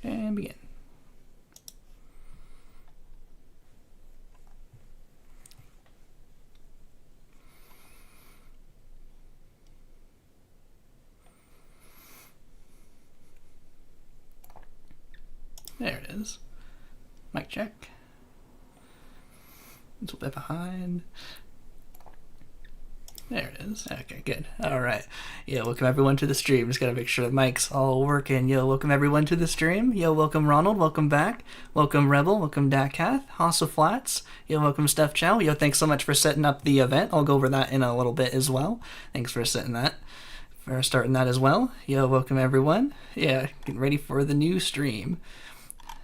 And begin. There it is. Mic check. It's a bit behind. There it is. Okay, good. All right. Yo, welcome everyone to the stream. Just gotta make sure the mic's all working. Yo, welcome everyone to the stream. Yo, welcome Ronald. Welcome back. Welcome Rebel. Welcome Dakath. House of Flats. Yo, welcome Steph Chow. Yo, thanks so much for setting up the event. I'll go over that in a little bit as well. Thanks for setting that. For starting that as well. Yo, welcome everyone. Yeah, getting ready for the new stream.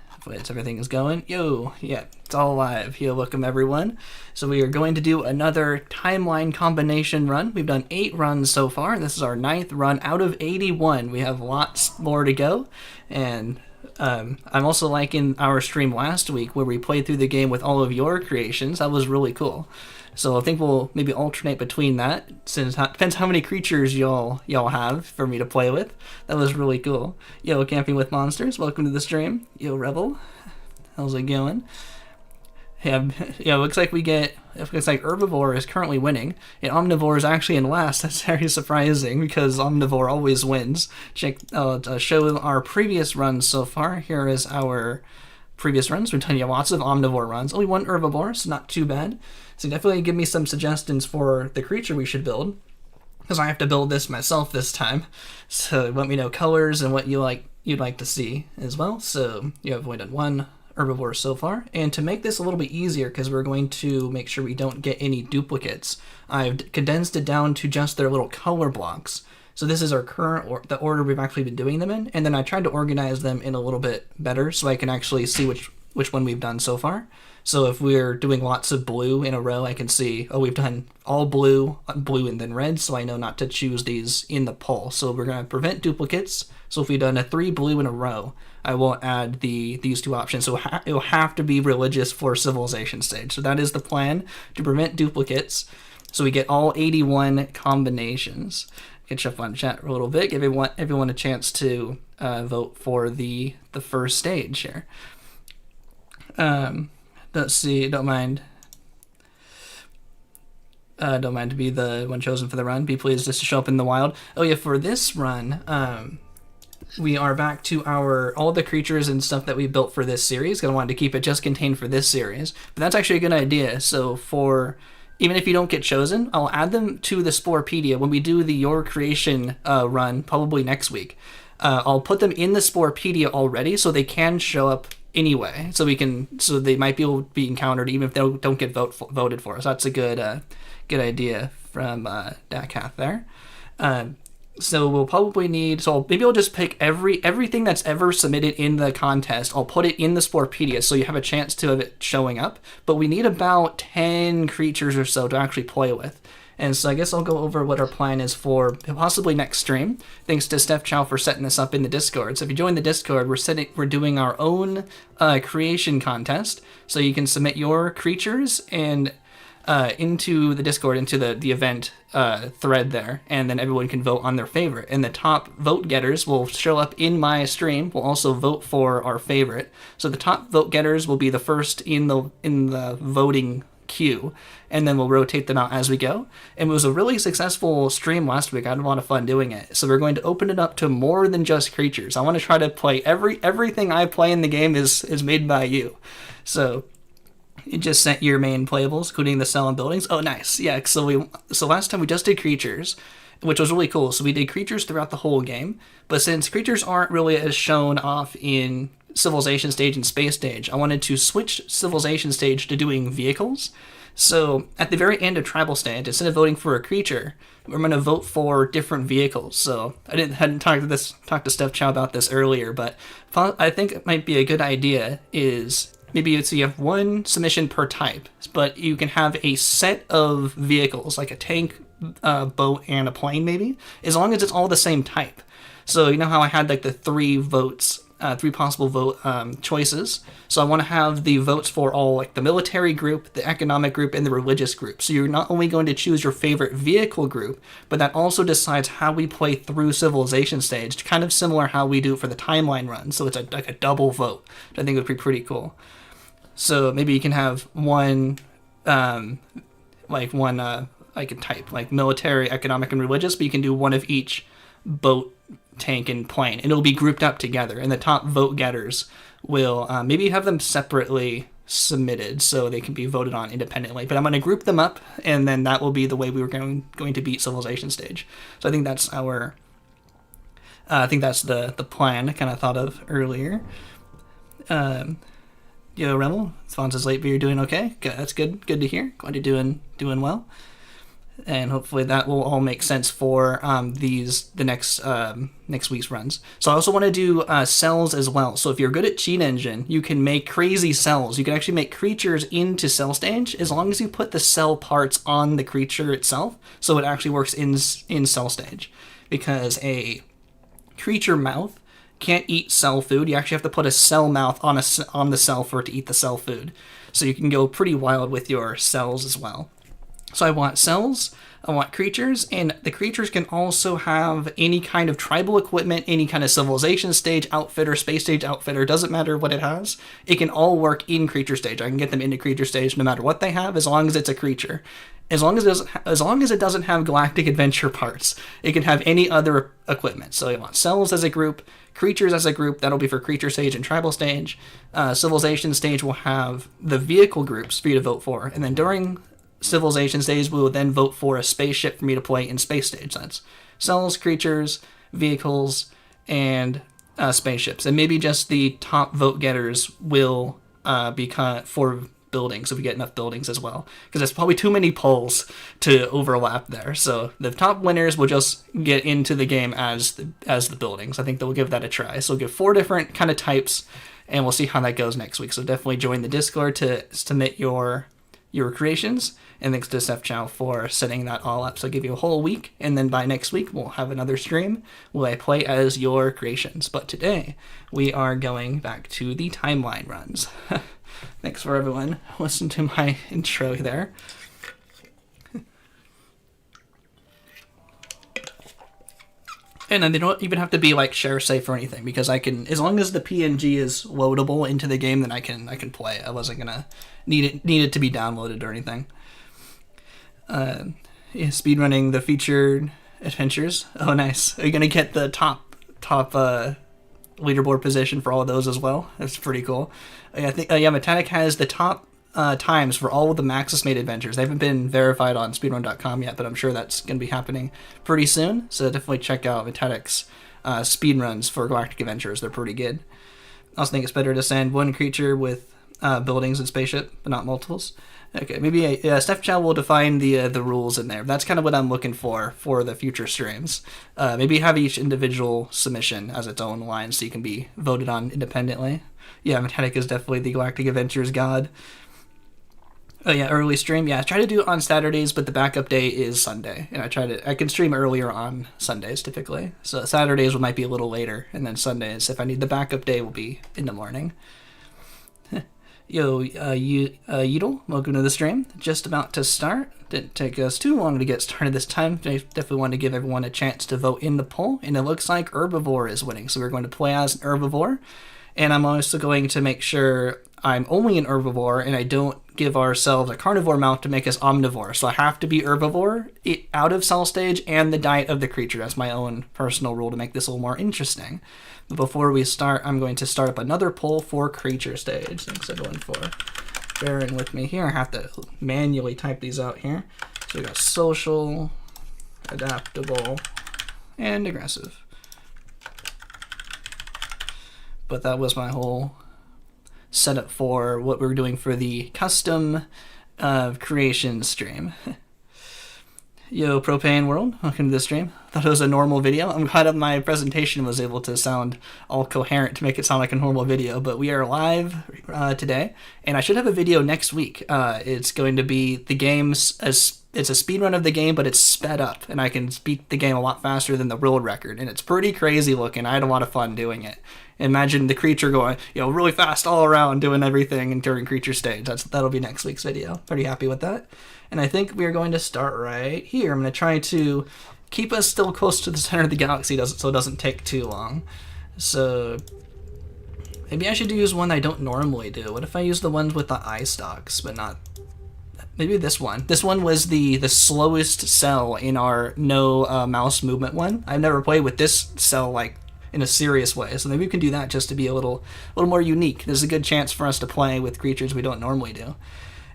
Hopefully everything is going. Yo, yeah, it's all live. Yo, welcome everyone. So we are going to do another timeline combination run. We've done 8 runs so far, and this is our 9th run out of 81. We have lots more to go, and I'm also liking our stream last week where we played through the game with all of your creations. That was really cool. So I think we'll maybe alternate between that, since it depends how many creatures y'all have for me to play with. That was really cool. Yo, Camping with Monsters, welcome to the stream. Yo, Rebel, how's it going? Yeah, looks like Herbivore is currently winning, and Omnivore is actually in last. That's very surprising because Omnivore always wins. Check show our previous runs so far. Here is our previous runs. We've done lots of Omnivore runs. Only one Herbivore, so not too bad. So definitely give me some suggestions for the creature we should build, because I have to build this myself this time. So let me know colors and what you'd like to see as well. So you have only done one Herbivore so far, and to make this a little bit easier, because we're going to make sure we don't get any duplicates, I've condensed it down to just their little color blocks. So this is our current the order we've actually been doing them in, and then I tried to organize them in a little bit better so I can actually see which one we've done so far. So if we're doing lots of blue in a row, I can see, oh, we've done all blue, and then red, so I know not to choose these in the poll. So we're going to prevent duplicates. So if we've done a 3 blue in a row, I won't add these 2 options. So it'll have to be religious for civilization stage. So that is the plan, to prevent duplicates. So we get all 81 combinations. Catch up on chat a little bit, give everyone a chance to vote for the first stage here. Don't mind to be the one chosen for the run. Be pleased just to show up in the wild. Oh yeah, for this run, we are back to all the creatures and stuff that we built for this series. Gonna want to keep it just contained for this series, but that's actually a good idea. So even if you don't get chosen, I'll add them to the Sporepedia when we do the Your Creation run, probably next week. I'll put them in the Sporepedia already, so they can show up anyway. So they might be able to be encountered even if they don't get voted for. So that's a good idea from Dakath there. So we'll probably need. So maybe I'll just pick everything that's ever submitted in the contest. I'll put it in the Sporepedia so you have a chance to have it showing up. But we need about 10 creatures or so to actually play with. And so I guess I'll go over what our plan is for possibly next stream. Thanks to Steph Chow for setting this up in the Discord. So if you join the Discord, we're doing our own creation contest. So you can submit your creatures and into the Discord, into the event thread there, and then everyone can vote on their favorite. And the top vote getters will show up in my stream. We'll also vote for our favorite. So the top vote getters will be the first in the voting queue, and then we'll rotate them out as we go. And it was a really successful stream last week. I had a lot of fun doing it. So we're going to open it up to more than just creatures. I want to try to play everything I play in the game is made by you. So you just sent your main playables, including the cell and buildings. Oh, nice. Yeah, so last time we just did creatures, which was really cool. So we did creatures throughout the whole game, but since creatures aren't really as shown off in Civilization stage and Space stage, I wanted to switch Civilization stage to doing vehicles. So at the very end of Tribal Stand, instead of voting for a creature, we're going to vote for different vehicles. So I hadn't talked to Steph Chow about this earlier, but I think it might be a good idea is maybe so you have one submission per type, but you can have a set of vehicles, like a tank, boat, and a plane maybe, as long as it's all the same type. So you know how I had like the 3 votes three possible vote choices. So I want to have the votes for all, like the military group, the economic group, and the religious group. So you're not only going to choose your favorite vehicle group, but that also decides how we play through civilization stage, kind of similar how we do it for the timeline run. So it's like a double vote, which I think would be pretty cool. So maybe you can have one like a type, like military, economic, and religious, but you can do one of each boat, tank, and plane, and it'll be grouped up together, and the top vote getters will maybe have them separately submitted so they can be voted on independently, but I'm going to group them up, and then that will be the way we were going to beat civilization stage. So I think that's the plan I kind of thought of earlier. Yo, Remel, Sponsor's late, but you're doing okay. Good, that's good to hear. Glad you're doing well. And hopefully that will all make sense for the next week's runs. So I also want to do cells as well. So if you're good at Cheat Engine, you can make crazy cells. You can actually make creatures into cell stage as long as you put the cell parts on the creature itself, so it actually works in cell stage. Because a creature mouth can't eat cell food. You actually have to put a cell mouth on the cell for it to eat the cell food. So you can go pretty wild with your cells as well. So I want cells, I want creatures, and the creatures can also have any kind of tribal equipment, any kind of civilization stage outfitter, space stage outfitter, doesn't matter what it has. It can all work in creature stage. I can get them into creature stage no matter what they have, as long as it's a creature. As long as it doesn't have galactic adventure parts, it can have any other equipment. So I want cells as a group, creatures as a group, that'll be for creature stage and tribal stage. Civilization stage will have the vehicle groups for you to vote for, and then during civilization stage, we will then vote for a spaceship for me to play in space stage. That's cells, creatures, vehicles, and spaceships. And maybe just the top vote getters will be for buildings, if we get enough buildings as well. Because there's probably too many polls to overlap there. So the top winners will just get into the game as the buildings. I think they'll give that a try. So we'll give 4 different kind of types, and we'll see how that goes next week. So definitely join the Discord to submit your creations, and thanks to Steph Chow for setting that all up. So I'll give you a whole week, and then by next week we'll have another stream where I play as your creations. But today we are going back to the timeline runs. Thanks for everyone listening to my intro there. And then they don't even have to be like share safe or anything, because I can, as long as the PNG is loadable into the game, then I can play. I wasn't gonna need it to be downloaded or anything. Speedrunning the featured adventures. Oh, nice. Are you gonna get the top leaderboard position for all of those as well? That's pretty cool. I think Metallic has the top times for all of the Maxis made adventures. They haven't been verified on speedrun.com yet, but I'm sure that's going to be happening pretty soon. So definitely check out Metallic's speedruns for Galactic Adventures. They're pretty good. I also think it's better to send one creature with buildings and spaceship, but not multiples. Okay, maybe Steph Chow will define the rules in there. That's kind of what I'm looking for the future streams. Maybe have each individual submission as its own line, so you can be voted on independently. Yeah, Metallic is definitely the Galactic Adventures god. Oh yeah, early stream. Yeah, I try to do it on Saturdays, but the backup day is Sunday, and I can stream earlier on Sundays typically. So Saturdays might be a little later, and then Sundays, if I need the backup day, will be in the morning. Yo, Yeedle, welcome to the stream. Just about to start. Didn't take us too long to get started this time. I definitely wanted to give everyone a chance to vote in the poll, and it looks like Herbivore is winning. So we're going to play as an Herbivore, and I'm also going to make sure I'm only an Herbivore, and I don't give ourselves a Carnivore mount to make us Omnivore. So I have to be Herbivore out of cell stage and the diet of the creature. That's my own personal rule to make this a little more interesting. But before we start, I'm going to start up another poll for creature stage. Thanks everyone for bearing with me here. I have to manually type these out here. So we got social, adaptable, and aggressive. But that was my whole setup for what we're doing for the custom creation stream. Yo, Propane World, welcome to the stream. Thought it was a normal video. I'm glad that my presentation was able to sound all coherent to make it sound like a normal video, but we are live today, and I should have a video next week. It's going to be the games as it's a speed run of the game, but it's sped up, and I can beat the game a lot faster than the world record, and it's pretty crazy looking. I had a lot of fun doing it. Imagine the creature going, really fast all around, doing everything and during creature stage. That'll be next week's video. Pretty happy with that. And I think we are going to start right here. I'm going to try to keep us still close to the center of the galaxy so it doesn't take too long. So maybe I should use one I don't normally do. What if I use the ones with the eye stalks, but not... Maybe this one. This one was the slowest cell in our no mouse movement one. I've never played with this cell like in a serious way, so maybe we can do that just to be a little more unique. There's a good chance for us to play with creatures we don't normally do.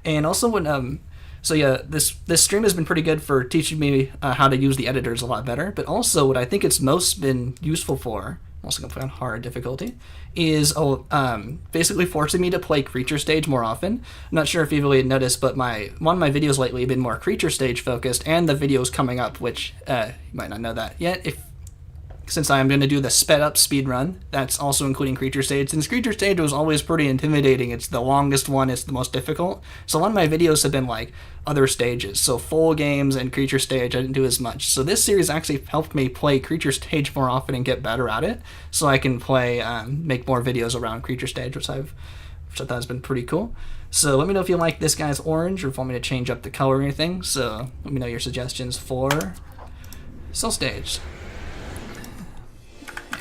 And also when so yeah, this stream has been pretty good for teaching me how to use the editors a lot better. But also what I think it's most been useful for, I'm also gonna play on hard difficulty, is basically forcing me to play creature stage more often. I'm not sure if you've really noticed, but one of my videos lately have been more creature stage focused, and the videos coming up, which you might not know that yet, since I'm going to do the sped up speed run, that's also including creature stage. Since creature stage was always pretty intimidating, it's the longest one, it's the most difficult. So a lot of my videos have been like other stages. So full games and creature stage I didn't do as much. So this series actually helped me play creature stage more often and get better at it. So I can make more videos around creature stage, which I thought has been pretty cool. So let me know if you like this guy's orange or if you want me to change up the color or anything. So let me know your suggestions for cell stage.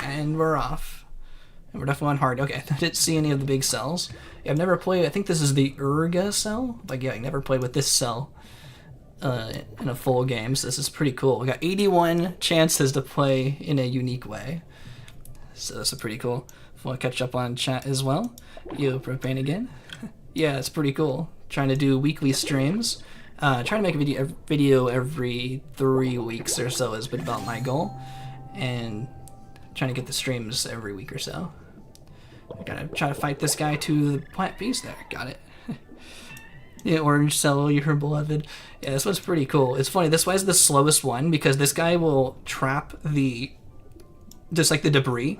And we're off. And we're definitely on hard. Okay, I didn't see any of the big cells. Yeah, I've never played, I think this is the Urga cell. Like, yeah, I never played with this cell in a full game, so this is pretty cool. We got 81 chances to play in a unique way. So that's pretty cool. If you want to catch up on chat as well. Yo, Propane again. Yeah, it's pretty cool. Trying to do weekly streams. Trying to make a video every 3 weeks or so has been about my goal. And trying to get the streams every week or so. I gotta try to fight this guy to the plant piece there. Got it. Yeah, orange cell, your beloved. Yeah, this one's pretty cool. It's funny, this one's the slowest one because this guy will trap just like the debris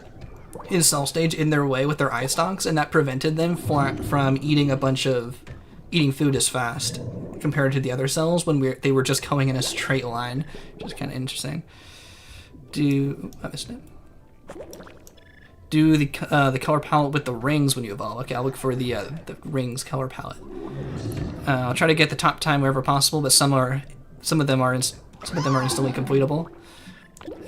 in cell stage in their way with their eye stalks, and that prevented them from eating food as fast compared to the other cells when they were just going in a straight line, which is kind of interesting. I missed it. Do the color palette with the rings when you evolve. Okay, I'll look for the rings color palette. I'll try to get the top time wherever possible, but some of them are instantly completable.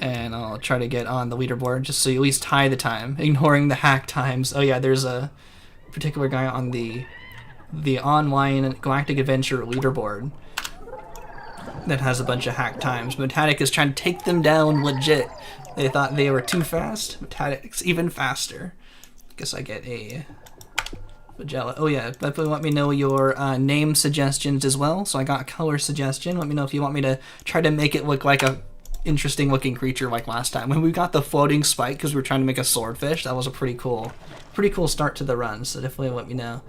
And I'll try to get on the leaderboard just so you at least tie the time, ignoring the hack times. Oh yeah, there's a particular guy on the online Galactic Adventure leaderboard that has a bunch of hack times. Metatic is trying to take them down legit. They thought they were too fast. Metatic's even faster. Guess I get a Magella. Oh yeah, definitely let me know your name suggestions as well. So I got a color suggestion. Let me know if you want me to try to make it look like a interesting looking creature like last time. When we got the floating spike because we were trying to make a swordfish, that was a pretty cool start to the run. So definitely let me know.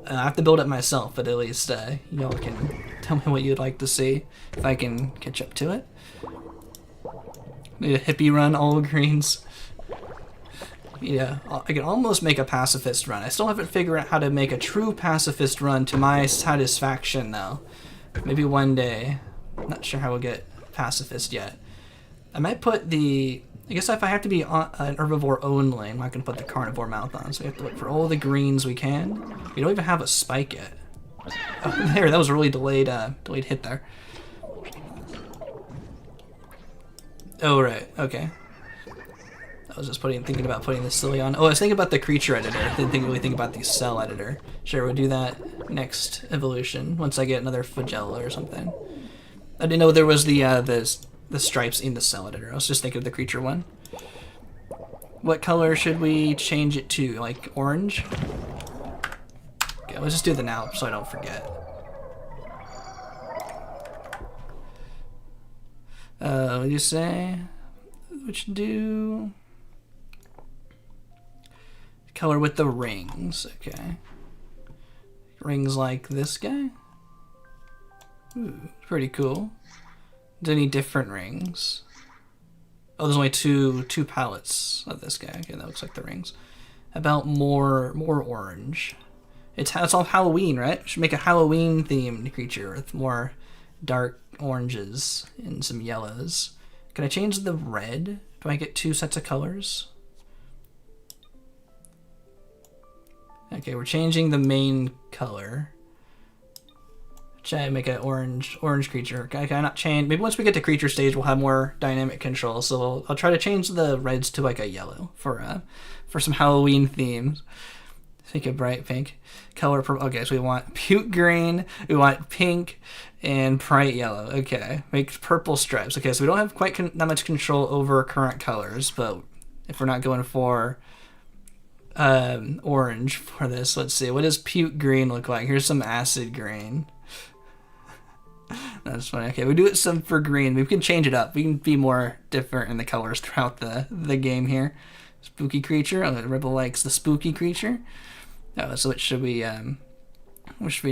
I have to build it myself, but at least y'all can tell me what you'd like to see if I can catch up to it. Need a hippie run, all greens. Yeah, I can almost make a pacifist run. I still haven't figured out how to make a true pacifist run to my satisfaction, though. Maybe one day. Not sure how we'll get pacifist yet. I might put I guess if I have to be an herbivore only, I'm not going to put the carnivore mouth on, so we have to look for all the greens we can. We don't even have a spike yet. Oh, there, that was a really delayed hit there. Oh, right, okay. I was just thinking about putting this silly on. Oh, I was thinking about the creature editor. I didn't really think about the cell editor. Sure, we'll do that next evolution, once I get another flagella or something. I didn't know there was the stripes in the cell editor. I was just thinking of the creature one. What color should we change it to? Like orange? Okay, let's just do the now so I don't forget. What do you say? We should do color with the rings. Okay. Rings like this guy? Ooh, pretty cool. Do any different rings? Oh, there's only two palettes of this guy. Okay, that looks like the rings. How about more orange? It's all Halloween, right? Should make a Halloween themed creature with more dark oranges and some yellows. Can I change the red? Do I get 2 sets of colors? Okay, we're changing the main color. Try to make an orange creature. Can I not change? Maybe once we get to creature stage, we'll have more dynamic control. So I'll try to change the reds to like a yellow for some Halloween themes. Make a bright pink color. Okay, so we want puke green, we want pink, and bright yellow. Okay, make purple stripes. Okay, so we don't have quite that much control over current colors, but if we're not going for orange for this, let's see. What does puke green look like? Here's some acid green. That's funny. Okay, we do it some for green. We can change it up. We can be more different in the colors throughout the game here. Spooky creature. Oh, the Rebel likes the spooky creature. Oh, so what should we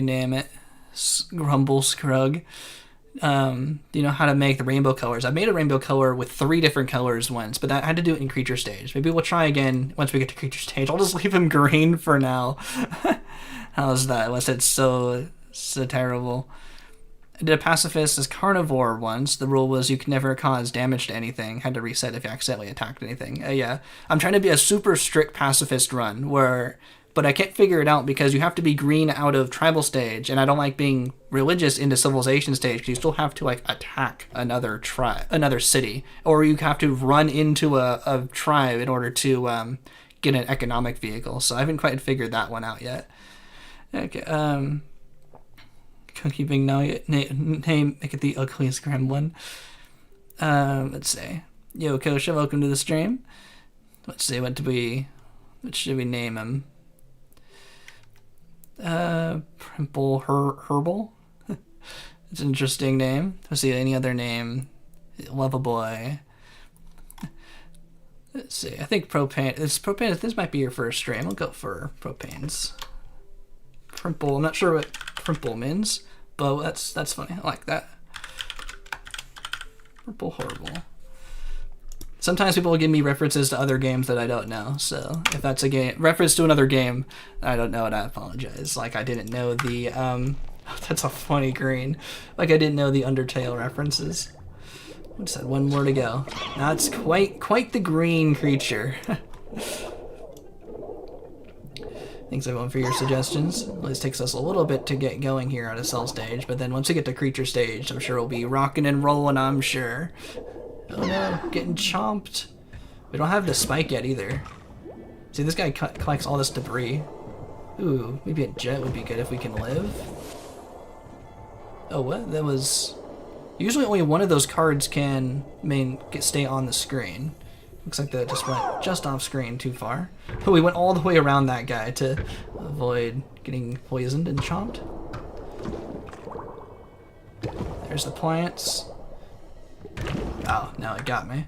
name it? Grumble Scrug. Do you know how to make the rainbow colors? I made a rainbow color with 3 different colors once, but I had to do it in creature stage. Maybe we'll try again once we get to creature stage. I'll just leave him green for now. How's that? Unless it's so terrible. I did a pacifist as carnivore once. The rule was you could never cause damage to anything. Had to reset if you accidentally attacked anything. Yeah, I'm trying to be a super strict pacifist run but I can't figure it out because you have to be green out of tribal stage, and I don't like being religious into civilization stage because you still have to like attack another city, or you have to run into a tribe in order to get an economic vehicle. So I haven't quite figured that one out yet. Okay, Cookie Big Nugget name, make it the ugliest gremlin. Let's see. Yo, Kosha, welcome to the stream. Let's see, what should we name him? Primple Herbal. It's an interesting name. Let's see, any other name? Lovaboy. Let's see, I think Propane. This might be your first stream. I'll go for Propane's. Primple. I'm not sure what Primple means, but that's funny. I like that. Purple Horrible. Sometimes people will give me references to other games that I don't know, so if that's a reference to another game I don't know, and I apologize. Like I didn't know the that's a funny green. Like I didn't know the Undertale references. I just had one more to go. Now it's quite the green creature. Thanks everyone for your suggestions. This takes us a little bit to get going here at a cell stage, but then once we get to creature stage, I'm sure we'll be rocking and rolling, I'm sure. Oh no, getting chomped. We don't have the spike yet either. See, this guy collects all this debris. Ooh, maybe a jet would be good if we can live. Oh, what? That was... Usually only one of those cards can stay on the screen. Looks like that just went just off screen too far. But we went all the way around that guy to avoid getting poisoned and chomped. There's the plants. Oh, now it got me.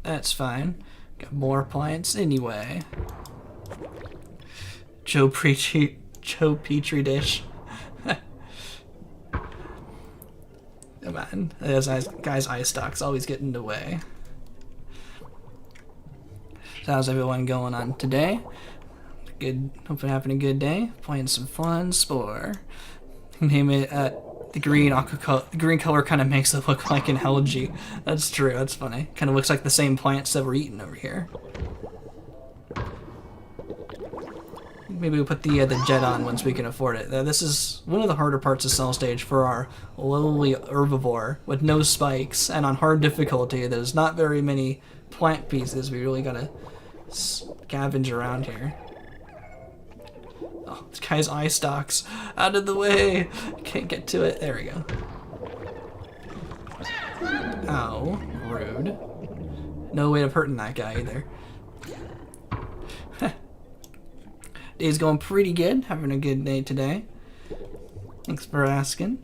That's fine. Got more plants anyway. Joe Petri dish. Come on. Those guy's eye stalks always get in the way. So how's everyone going on today? Good. Hope you're having a good day. Playing some fun Spore. Name it the green the green color kind of makes it look like an algae. That's true. That's funny. Kind of looks like the same plants that we're eating over here. Maybe we'll put the jet on once we can afford it. This is one of the harder parts of cell stage for our lowly herbivore with no spikes and on hard difficulty. There's not very many plant pieces. We really gotta scavenge around here. Oh, this guy's eye stalks. Out of the way! Can't get to it. There we go. Ow. Rude. No way of hurting that guy either. Day's going pretty good. Having a good day today. Thanks for asking.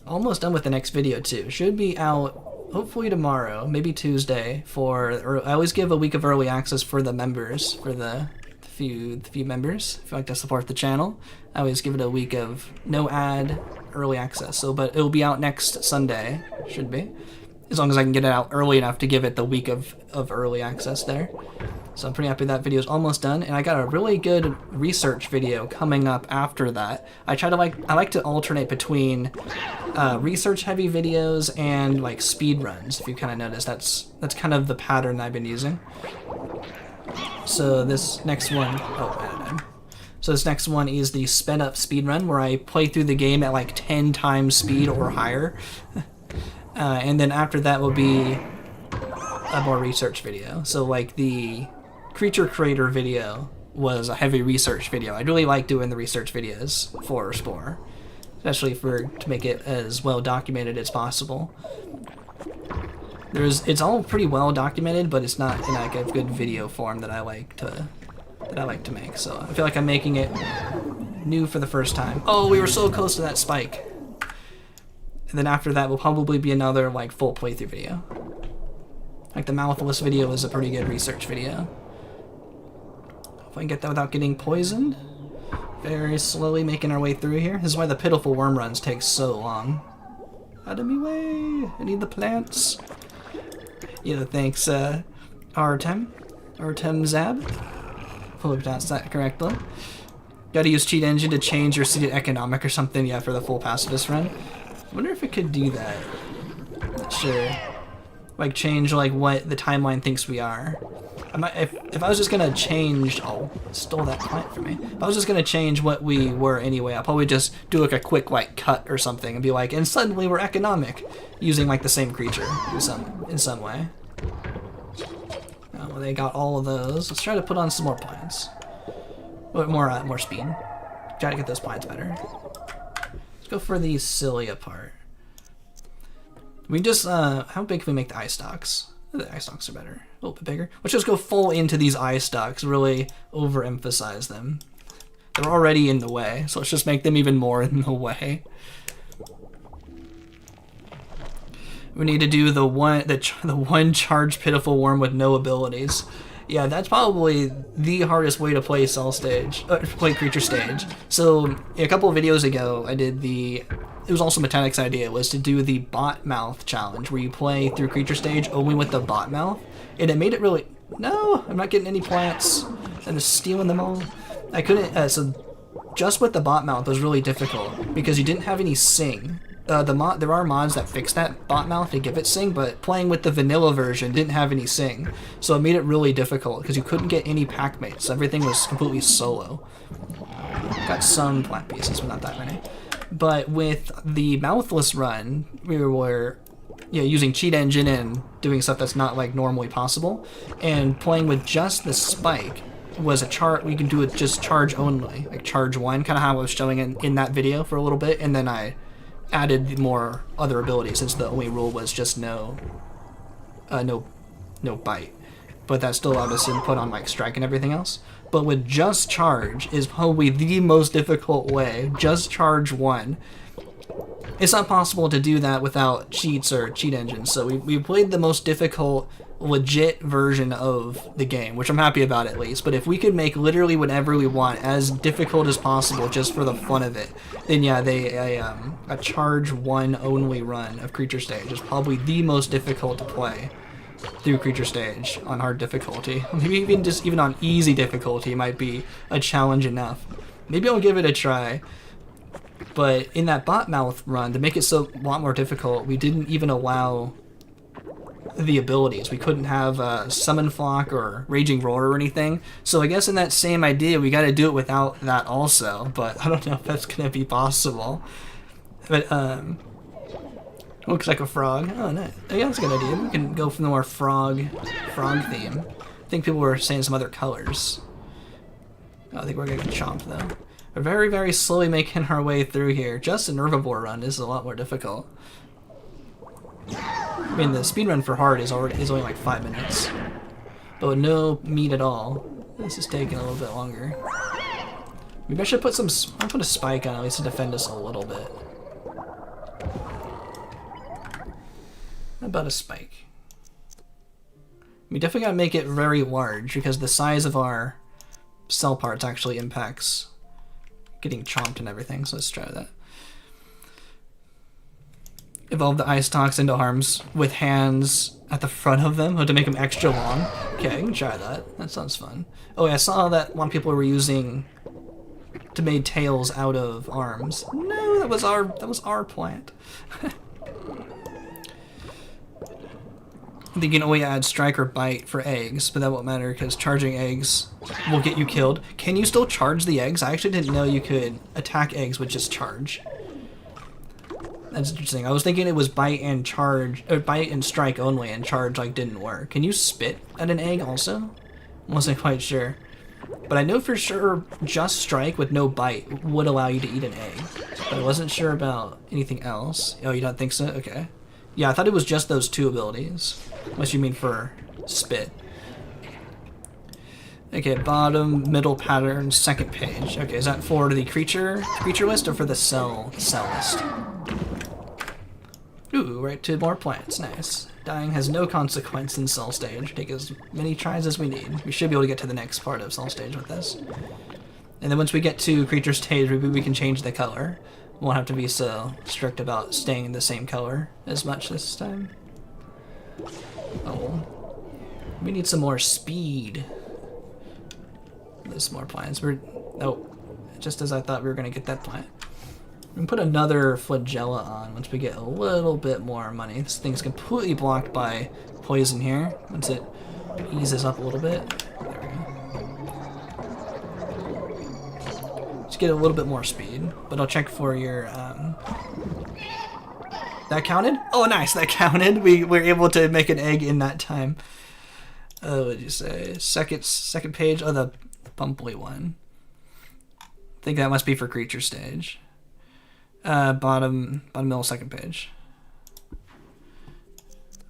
Almost done with the next video too. Should be out hopefully tomorrow, maybe Tuesday. I always give a week of early access for the members, for the few members. If you like to support the channel, I always give it a week of no ad early access. But it'll be out next Sunday. Should be, as long as I can get it out early enough to give it the week of early access there. So I'm pretty happy that video is almost done, and I got a really good research video coming up after that. I like to alternate between research heavy videos and like speed runs. If you kind of notice, that's kind of the pattern I've been using. So this next one, So this next one is the sped up speed run, where I play through the game at like 10 times speed or higher. And then after that will be a more research video. So like the creature creator video was a heavy research video. I really like doing the research videos for Spore, especially to make it as well documented as possible. It's all pretty well documented, but it's not in like a good video form that I like to make. So I feel like I'm making it new for the first time. Oh, we were so close to that spike. And then after that will probably be another like full playthrough video. Like the mouthless video is a pretty good research video. If I can get that without getting poisoned. Very slowly making our way through here. This is why the pitiful worm runs take so long. Out of me way! I need the plants. Yeah, thanks, Artem Zab. Hopefully pronounced that correctly. Gotta use Cheat Engine to change your city to economic or something, yeah, for the full pacifist run. I wonder if it could do that. Not sure. Like change like what the timeline thinks we are. If I was just gonna change, oh, stole that plant from me. If I was just gonna change what we were anyway, I'll probably just do like a quick like cut or something and be like, and suddenly we're economic, using like the same creature in some way. Oh, well, they got all of those. Let's try to put on some more plants. More speed. Try to get those plants better. Let's go for the cilia part. We just how big can we make the eye stalks? The eye stalks are better. A little bit bigger. Let's just go full into these eye stalks, really overemphasize them. They're already in the way, so let's just make them even more in the way. We need to do the one charged pitiful worm with no abilities. Yeah, that's probably the hardest way to play play creature stage. So a couple of videos ago, I did it was also Mechanic's idea, was to do the bot mouth challenge, where you play through creature stage only with the bot mouth, and it made it really... No, I'm not getting any plants. I'm just stealing them all. I couldn't... so just with the bot mouth was really difficult, because you didn't have any sing. There are mods that fix that bot mouth to give it sing, but playing with the vanilla version didn't have any sing, so it made it really difficult, because you couldn't get any pack mates. Everything was completely solo. Got some plant pieces, but not that many. But with the mouthless run, we were using Cheat Engine and doing stuff that's not like normally possible, and playing with just the spike was we can do it just charge only, like charge one, kind of how I was showing in that video for a little bit, and then I added more other abilities since the only rule was just no bite. But that still allowed us to put on like strike and everything else. But with just charge is probably the most difficult way. Just charge one. It's not possible to do that without cheats or cheat engines. So we played the most difficult legit version of the game, which I'm happy about at least. But if we could make literally whatever we want as difficult as possible just for the fun of it, then yeah, a charge one only run of creature stage is probably the most difficult to play through creature stage on hard difficulty. Maybe even on easy difficulty might be a challenge enough. Maybe I'll give it a try. But in that bot mouth run, to make it so a lot more difficult, we didn't even allow the abilities. We couldn't have Summon Flock or Raging Roar or anything. So I guess in that same idea, we got to do it without that also. But I don't know if that's gonna be possible. But looks like a frog. Oh, no. Yeah, that's a good idea. We can go for the more frog theme. I think people were saying some other colors. I think we're gonna get chomped though. We're very, very slowly making our way through here. Just an herbivore run is a lot more difficult. I mean, the speed run for hard is only like 5 minutes, but with no meat at all, this is taking a little bit longer. Maybe I should put I'll put a spike on at least to defend us a little bit. How about a spike? We definitely gotta make it very large because the size of our cell parts actually impacts getting chomped and everything, so let's try that. Evolve the ice stalks into arms with hands at the front of them to make them extra long. Okay, I can try that. That sounds fun. Oh, yeah, I saw that a lot of people were using to make tails out of arms. No, that was our plant. I think you can only add strike or bite for eggs, but that won't matter because charging eggs will get you killed. Can you still charge the eggs? I actually didn't know you could attack eggs with just charge. That's interesting. I was thinking it was bite and charge, or bite and strike only, and charge like didn't work. Can you spit at an egg also? Wasn't quite sure. But I know for sure just strike with no bite would allow you to eat an egg. But I wasn't sure about anything else. Oh, you don't think so? Okay. Yeah, I thought it was just those two abilities. Unless you mean for spit. Okay, bottom, middle pattern, second page. Okay, is that for the creature list or for the cell list? Ooh, right to more plants. Nice. Dying has no consequence in cell stage. Take as many tries as we need. We should be able to get to the next part of cell stage with this. And then once we get to creature stage, maybe we can change the color. Won't have to be so strict about staying the same color as much this time. Oh. We need some more speed. There's more plants. Oh, just as I thought we were going to get that plant. We can put another flagella on once we get a little bit more money. This thing's completely blocked by poison here. Once it eases up a little bit. There we go. Just get a little bit more speed. But I'll check for your... That counted? Oh, nice. That counted. We were able to make an egg in that time. What did you say? Second page? Oh, the bumply one. I think that must be for creature stage. Bottom middle, second page.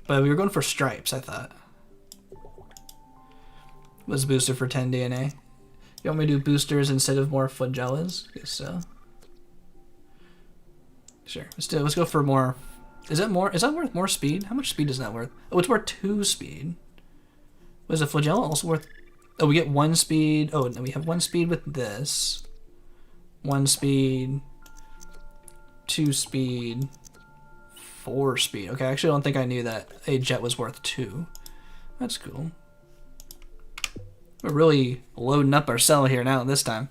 But we were going for stripes, I thought. Was booster for 10 DNA. You want me to do boosters instead of more flagellas? Guess so. Sure. Let's go for more. Is that worth more speed? How much speed is that worth? Oh, it's worth 2 speed. Was a flagella also worth? Oh, we get 1 speed. Oh, no, we have 1 speed with this. 1 speed. 2 speed. 4 speed. Okay, I actually don't think I knew that a jet was worth 2. That's cool. We're really loading up our cell here now this time.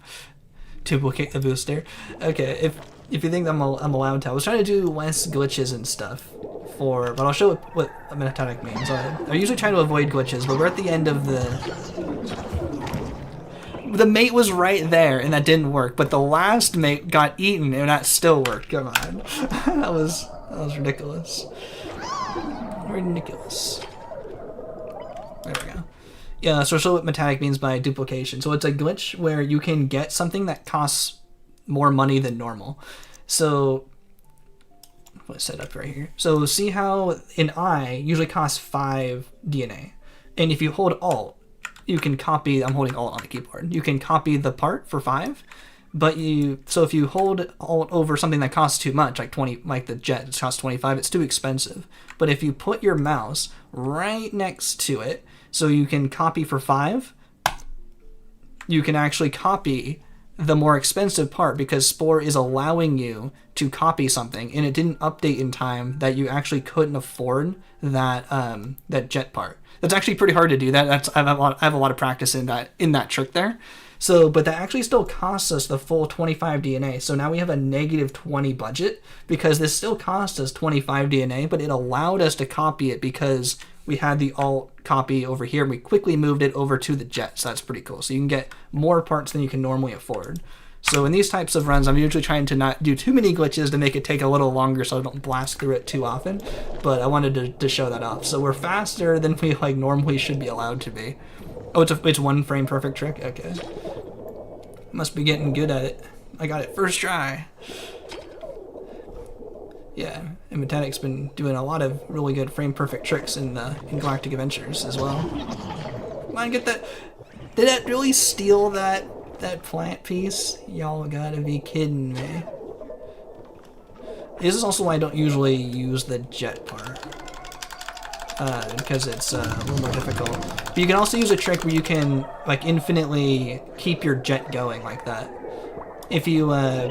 Duplicate the booster. Okay, if you think I'm allowed to. I was trying to do less glitches and stuff but I'll show what a metatic means. I usually try to avoid glitches, but we're at the end of the mate was right there and that didn't work, but the last mate got eaten and that still worked. Come on. that was ridiculous. Ridiculous. There we go. Yeah, so I'll show what metatic means by duplication. So it's a glitch where you can get something that costs more money than normal. So let's set up right here. So see how an eye usually costs 5 DNA. And if you hold Alt, you can copy, I'm holding Alt on the keyboard. You can copy the part for 5, but so if you hold Alt over something that costs too much, like 20, like the jet, it costs 25, it's too expensive. But if you put your mouse right next to it, so you can copy for 5, you can actually copy the more expensive part because Spore is allowing you to copy something, and it didn't update in time that you actually couldn't afford that that jet part. That's actually pretty hard to do that. I have a lot of practice in that trick there. So, but that actually still costs us the full 25 DNA. So now we have a negative 20 budget because this still cost us 25 DNA, but it allowed us to copy it because we had the alt copy over here and we quickly moved it over to the jet. So that's pretty cool. So you can get more parts than you can normally afford. So in these types of runs, I'm usually trying to not do too many glitches to make it take a little longer so I don't blast through it too often. But I wanted to show that off. So we're faster than we normally should be allowed to be. Oh, it's 1 frame perfect trick? Okay. Must be getting good at it. I got it first try. Yeah, and Metatic's been doing a lot of really good frame perfect tricks in Galactic Adventures as well. Come on, get that. Did that really steal that plant piece? Y'all gotta be kidding me. This is also why I don't usually use the jet part. Because it's a little more difficult. But you can also use a trick where you can like infinitely keep your jet going like that. If you I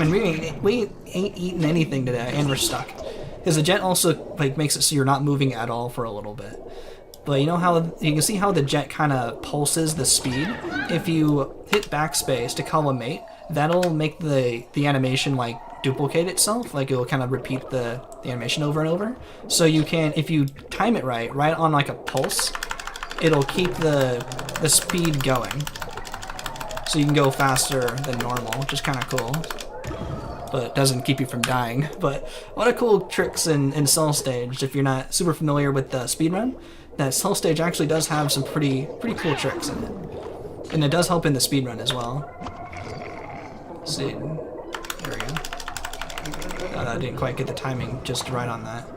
mean, we ain't eaten anything today and we're stuck. Because the jet also like makes it so you're not moving at all for a little bit. But you know how you can see how the jet kind of pulses the speed? If you hit backspace to call a mate, that'll make the animation like duplicate itself, like it'll kind of repeat the animation over and over. So you can, if you time it right on like a pulse, it'll keep the speed going. So you can go faster than normal, which is kind of cool. But it doesn't keep you from dying. But a lot of cool tricks in Cell Stage. If you're not super familiar with the speedrun, that Cell Stage actually does have some pretty cool tricks in it. And it does help in the speedrun as well. Let's see. There we go. Oh, I didn't quite get the timing just right on that.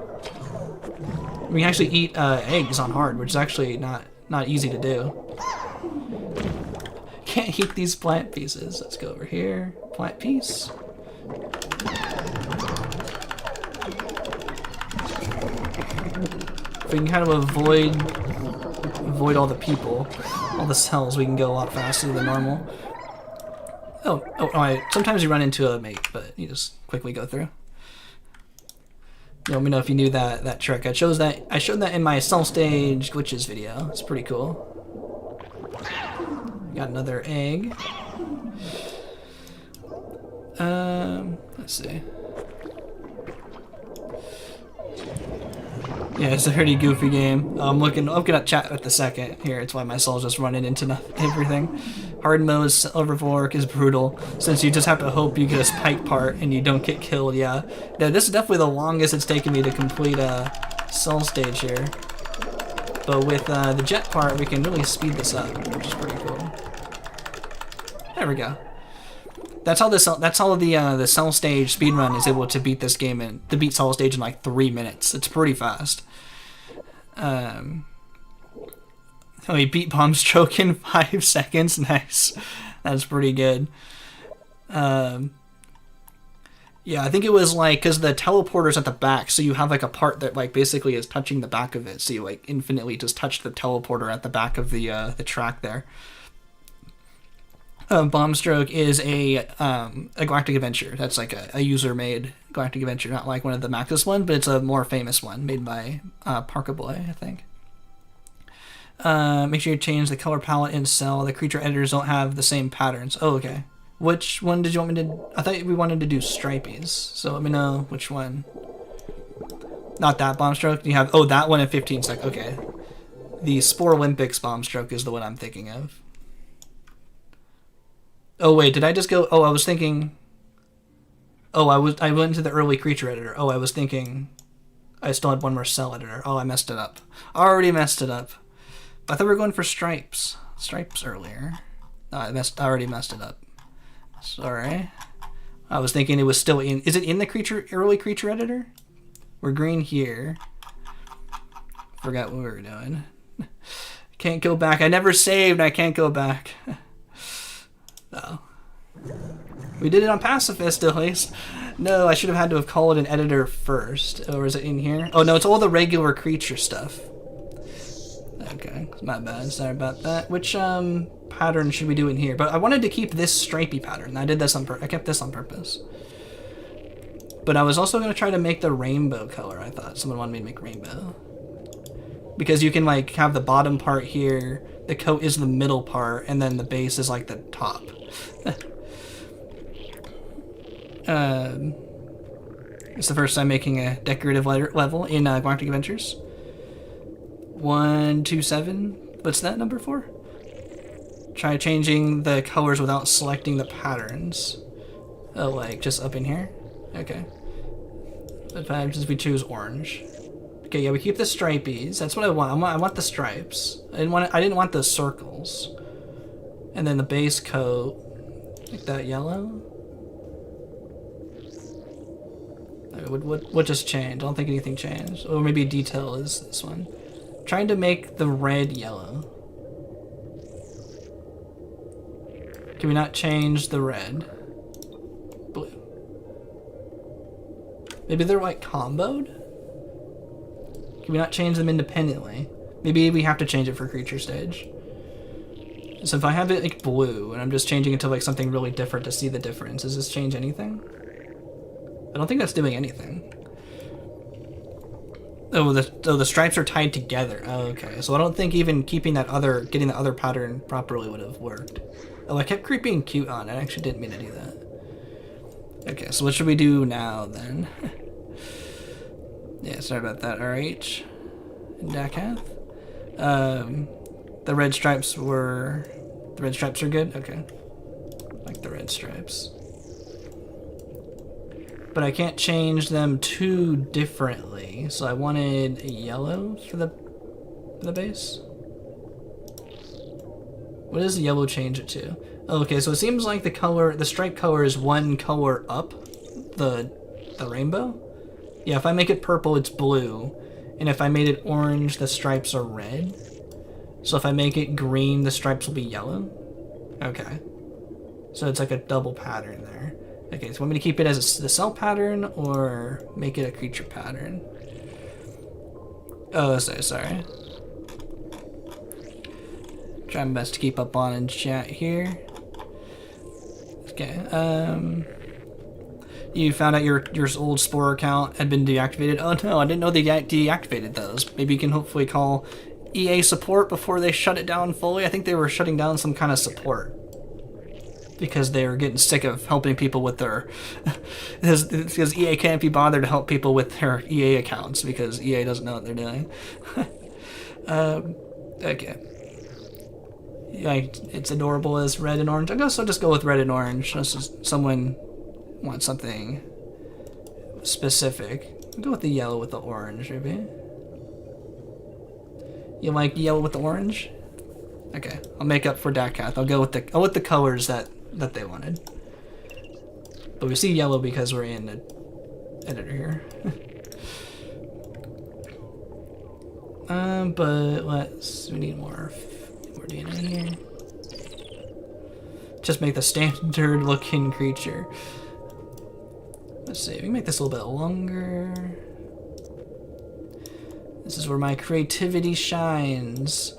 We can actually eat eggs on hard, which is actually not easy to do. Can't eat these plant pieces. Let's go over here. Plant piece. If we can kind of avoid all the people, all the cells, we can go a lot faster than normal. Sometimes you run into a mate, but you just quickly go through. Let me know if you knew that trick. I showed that in my Cell Stage glitches video. It's pretty cool. Got another egg. Let's see. Yeah, it's a pretty goofy game. I'm looking at chat at the second here. It's why my soul's just running into everything. Hard mode Silver Fork is brutal, since you just have to hope you get a spike part and you don't get killed. Yeah, this is definitely the longest it's taken me to complete a Cell Stage here. But with the jet part, we can really speed this up, which is pretty cool. There we go. That's how the Cell Stage speedrun is able to beat this game to beat Cell Stage in like 3 minutes. It's pretty fast. He beat Bomb Stroke in 5 seconds. Nice. That's pretty good. Yeah, I think it was like, because the teleporter's at the back, so you have like a part that like basically is touching the back of it, so you like infinitely just touch the teleporter at the back of the track there. Bomb Stroke is a Galactic Adventure. That's like a user-made Galactic Adventure, not like one of the Maxis one, but it's a more famous one made by Parkaboy, I think. Make sure you change the color palette in Cell. The creature editors don't have the same patterns. Oh, okay. Which one did you want me to... I thought we wanted to do stripies, so let me know which one. Not that Bomb Stroke. You have... Oh, that one in 15 seconds. Okay. The Spore Olympics Bomb Stroke is the one I'm thinking of. Oh, wait, did I just go... Oh, I was thinking... Oh, I went into the early creature editor. Oh, I was thinking... I still had one more cell editor. Oh, I messed it up. Already messed it up. I thought we were going for stripes. Stripes earlier. Oh, I already messed it up. Sorry. I was thinking it was still in... Is it in the early creature editor? We're green here. Forgot what we were doing. Can't go back. I never saved. I can't go back. Oh. We did it on Pacifist, at least. No, I should have had to have called an editor first. Or is it in here? Oh, no, it's all the regular creature stuff. Okay, my bad. Sorry about that. Which pattern should we do in here? But I wanted to keep this stripy pattern. I did this on I kept this on purpose. But I was also going to try to make the rainbow color, I thought. Someone wanted me to make rainbow. Because you can, like, have the bottom part here, the coat is the middle part, and then the base is, like, the top. It's the first time making a decorative level in Galactic Adventures. 127. What's that number for? Try changing the colors without selecting the patterns. Oh, like just up in here? Okay. But if we choose orange. Okay, yeah, we keep the stripies. That's what I want. I want the stripes. I didn't want the circles. And then the base coat, like that yellow. What just changed? I don't think anything changed. Or maybe detail is this one. Trying to make the red yellow. Can we not change the red? Blue. Maybe they're like comboed? Can we not change them independently? Maybe we have to change it for creature stage. So if I have it like blue and I'm just changing it to like something really different to see the difference, does this change anything? I don't think that's doing anything. Oh, the stripes are tied together. Oh, okay. So I don't think even getting the other pattern properly would have worked. Oh, I kept creeping cute on. I actually didn't mean to do that. Okay, so what should we do now then? Yeah, sorry about that. RH and Dakath. The red stripes are good. Okay, like the red stripes. But I can't change them too differently, so I wanted a yellow for the base. What does the yellow change it to? Oh, okay, so it seems like the stripe color is one color up the rainbow. Yeah, if I make it purple, it's blue, and if I made it orange, the stripes are red. So if I make it green, the stripes will be yellow. Okay, so it's like a double pattern there. Okay, so want me to keep it as the cell pattern or make it a creature pattern? Oh, sorry. Try my best to keep up on in chat here. Okay, you found out your old Spore account had been deactivated. Oh no, I didn't know they deactivated those. Maybe you can hopefully call EA support before they shut it down fully. I think they were shutting down some kind of support, because they were getting sick of helping people with their because EA can't be bothered to help people with their EA accounts because EA doesn't know what they're doing. Okay. Yeah, it's adorable as red and orange. I guess I'll just go with red and orange. Unless someone wants something specific. I'll go with the yellow with the orange, maybe. You like yellow with the orange? Okay, I'll make up for Dakath. I'll go with the colors that they wanted. But we see yellow because we're in the editor here. But we need more DNA here. Just make the standard looking creature. Let's see, we can make this a little bit longer. This is where my creativity shines.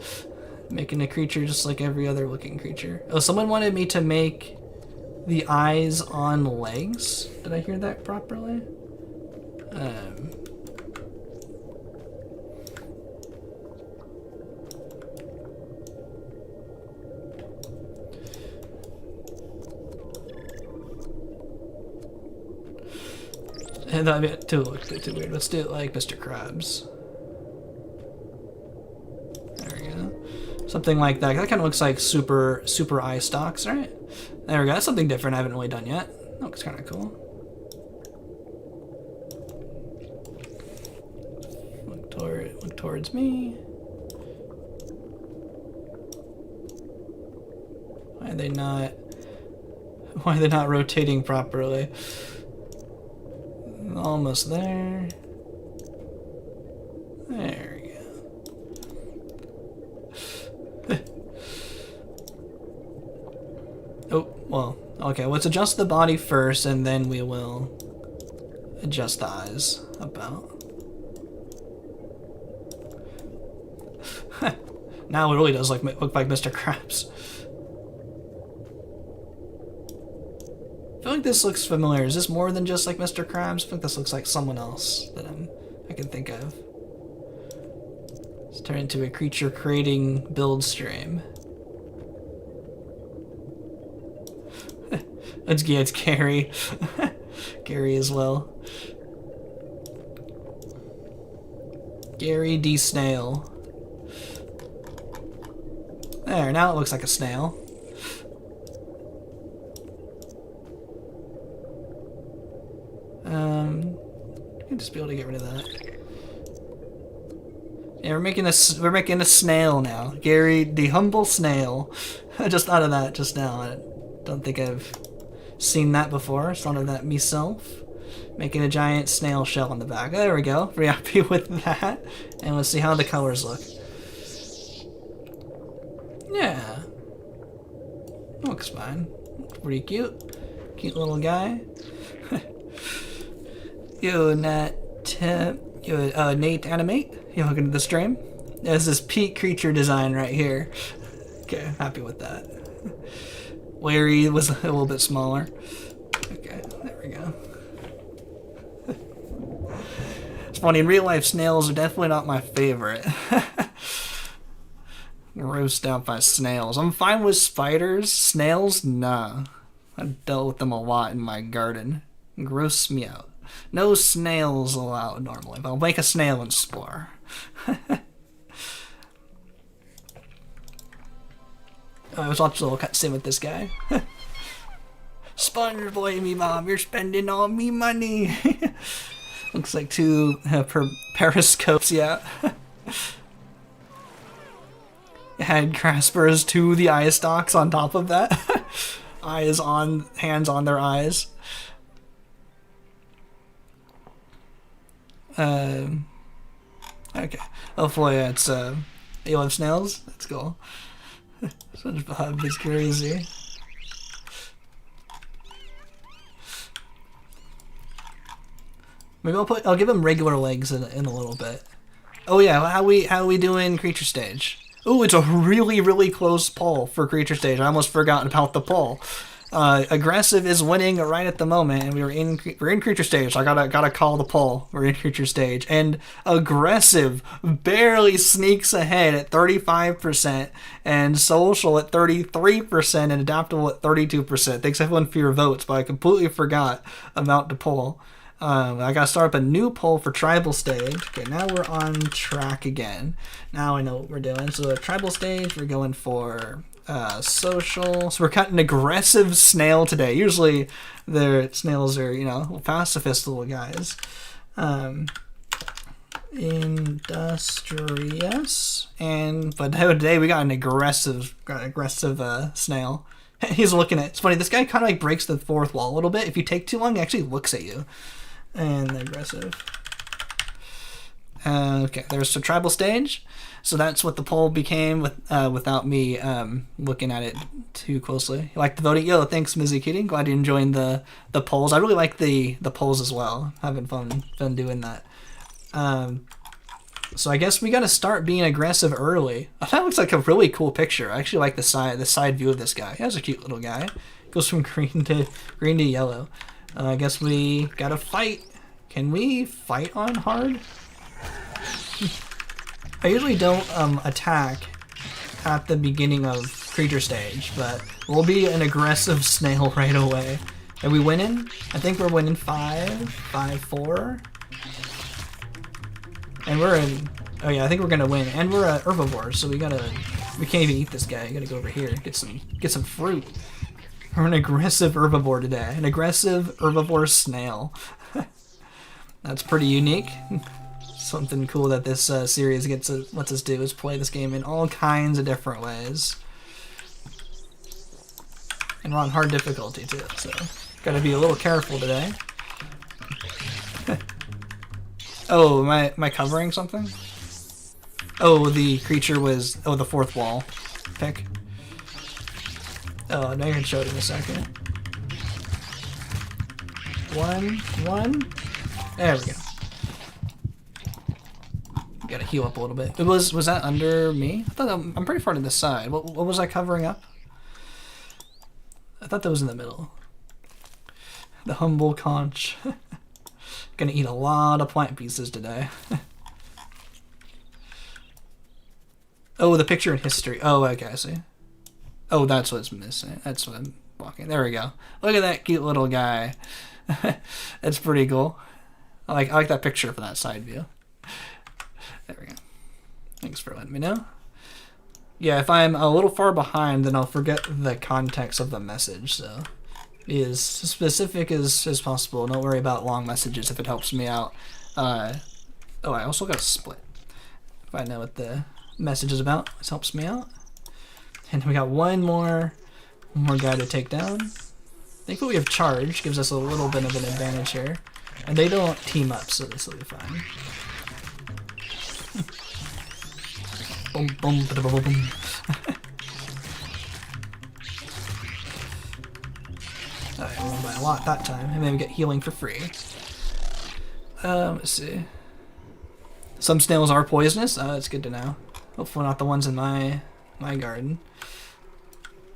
Making a creature just like every other looking creature. Oh, someone wanted me to make the eyes on legs. Did I hear that properly? And that'd be too weird. Let's do it like Mr. Krabs. There we go. Something like that. That kind of looks like super eye stalks, right? There we go. That's something different I haven't really done yet. That looks kind of cool. Look towards me. Why are they not rotating properly? Almost there. There we go. Oh, well, okay, let's adjust the body first and then we will adjust the eyes about. Now it really does look like Mr. Krabs. I feel like this looks familiar. Is this more than just like Mr. Krabs? I think this looks like someone else that I can think of. Let's turn into a creature creating build stream. It's Gary. Gary as well. Gary D. Snail. There, now it looks like a snail. I'd just be able to get rid of that. Yeah, we're making a snail now. Gary, the humble snail. I just thought of that just now. I don't think I've seen that before. I thought of that myself. Making a giant snail shell on the back. There we go. Pretty happy with that. And let's see how the colors look. Yeah. Looks fine. Pretty cute. Cute little guy. Yo, Nate Animate. You looking at the stream? There's this peak creature design right here. Okay, happy with that. Larry was a little bit smaller. Okay, there we go. funny. In real life, snails are definitely not my favorite. Roast out by snails. I'm fine with spiders. Snails, nah. I've dealt with them a lot in my garden. Gross me out. No snails allowed normally, but I'll make a snail and Spore. I was watching a little cutscene with this guy. Sponge boy me mom, you're spending all me money. Looks like two periscopes, yeah. Had graspers to the eye stalks on top of that. Eyes on, hands on their eyes. Okay. Hopefully it's, you love snails? That's cool. SpongeBob is crazy. Maybe I'll give him regular legs in a little bit. Oh yeah, how we doing creature stage? Ooh, it's a really close poll for creature stage. I almost forgot about the poll. Aggressive is winning right at the moment, and we're in creature stage. So I gotta call the poll. We're in creature stage, and aggressive barely sneaks ahead at 35%, and social at 33%, and adaptable at 32%. Thanks everyone for your votes, but I completely forgot about the poll. I gotta start up a new poll for tribal stage. Okay, now we're on track again. Now I know what we're doing. So at tribal stage, we're going for social. So we're cutting aggressive snail today. Usually their snails are, you know, pacifist little guys. Industrious. But today we got an aggressive snail. He's looking at, it's funny, this guy kind of like breaks the fourth wall a little bit. If you take too long, he actually looks at you. And aggressive. Okay, there's the tribal stage. So that's what the poll became without me looking at it too closely. You like the voting? Yo, thanks, Mizzy Kitty. Glad you enjoyed the polls. I really like the polls as well. Having fun doing that. So I guess we got to start being aggressive early. That looks like a really cool picture. I actually like the side view of this guy. He's a cute little guy. Goes from green to yellow. I guess we gotta fight. Can we fight on hard? I usually don't attack at the beginning of creature stage, but we'll be an aggressive snail right away. Are we winning? I think we're winning 5-4. And we're in, oh yeah, I think we're gonna win. And we're herbivores, so we can't even eat this guy. You gotta go over here, get some fruit. We're an aggressive herbivore today. An aggressive herbivore snail. That's pretty unique. Something cool that this series lets us do is play this game in all kinds of different ways. And we're on hard difficulty too, so gotta be a little careful today. Oh, am I covering something? Oh, the creature was, oh, the fourth wall pick. Oh, now you're gonna show it in a second. One. There we go. Gotta heal up a little bit. Was that under me? I thought I'm pretty far to the side. What was I covering up? I thought that was in the middle. The humble conch. Gonna eat a lot of plant pieces today. Oh, the picture in history. Oh, okay, I see. Oh, that's what's missing. That's what I'm blocking. There we go. Look at that cute little guy. That's pretty cool. I like that picture for that side view. There we go. Thanks for letting me know. Yeah, if I'm a little far behind, then I'll forget the context of the message, so be as specific as possible. Don't worry about long messages if it helps me out. Oh, I also got a split. If I know what the message is about, this helps me out. And we got one more guy to take down. Thankfully we have charge, gives us a little bit of an advantage here. And they don't team up, so this will be fine. Boom, boom, ba boom, boom. Alright, I won by a lot that time. And then we get healing for free. Let's see. Some snails are poisonous. That's good to know. Hopefully not the ones in my garden.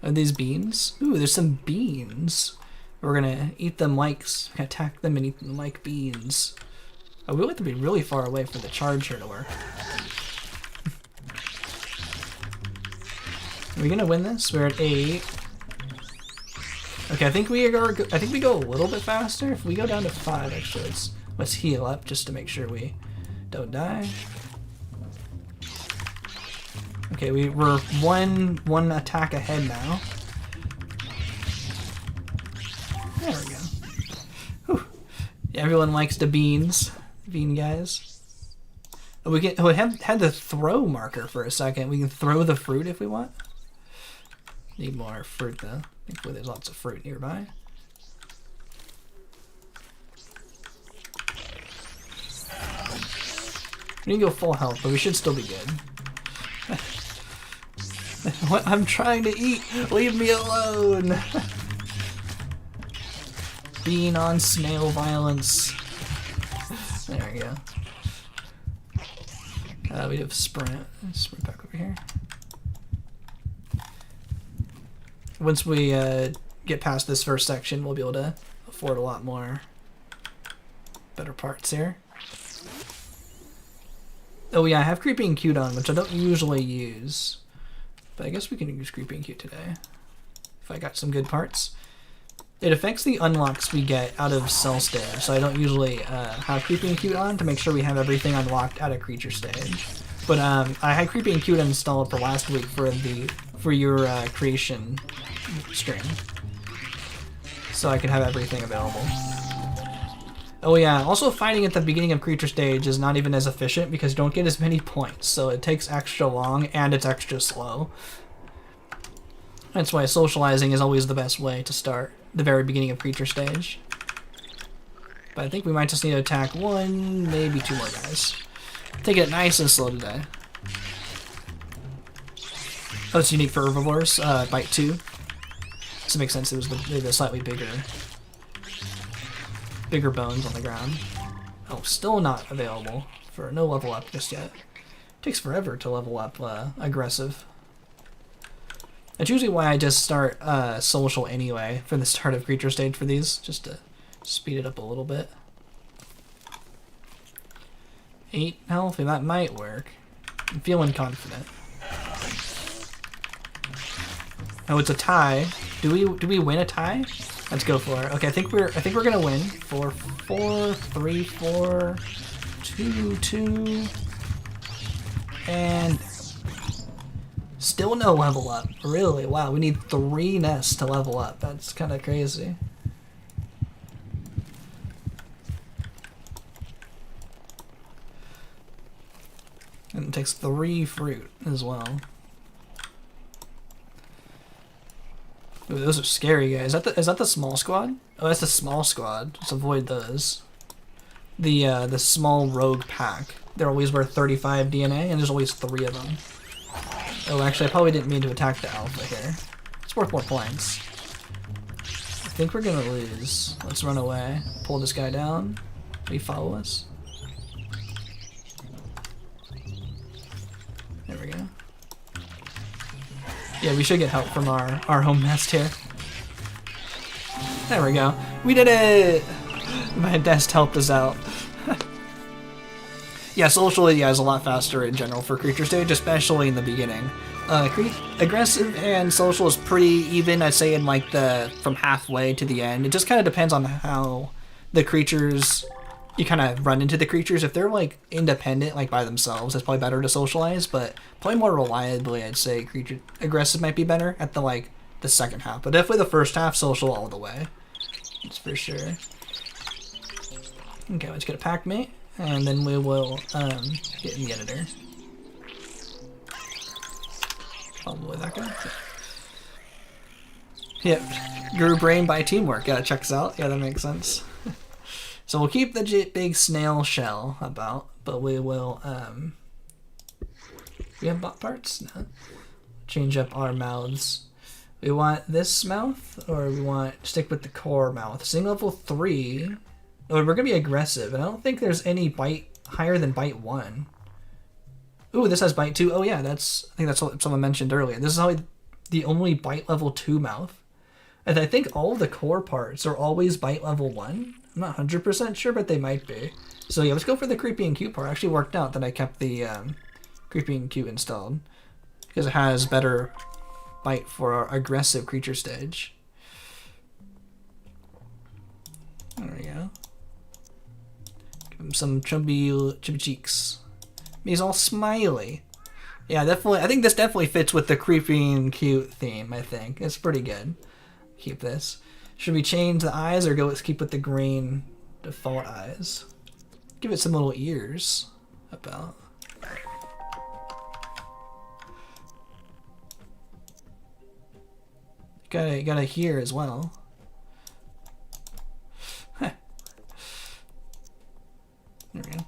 Are these beans? Ooh, there's some beans. We're gonna eat them like, attack them and eat them like beans. Oh, we have to be really far away for the charge here to work. Are we gonna win this? We're at 8. Okay, I think we go a little bit faster. If we go down to 5, actually, let's heal up just to make sure we don't die. Okay, we're one attack ahead now. There we go. Whew. Yeah, everyone likes the beans, bean guys. Oh, we had the throw marker for a second. We can throw the fruit if we want. Need more fruit though. Thankfully, there's lots of fruit nearby. We need to go full health, but we should still be good. What? I'm trying to eat! Leave me alone! Being on snail violence. There we go. We have sprint. Sprint back over here. Once we get past this first section, we'll be able to afford a lot more better parts here. Oh yeah, I have Creeping Cute on, which I don't usually use. But I guess we can use Creeping Cute today. If I got some good parts. It affects the unlocks we get out of cell stage, so I don't usually have Creeping Cute on to make sure we have everything unlocked at a creature stage. But I had Creeping Cute installed for last week for your creation stream, so I could have everything available. Oh yeah, also fighting at the beginning of creature stage is not even as efficient because you don't get as many points, so it takes extra long and it's extra slow. That's why socializing is always the best way to start the very beginning of creature stage. But I think we might just need to attack 1, maybe 2 more guys. Take it nice and slow today. Oh, it's unique for herbivores, bite 2. Does it make sense? It was the slightly bigger bones on the ground. Oh, still not available for no level up just yet. Takes forever to level up aggressive. That's usually why I just start social anyway for the start of creature stage for these, just to speed it up a little bit. 8 health, that might work. I'm feeling confident. Oh, it's a tie. Do we win a tie? Let's go for it. Okay, I think we're gonna win. 4, 4, 3, 4, 2, 2, and still no level up. Really? Wow, we need 3 nests to level up. That's kind of crazy. And it takes 3 fruit as well. Ooh, those are scary guys. Is that the small squad? Oh, that's the small squad. Let's avoid those. The small rogue pack. They're always worth 35 DNA, and there's always 3 of them. Oh, actually, I probably didn't mean to attack the alpha here. It's worth more points. I think we're gonna lose. Let's run away. Pull this guy down. Will he follow us? There we go. Yeah, we should get help from our home nest here. There we go. We did it! My nest helped us out. Yeah, socially, yeah, is a lot faster in general for creature stage, especially in the beginning. Aggressive and social is pretty even, I'd say, in like from halfway to the end. It just kind of depends on how the creatures, you kind of run into the creatures. If they're like independent, like by themselves, it's probably better to socialize, but probably more reliably, I'd say aggressive might be better at the second half. But definitely the first half, social all the way. That's for sure. Okay, let's get a pack mate. And then we will get in the editor. Probably that guy. Yep. Grew brain by teamwork. Yeah, checks out. Yeah, that makes sense. So we'll keep the big snail shell about, but we will, we have bot parts? No. Change up our mouths. We want this mouth, or we want stick with the core mouth. Sing level 3. Oh, we're gonna be aggressive, and I don't think there's any bite higher than bite 1. Ooh, this has bite 2. Oh yeah, I think that's what someone mentioned earlier. This is the only bite level 2 mouth. And I think all the core parts are always bite level 1. I'm not 100% sure, but they might be. So yeah, let's go for the creepy and cute part. It actually worked out that I kept the creepy and cute installed because it has better bite for our aggressive creature stage. There we go. Give him some chubby cheeks. He's all smiley. Yeah, definitely. I think this definitely fits with the creepy and cute theme. I think it's pretty good. Keep this. Should we change the eyes or go? Let's keep with the green default eyes. Give it some little ears. About. You gotta hear as well. There we go.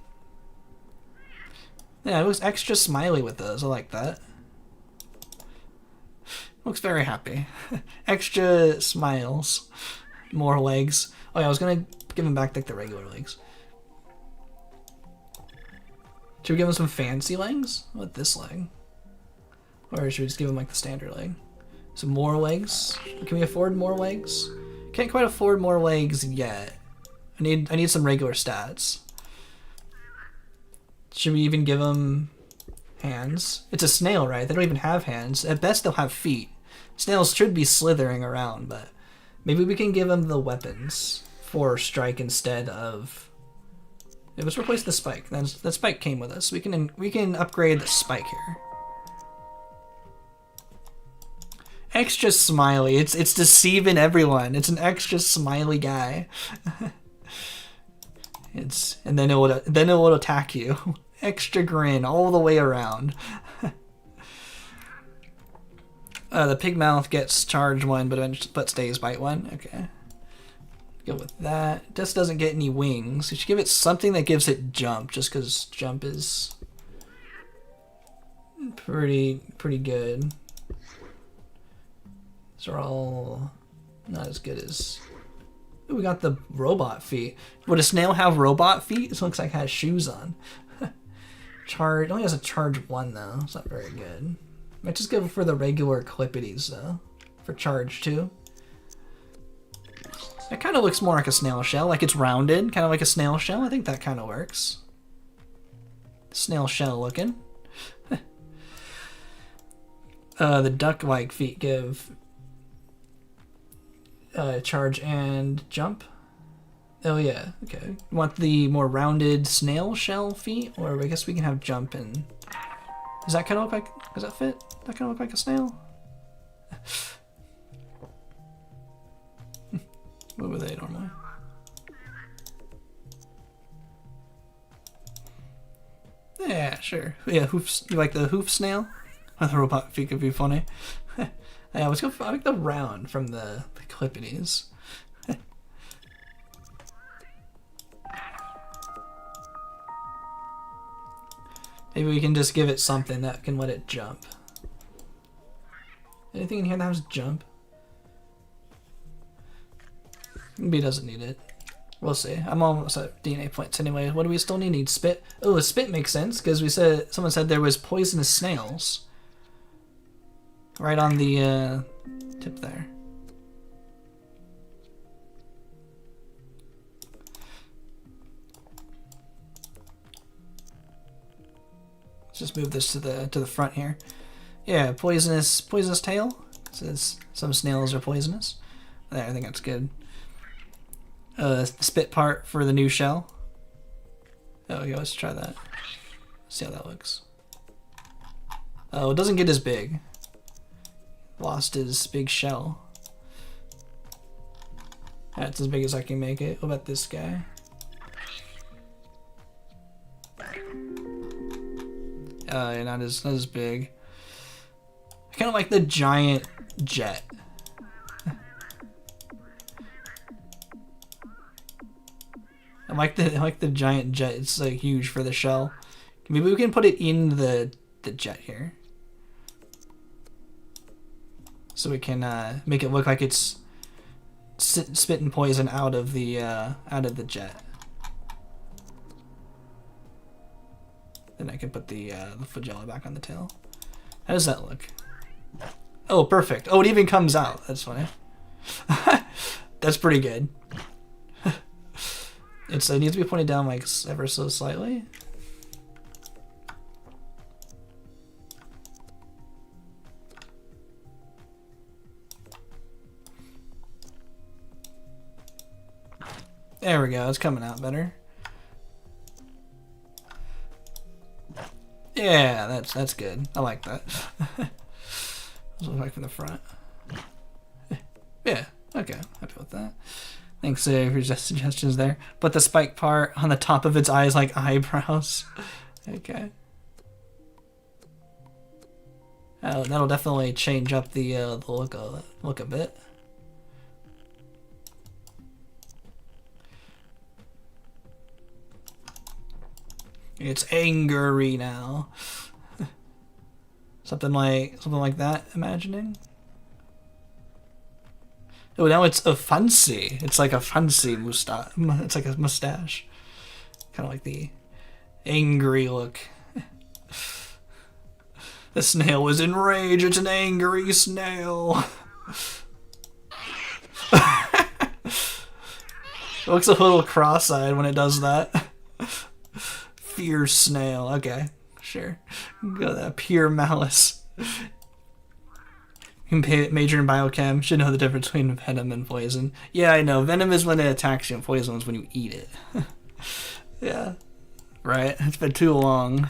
Yeah, it looks extra smiley with those. I like that. Looks very happy. Extra smiles. More legs. Oh yeah, I was gonna give him back like the regular legs. Should we give him some fancy legs? What this leg? Or should we just give him like the standard leg? Some more legs? Can we afford more legs? Can't quite afford more legs yet. I need some regular stats. Should we even give him hands? It's a snail, right? They don't even have hands. At best, they'll have feet. Snails should be slithering around, but maybe we can give him the weapons for strike instead of. Yeah, let's replace the spike. That spike came with us. We can upgrade the spike here. Extra smiley. It's deceiving everyone. It's an extra smiley guy. And then it will attack you. Extra grin all the way around. The pig mouth gets charge 1, but stays bite 1. Okay. Go with that. Just doesn't get any wings. You should give it something that gives it jump, just because jump is pretty good. These are all not as good as. Ooh, we got the robot feet. Would a snail have robot feet? This looks like it has shoes on. Charge only has a charge 1 though. It's not very good. Might just go for the regular clippities though. For charge 2. It kind of looks more like a snail shell, like it's rounded, kind of like a snail shell. I think that kind of works. Snail shell looking. The duck-like feet give charge and jump. Oh yeah, okay. Want the more rounded snail shell feet, or I guess we can have jump and. Does that kind of look like? Does that fit? That kind of look like a snail. What were they normally? Yeah, sure. Yeah, hoofs. You like the hoof snail? The robot feet could be funny. Yeah, let's go. I like the round from the clippities. Maybe we can just give it something that can let it jump. Anything in here that has jump? Maybe it doesn't need it. We'll see. I'm almost at DNA points anyway. What do we still need? Need spit. Oh, spit makes sense because someone said there was poisonous snails right on the tip there. Let's just move this to the front here. Yeah, poisonous tail. It says some snails are poisonous. There, I think that's good. Spit part for the new shell. Oh yeah, let's try that. See how that looks. Oh, it doesn't get as big. Lost his big shell. That's as big as I can make it. What about this guy? Yeah, not as big. I kind of like the giant jet. I like the giant jet. It's like huge for the shell. Maybe we can put it in the jet here, so we can make it look like it's spitting poison out of the jet. Then I can put the flagella back on the tail. How does that look? Oh, perfect. Oh, it even comes out. That's funny. That's pretty good. it needs to be pointed down like ever so slightly. There we go, it's coming out better. Yeah, that's good. I like that. Let's look like from the front. Yeah, okay, happy with that. Thanks for your suggestions there. Put the spike part on the top of its eyes like eyebrows. Okay. Oh, that'll definitely change up the look a bit. It's angry now. something like that, imagining. Oh, now it's a fancy. It's like a fancy mustache. It's like a mustache. Kind of like the angry look. The snail is enraged. It's an angry snail. It looks a little cross-eyed when it does that. Fierce snail. Okay, sure. Go that pure malice. You can major in biochem. Should know the difference between venom and poison. Yeah, I know. Venom is when it attacks you, and poison is when you eat it. Yeah. Right? It's been too long.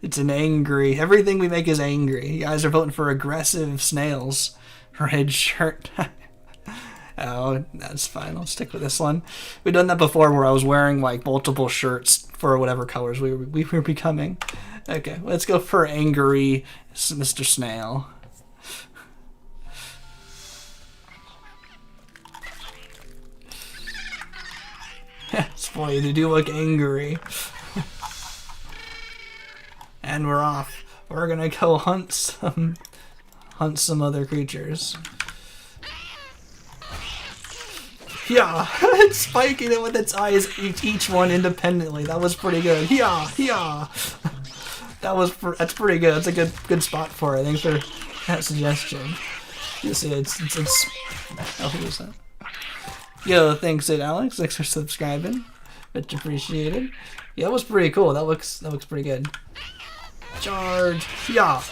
It's an angry... Everything we make is angry. You guys are voting for aggressive snails. Red shirt. Oh, that's fine. I'll stick with this one. We've done that before where I was wearing like multiple shirts for whatever colors we were becoming. Okay, let's go for angry Mr. Snail. Yes, boy, they do look angry. And we're off. We're gonna go hunt some other creatures. Yeah, it's spiking it with its eyes, each one independently. That was pretty good. Yeah. That's pretty good. That's a good spot for it. Thanks for that suggestion. You see, it's. Oh, who was that? Yo, thanks, Alex. Thanks for subscribing. Much appreciated. Yeah, that was pretty cool. That looks pretty good. Charge. Yeah.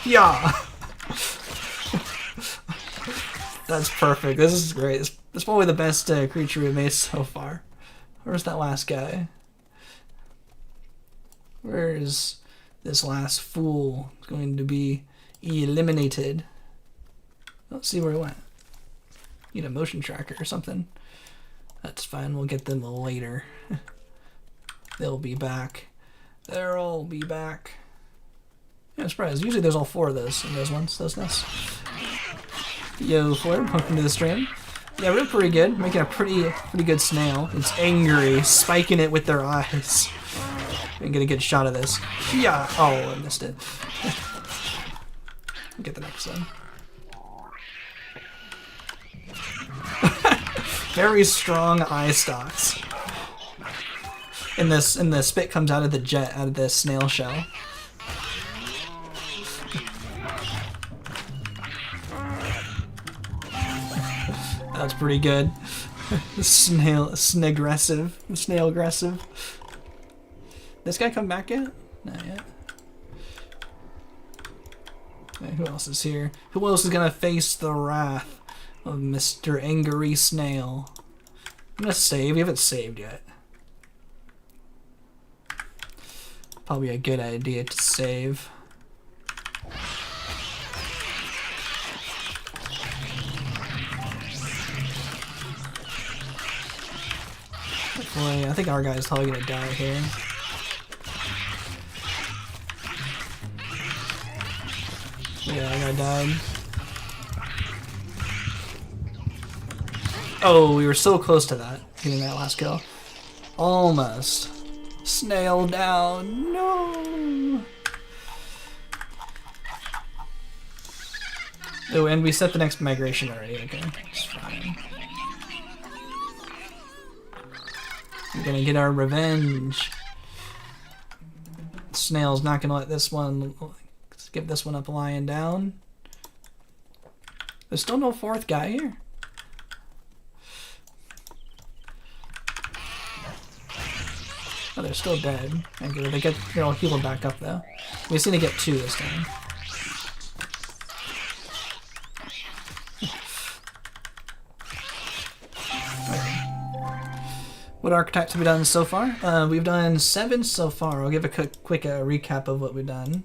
That's perfect. This is great. This is probably the best creature we've made so far. Where's that last guy? Where is this last fool going to be eliminated? Let's see where he went. Need a motion tracker or something. That's fine. We'll get them later. They'll be back. They'll all be back. Yeah, I'm surprised. Usually there's all four of those in those ones. Those nests. Yo, Ford, welcome to the stream. Yeah, we're pretty good. Making a pretty good snail. It's angry, spiking it with their eyes. I'm gonna get a shot of this. Yeah. Oh, I missed it. Get the next one. Very strong eye stalks. And the spit comes out of the jet, out of the snail shell. That's pretty good. Snail aggressive. This guy come back yet? Not yet. Okay, who else is here? Who else is gonna face the wrath of Mr. Angry Snail? I'm gonna save. We haven't saved yet. Probably a good idea to save. Boy, I think our guy's probably gonna die here. Yeah, that guy died. Oh, we were so close to that, getting that last kill. Almost. Snail down. No. Oh, and we set the next migration already. Okay, it's fine. We're gonna get our revenge. Snail's not gonna let this one. Give this one up lying down. There's still no fourth guy here. they're still dead. Okay, they're all healed back up though. We just need to get 2 this time. What archetypes have we done so far? We've done 7 so far. I'll give a quick recap of what we've done.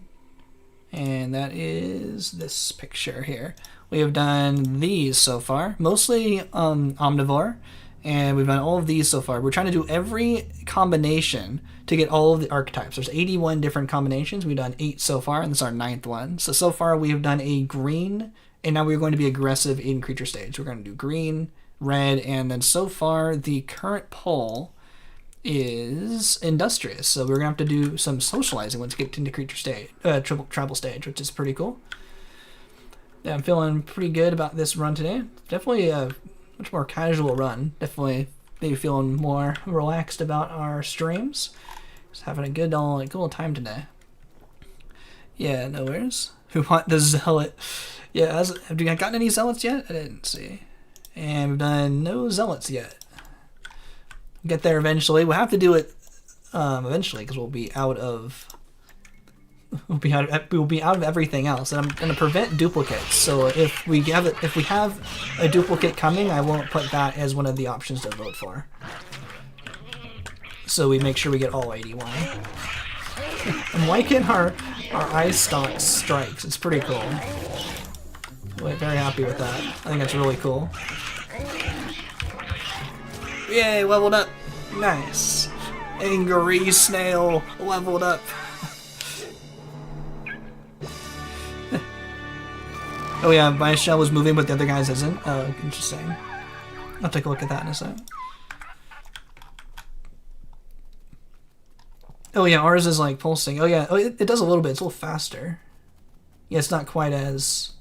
And that is this picture here. We have done these so far, mostly omnivore, and we've done all of these so far. We're trying to do every combination to get all of the archetypes. There's 81 different combinations. We've done 8 so far, and this is our 9th one. So far we have done a green, and now we're going to be aggressive in creature stage. We're going to do green, red, and then so far the current poll is industrious. So we're going to have to do some socializing once we get into creature stage, tribal stage, which is pretty cool. Yeah, I'm feeling pretty good about this run today. Definitely a much more casual run. Definitely maybe feeling more relaxed about our streams. Just having a good cool time today. Yeah, no worries. We want the zealot. Yeah, have you gotten any zealots yet? I didn't see. And we've done no zealots yet. Get there eventually. We'll have to do it eventually because we'll be out of everything else, and I'm going to prevent duplicates. So if we have a duplicate coming, I won't put that as one of the options to vote for. So we make sure we get all 81. I'm liking our ice stock strikes. It's pretty cool. We're very happy with that. I think that's really cool. Yay, leveled up. Nice. Angry snail leveled up. Oh yeah, my shell was moving, but the other guy's isn't. Oh, interesting. I'll take a look at that in a sec. Oh yeah, ours is like pulsing. Oh yeah, it does a little bit. It's a little faster. Yeah, it's not quite as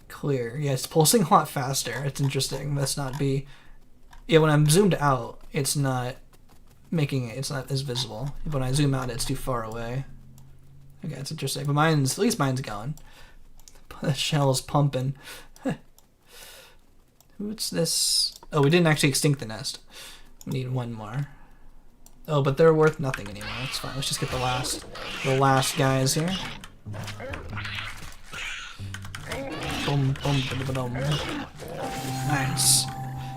clear. Yeah, it's pulsing a lot faster. It's interesting. Must not be... Yeah, when I'm zoomed out, it's not making it. It's not as visible. When I zoom out, it's too far away. Okay, it's interesting. But at least mine's going. The shell's pumping. What's this? Oh, we didn't actually extinct the nest. We need 1 more. Oh, but they're worth nothing anymore. That's fine. Let's just get the last guys here. Boom, boom, boom, boom. Nice.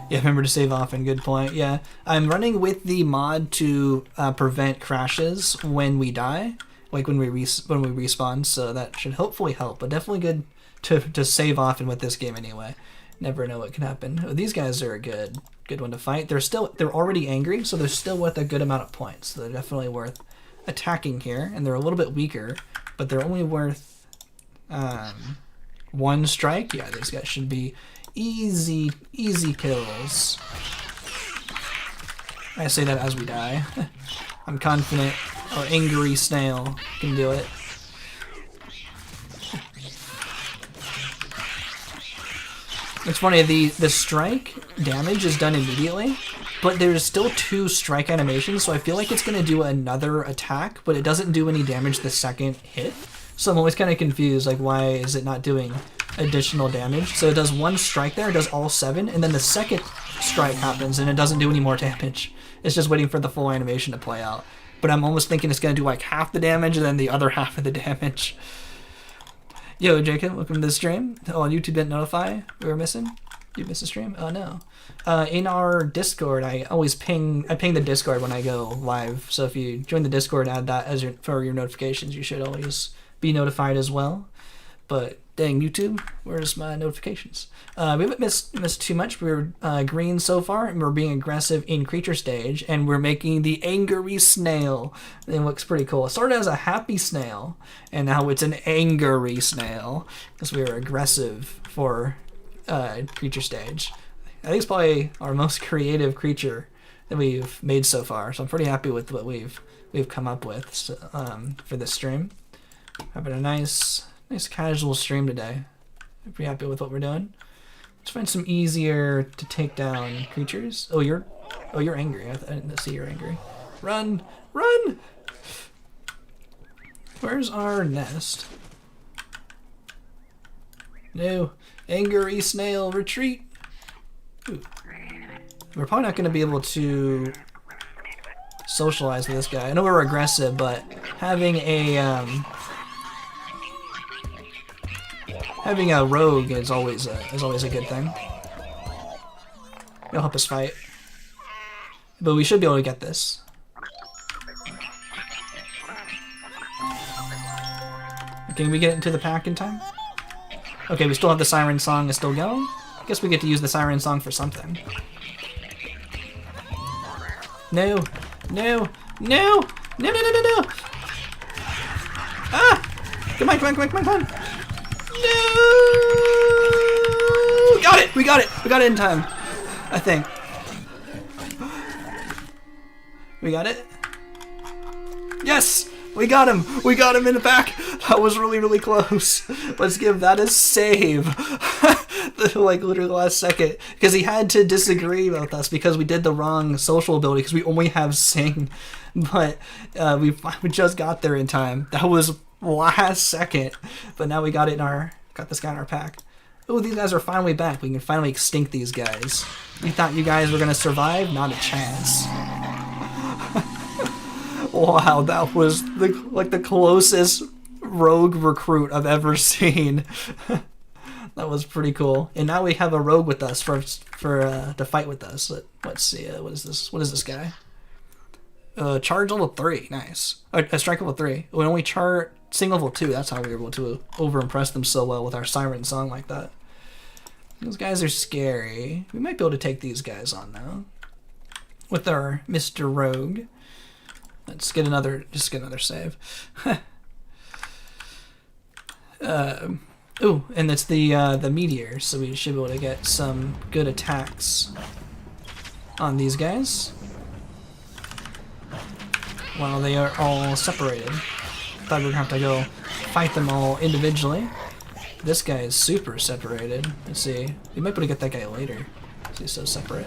Yeah, remember to save often. Good point. Yeah, I'm running with the mod to prevent crashes when we die, like when we respawn. So that should hopefully help. But definitely good to save often with this game anyway. Never know what can happen. Oh, these guys are a good one to fight. They're already angry, so they're still worth a good amount of points. So they're definitely worth attacking here, and they're a little bit weaker, but they're only worth 1 strike. Yeah, these guys should be easy kills. I say that as we die. I'm confident our angry snail can do it. It's funny, the strike damage is done immediately, but there's still 2 strike animations, so I feel like it's going to do another attack, but it doesn't do any damage the second hit. So I'm always kind of confused, like why is it not doing additional damage? So it does 1 strike there, it does all 7, and then the second strike happens and it doesn't do any more damage. It's just waiting for the full animation to play out. But I'm almost thinking it's going to do like half the damage and then the other half of the damage. Yo, Jacob, welcome to the stream. Oh, YouTube didn't notify we were missing? You missed a stream? Oh, no. In our Discord, I always ping the Discord when I go live. So if you join the Discord and add that as for your notifications, you should always be notified as well. But dang, YouTube, where's my notifications? We haven't missed too much. We're green so far, and we're being aggressive in creature stage, and we're making the angry snail. It looks pretty cool. It started as a happy snail, and now it's an angry snail, because we were aggressive for creature stage. I think it's probably our most creative creature that we've made so far, so I'm pretty happy with what we've come up with for this stream. Having a nice casual stream today. I'm pretty happy with what we're doing. Let's find some easier to take down creatures. Oh, you're angry. I didn't see you're angry. Run! Run! Where's our nest? No. Angry snail, retreat! Ooh. We're probably not going to be able to socialize with this guy. I know we're aggressive, but having a rogue is always a good thing. It'll help us fight. But we should be able to get this. Can we get into the pack in time? Okay, we still have the siren song is still going. I guess we get to use the siren song for something. No, no, no, no, no, no, no, no! Ah! Come on, come on, come on, come on, come on! No! Got it! We got it! We got it in time. I think. We got it? Yes! We got him! We got him in the back! That was really, really close. Let's give that a save. Like, literally the last second. Because he had to disagree with us because we did the wrong social ability because we only have Sing. But we just got there in time. That was last second. But now we got this guy in our pack. Oh, these guys are finally back. We can finally extinct these guys. You thought you guys were going to survive? Not a chance. Wow, that was the closest rogue recruit I've ever seen. That was pretty cool. And now we have a rogue with us to fight with us. Let's see. What is this? What is this guy? Charge level 3. Nice. Strike level 3. We only charge Sing level 2. That's how we were able to over-impress them so well with our siren song like that. Those guys are scary. We might be able to take these guys on now with our Mr. Rogue. Let's get another save. Ooh, and it's the meteor, so we should be able to get some good attacks on these guys while they are all separated. Thought we were gonna have to go fight them all individually. This guy is super separated. Let's see. We might be able to get that guy later. He's so separate.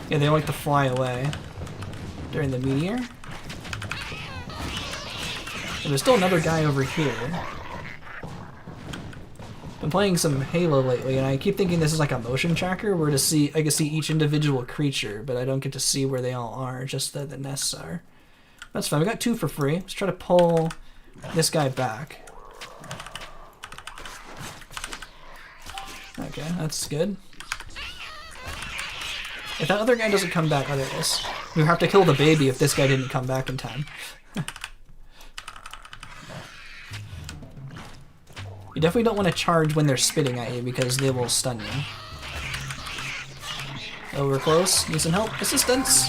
Yeah, they don't like to fly away during the meteor. And there's still another guy over here. Been playing some Halo lately, and I keep thinking this is like a motion tracker where I can see each individual creature, but I don't get to see where they all are, just the nests are. That's fine. We got 2 for free. Let's try to pull this guy back. Okay, that's good. If that other guy doesn't come back, oh, there it is. We have to kill the baby if this guy didn't come back in time. You definitely don't want to charge when they're spitting at you because they will stun you. Oh, we're close. Need some help. Assistance!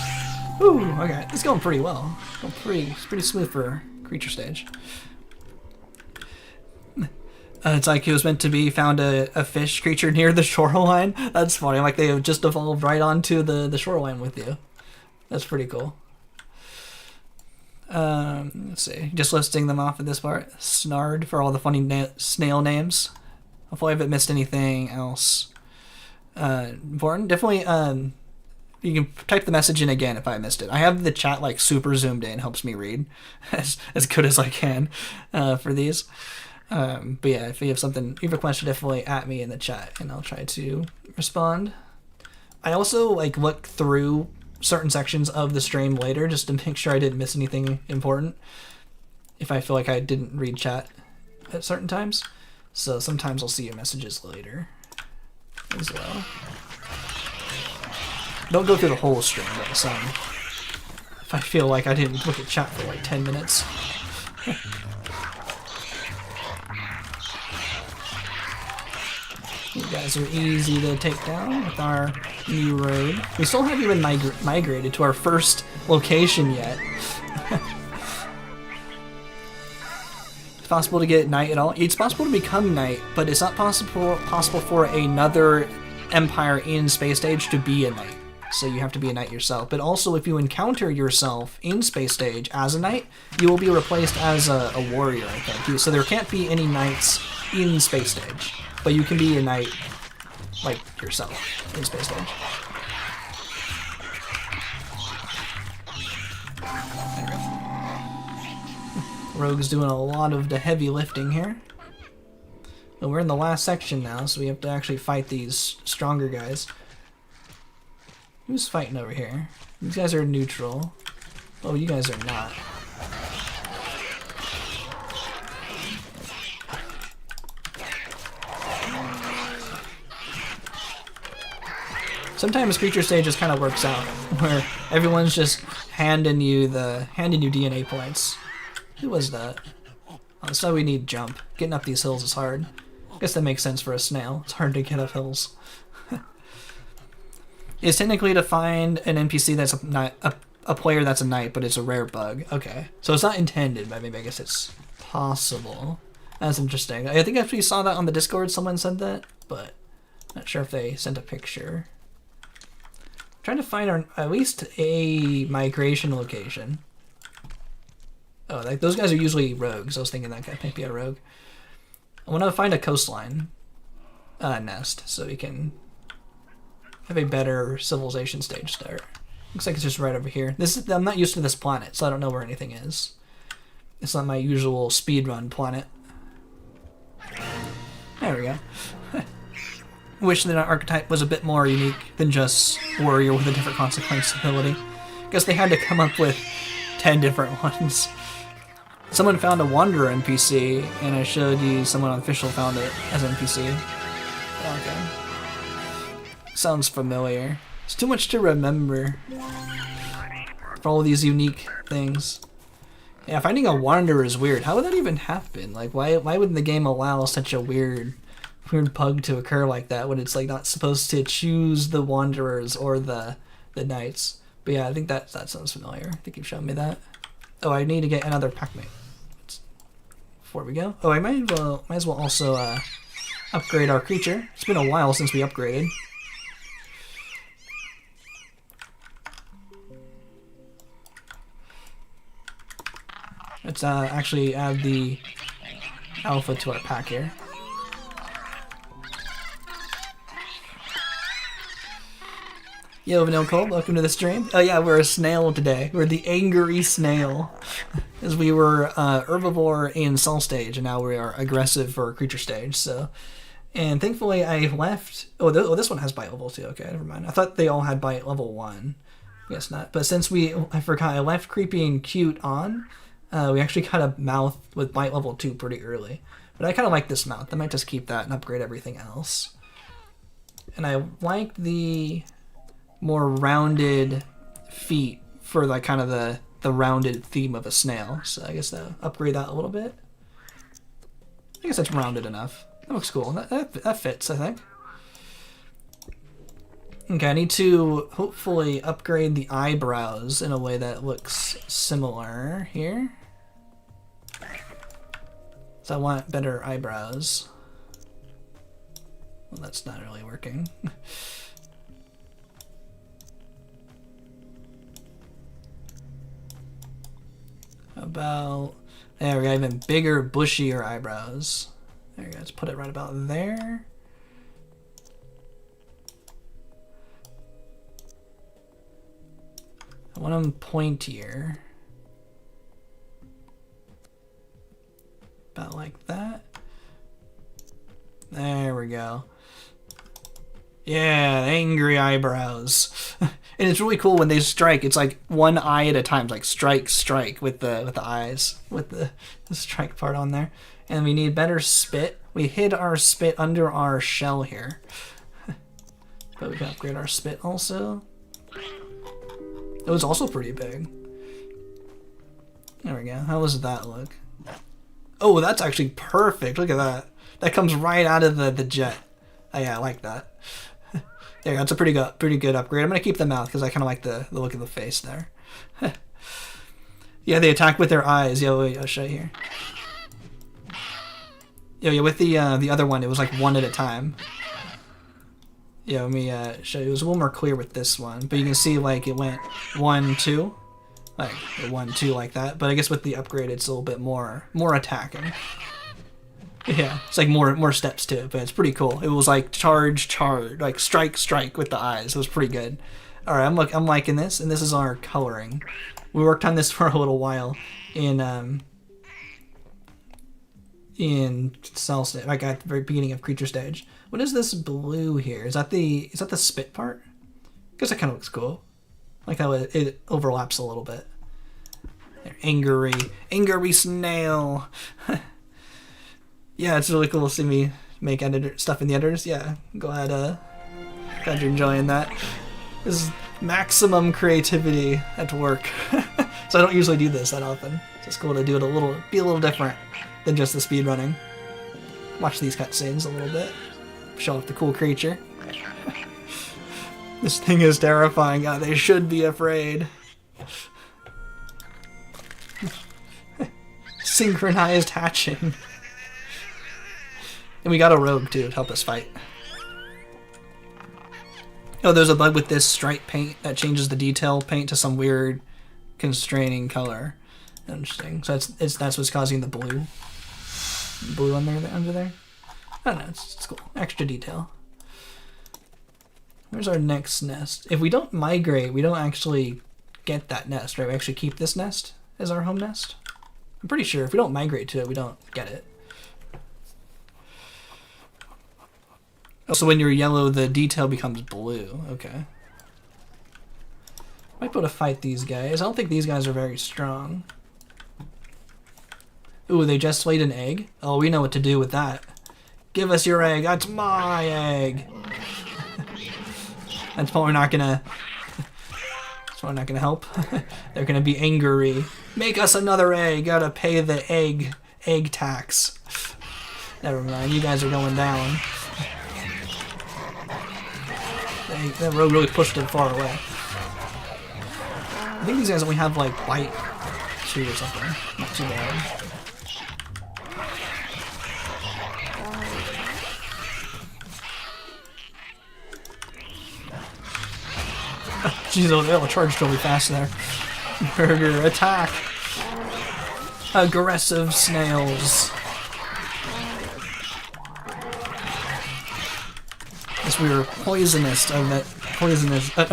Woo! Okay, it's going pretty well. It's pretty smooth for creature stage. It's like it was meant to be found a fish creature near the shoreline. That's funny. Like they have just evolved right onto the shoreline with you. That's pretty cool. Let's see. Just listing them off at this part. Snard for all the funny snail names. Hopefully I haven't missed anything else important. Definitely, you can type the message in again if I missed it. I have the chat like super zoomed in. Helps me read as good as I can for these. But yeah, if you have a question, definitely at me in the chat and I'll try to respond. I also like look through certain sections of the stream later just to make sure I didn't miss anything important if I feel like I didn't read chat at certain times. So sometimes I'll see your messages later as well. Don't go through the whole stream, but some. If I feel like I didn't look at chat for like 10 minutes. You guys are easy to take down with our new road. We still haven't even migrated to our first location yet. It's possible to get night at all. It's possible to become night, but it's not possible for another empire in Space Stage to be a knight. So you have to be a knight yourself. But also, if you encounter yourself in Space Stage as a knight, you will be replaced as a warrior, I think. So there can't be any knights in Space Stage. But you can be a knight, like, yourself in Space Stage. Rogue's doing a lot of the heavy lifting here. But we're in the last section now, so we have to actually fight these stronger guys. Who's fighting over here? These guys are neutral. Oh, you guys are not. Sometimes creature stages kind of works out, where everyone's just handing you DNA points. Who was that? Oh, that's why we need jump. Getting up these hills is hard. I guess that makes sense for a snail. It's hard to get up hills. It's technically to find an NPC that's a player that's a knight, but it's a rare bug. Okay, so it's not intended, but maybe I guess it's possible. That's interesting. I think I actually saw that on the Discord. Someone said that, but not sure if they sent a picture. Trying to find at least a migration location. Oh, those guys are usually rogues. I was thinking that guy might be a rogue. I want to find a coastline nest so we can have a better civilization stage start. Looks like it's just right over here. I'm not used to this planet, so I don't know where anything is. It's not my usual speedrun planet. There we go. Wish that our archetype was a bit more unique than just warrior with a different consequence ability. Guess they had to come up with 10 different ones. Someone found a wanderer NPC, and I showed you someone on official found it as NPC. Okay. Sounds familiar. It's too much to remember for all these unique things. Yeah, finding a wanderer is weird. How would that even happen? Like, why wouldn't the game allow such a weird bug to occur like that when it's like not supposed to choose the wanderers or the knights? But yeah, I think that sounds familiar. I think you've shown me that. Oh, I need to get another packmate before we go. Oh, I might as well also upgrade our creature. It's been a while since we upgraded. Let's actually add the alpha to our pack here. Yo, Vanilla Cold, welcome to the stream. Oh yeah, we're a snail today. We're the angry snail. As we were herbivore in Soul stage, and now we are aggressive for creature stage, so. And thankfully I left... Oh, this one has bite level too. Okay, never mind. I thought they all had bite level 1. Guess not. But since I forgot, I left creepy and cute on, we actually got a mouth with bite level 2 pretty early. But I kind of like this mouth. I might just keep that and upgrade everything else. And I like the more rounded feet for like kind of the rounded theme of a snail. So I guess I'll upgrade that a little bit. I guess that's rounded enough. That looks cool. That fits, I think. Okay, I need to hopefully upgrade the eyebrows in a way that looks similar here. So I want better eyebrows. Well, that's not really working. How about... There we go, even bigger, bushier eyebrows. There we go, let's put it right about there. I want them pointier. About like that. There we go. Yeah, angry eyebrows. And it's really cool when they strike. It's like one eye at a time, like strike, strike with the eyes, with the strike part on there. And we need better spit. We hid our spit under our shell here, but we can upgrade our spit also. It was also pretty big. There we go. How does that look? Oh, that's actually perfect. Look at that. That comes right out of the jet. Oh yeah, I like that. There, that's a pretty good upgrade. I'm gonna keep the mouth because I kind of like the look of the face there. Yeah, they attack with their eyes. Yo, wait, I'll show you here. Yeah, with the other one, it was like one at a time. Yeah, let me show you. It was a little more clear with this one, but you can see like it went 1, 2, like 1, 2 like that. But I guess with the upgrade, it's a little bit more attacking. Yeah, it's like more steps to it, but it's pretty cool. It was like charge, like strike with the eyes. It was pretty good. All right, I'm liking this, and this is our coloring. We worked on this for a little while in cell stage, like at the very beginning of creature stage. What is this blue here? Is that the spit part? Guess that kind of looks cool. Like how it overlaps a little bit. Angry snail. Yeah, it's really cool to see me make stuff in the editors. Yeah, glad you're enjoying that. This is maximum creativity at work. So I don't usually do this that often. It's just cool to do it be a little different than just the speed running. Watch these cutscenes a little bit. Show off the cool creature. This thing is terrifying. God, they should be afraid. Synchronized hatching. And we got a rogue too to help us fight. Oh, there's a bug with this stripe paint that changes the detail paint to some weird constraining color. Interesting. So that's what's causing the blue under there. I don't know. It's cool. Extra detail. Where's our next nest? If we don't migrate, we don't actually get that nest, right? We actually keep this nest as our home nest. I'm pretty sure if we don't migrate to it, we don't get it. So when you're yellow, the detail becomes blue. Okay. Might be able to fight these guys. I don't think these guys are very strong. Ooh, they just laid an egg? Oh, we know what to do with that. Give us your egg. That's my egg. That's probably not gonna... That's probably not gonna help. They're gonna be angry. Make us another egg. Gotta pay the egg tax. Never mind. You guys are going down. That rogue really pushed it far away. I think these guys only have like bite 2 or something. Not too bad. Jeez, they'll charge really fast there. Burger, attack! Aggressive snails. Yes, we were poisonous, a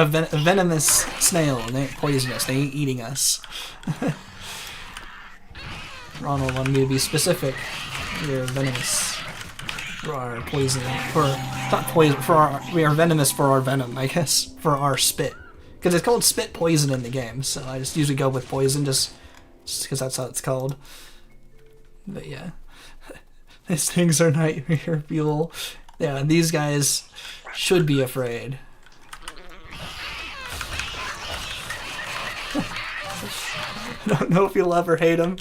venomous snail. They ain't poisonous, they ain't eating us. Ronald wanted me to be specific. We're venomous for our poison. We are venomous for our venom, I guess. For our spit. Because it's called spit poison in the game, so I just usually go with poison just because that's how it's called. But yeah. These things are nightmare fuel. Yeah, these guys should be afraid. I don't know if you'll ever hate them.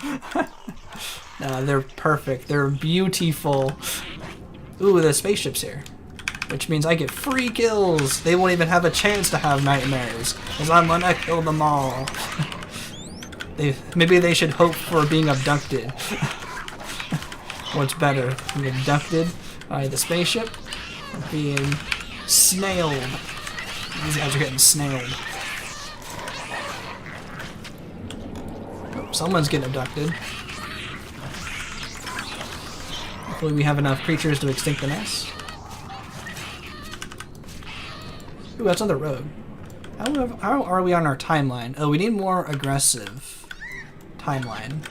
No, they're perfect. They're beautiful. Ooh, the spaceship's here. Which means I get free kills. They won't even have a chance to have nightmares. Because I'm gonna kill them all. Maybe they should hope for being abducted. What's better? Being abducted by the spaceship? Or being snailed? These guys are getting snailed. Oh, someone's getting abducted. Hopefully we have enough creatures to extinct the nest. Ooh, that's another rogue. How are we on our timeline? Oh, we need more aggressive timeline.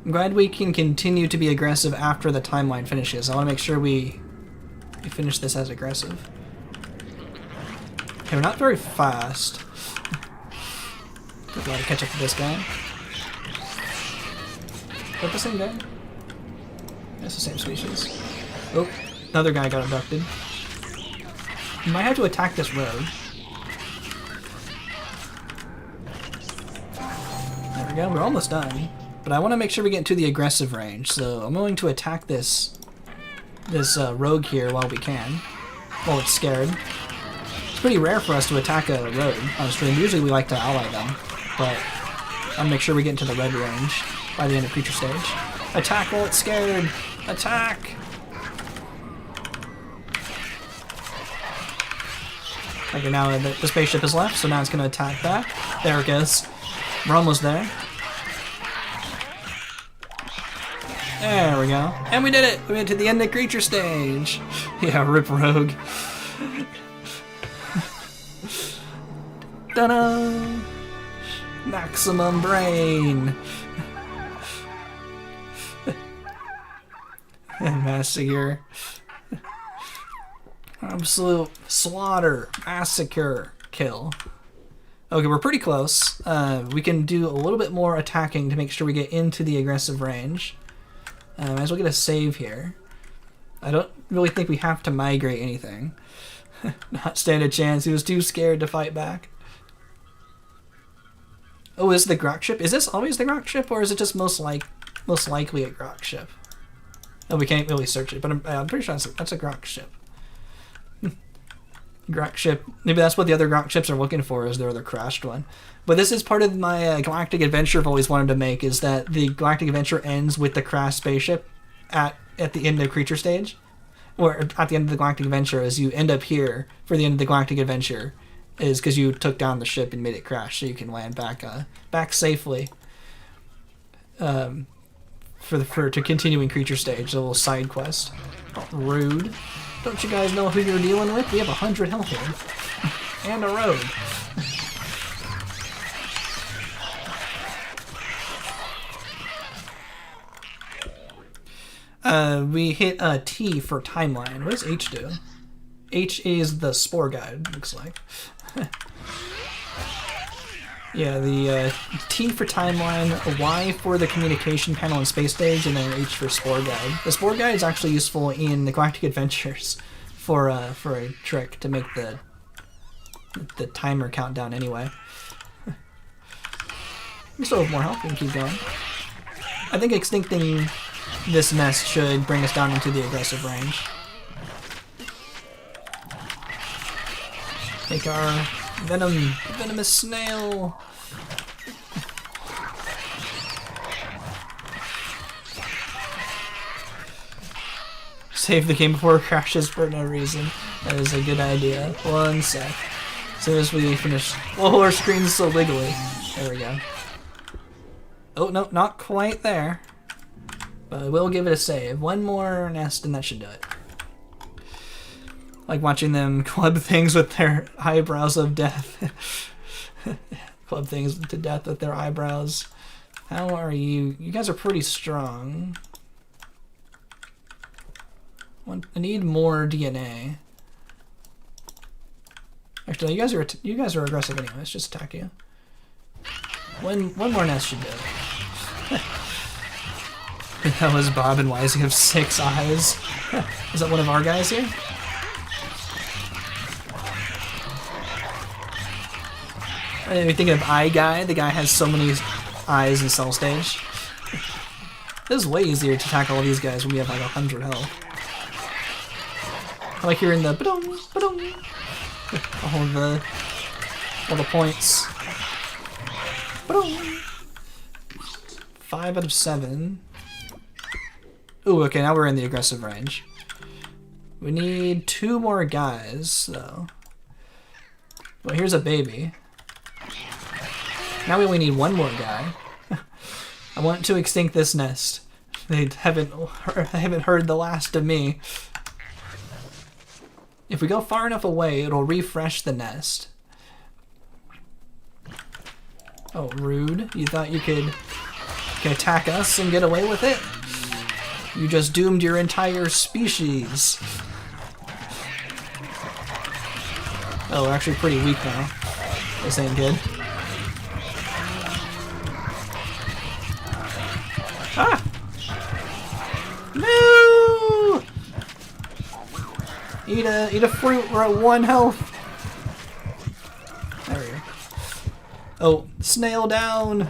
I'm glad we can continue to be aggressive after the timeline finishes. I want to make sure we finish this as aggressive. Okay, we're not very fast. We've got to catch up to this guy. Is that the same guy? That's the same species. Oh, another guy got abducted. We might have to attack this road. There we go, we're almost done. But I want to make sure we get into the aggressive range, so I'm going to attack this rogue here while we can. While it's scared. It's pretty rare for us to attack a rogue on stream. Usually we like to ally them, but I'll make sure we get into the red range by the end of creature stage. Attack while it's scared! Attack! Okay, now the spaceship is left, so now it's going to attack back. There it goes. We're almost there. There we go. And we did it! We went to the end of creature stage! Yeah, rip rogue. Ta-da! Maximum brain! And Massacre. Absolute slaughter, massacre, kill. Okay, we're pretty close. We can do a little bit more attacking to make sure we get into the aggressive range. Might as well get a save here. I don't really think we have to migrate anything. Not stand a chance. He was too scared to fight back. Oh, is the Grok ship? Is this always the Grok ship, or is it just most likely a Grok ship? Oh, we can't really search it, but I'm pretty sure that's a Grok ship. Grok ship. Maybe that's what the other Grok ships are looking for, is their other crashed one. But this is part of my galactic adventure I've always wanted to make, is that the galactic adventure ends with the crashed spaceship at the end of the creature stage. Or at the end of the galactic adventure, as you end up here for the end of the galactic adventure, is because you took down the ship and made it crash, so you can land back safely. To continuing creature stage, a little side quest. Oh, rude. Don't you guys know who you're dealing with? We have 100 health here. And a road. We hit a T for timeline. What does H do? H is the Spore Guide, looks like. Yeah, the T for timeline, Y for the communication panel and space stage, and then H for Spore Guide. The Spore Guide is actually useful in the Galactic Adventures for a trick to make the timer count down anyway. We still have more health, we can keep going. I think extincting this nest should bring us down into the aggressive range. Take our venomous snail. Save the game before it crashes for no reason. That is a good idea. One sec. As soon as we finish. Oh, our screen's so wiggly. There we go. Oh, no, not quite there. But we'll give it a save. One more nest and that should do it. Like watching them club things with their eyebrows of death. Club things to death with their eyebrows. How are you? You guys are pretty strong. I need more DNA. Actually, you guys are aggressive anyway. Let's just attack you. One more nest should do it. That was Bob and Wise. You have 6 eyes. Is that one of our guys here? Are you thinking of Eye Guy? The guy has so many eyes in Cell Stage. This is way easier to attack all these guys when we have like 100 health. I like hearing the ba-dum, ba-dum. All the points. Ba-dum. 5 out of 7. Ooh, okay, now we're in the aggressive range. We need 2 more guys, though. Well, here's a baby. Now we only need 1 more guy. I want to extinct this nest. They haven't heard the last of me. If we go far enough away, it'll refresh the nest. Oh, rude. You thought you could attack us and get away with it? You just doomed your entire species. Oh, we're actually pretty weak now. This ain't good. Ah! No! Eat a fruit. We're at 1 health. There we go. Oh, snail down!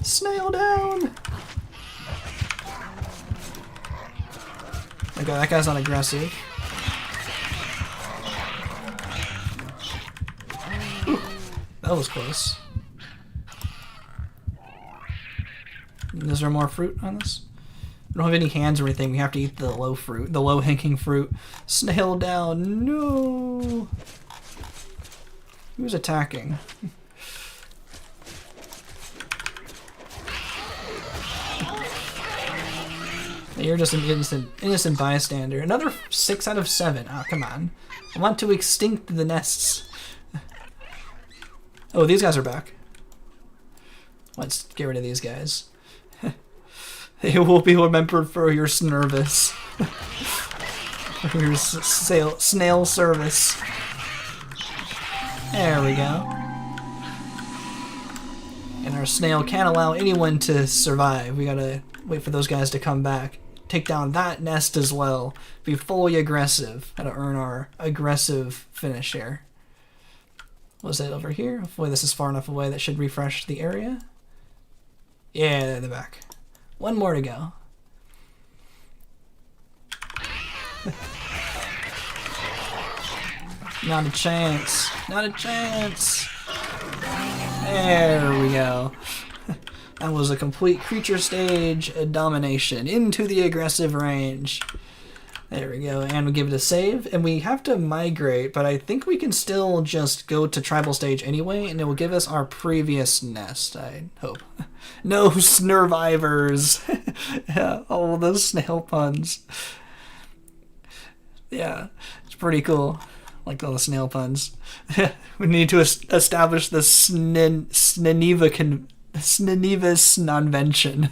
Snail down! Okay, that guy's not aggressive. Ooh, that was close. Is there more fruit on this? We don't have any hands or anything. We have to eat the low-hanging fruit. Snail down. No. Who's attacking? You're just an innocent bystander. Another 6 out of 7. Oh, come on. I want to extinct the nests. Oh, these guys are back. Let's get rid of these guys. They will be remembered for your service. Here's snail service. There we go. And our snail can't allow anyone to survive. We gotta wait for those guys to come back. Take down that nest as well. Be fully aggressive. Gotta earn our aggressive finish here. Was it over here? Hopefully this is far enough away that should refresh the area. Yeah, they're in the back. One more to go. Not a chance. Not a chance. There we go. That was a complete creature stage domination into the aggressive range. There we go, and we give it a save, and we have to migrate, but I think we can still just go to tribal stage anyway, and it will give us our previous nest, I hope. No snurvivors! Yeah, all those snail puns. Yeah, it's pretty cool. Like all the snail puns. We need to establish the Sneniva convention.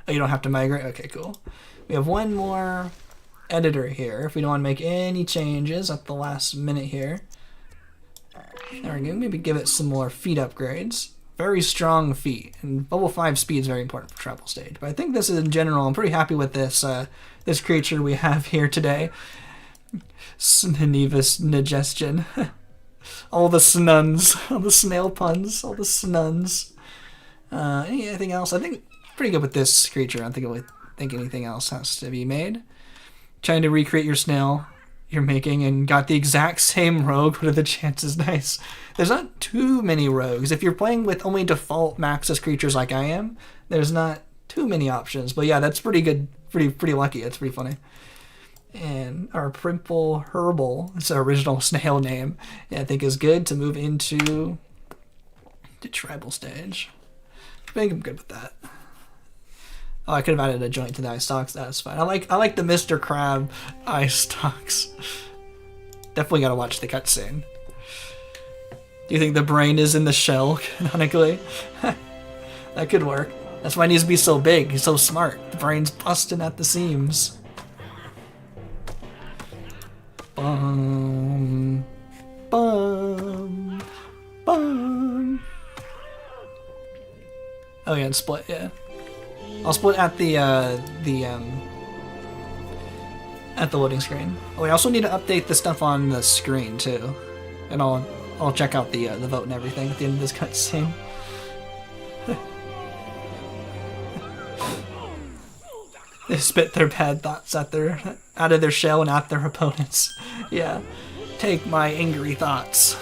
Oh, you don't have to migrate? Okay, cool. We have one more editor here if we don't want to make any changes at the last minute here. There we go. Maybe give it some more feet upgrades. Very strong feet. And level 5 speed is very important for tribal stage. But I think this is in general, I'm pretty happy with this this creature we have here today. Snenivus Nigestion. All the snuns. All the snail puns. All the snuns. Anything else? I think pretty good with this creature. I don't think anything else has to be made. Trying to recreate your snail you're making and got the exact same rogue. What are the chances? Nice. There's not too many rogues. If you're playing with only default Maxis creatures like I am, there's not too many options. But yeah, that's pretty good. Pretty lucky. That's pretty funny. And our Primple Herbal, it's our original snail name, I think is good to move into the tribal stage. I think I'm good with that. Oh, I could have added a joint to the eye stalks. That's fine. I like the Mr. Crab eye stalks. Definitely gotta watch the cutscene. Do you think the brain is in the shell, canonically? That could work. That's why he needs to be so big. He's so smart. The brain's busting at the seams. Bum, bum, bum. Oh yeah, and split. Yeah, I'll split at the loading screen. Oh, we also need to update the stuff on the screen too, and I'll check out the vote and everything at the end of this cutscene. They spit their bad thoughts out of their shell and at their opponents. Yeah. Take my angry thoughts.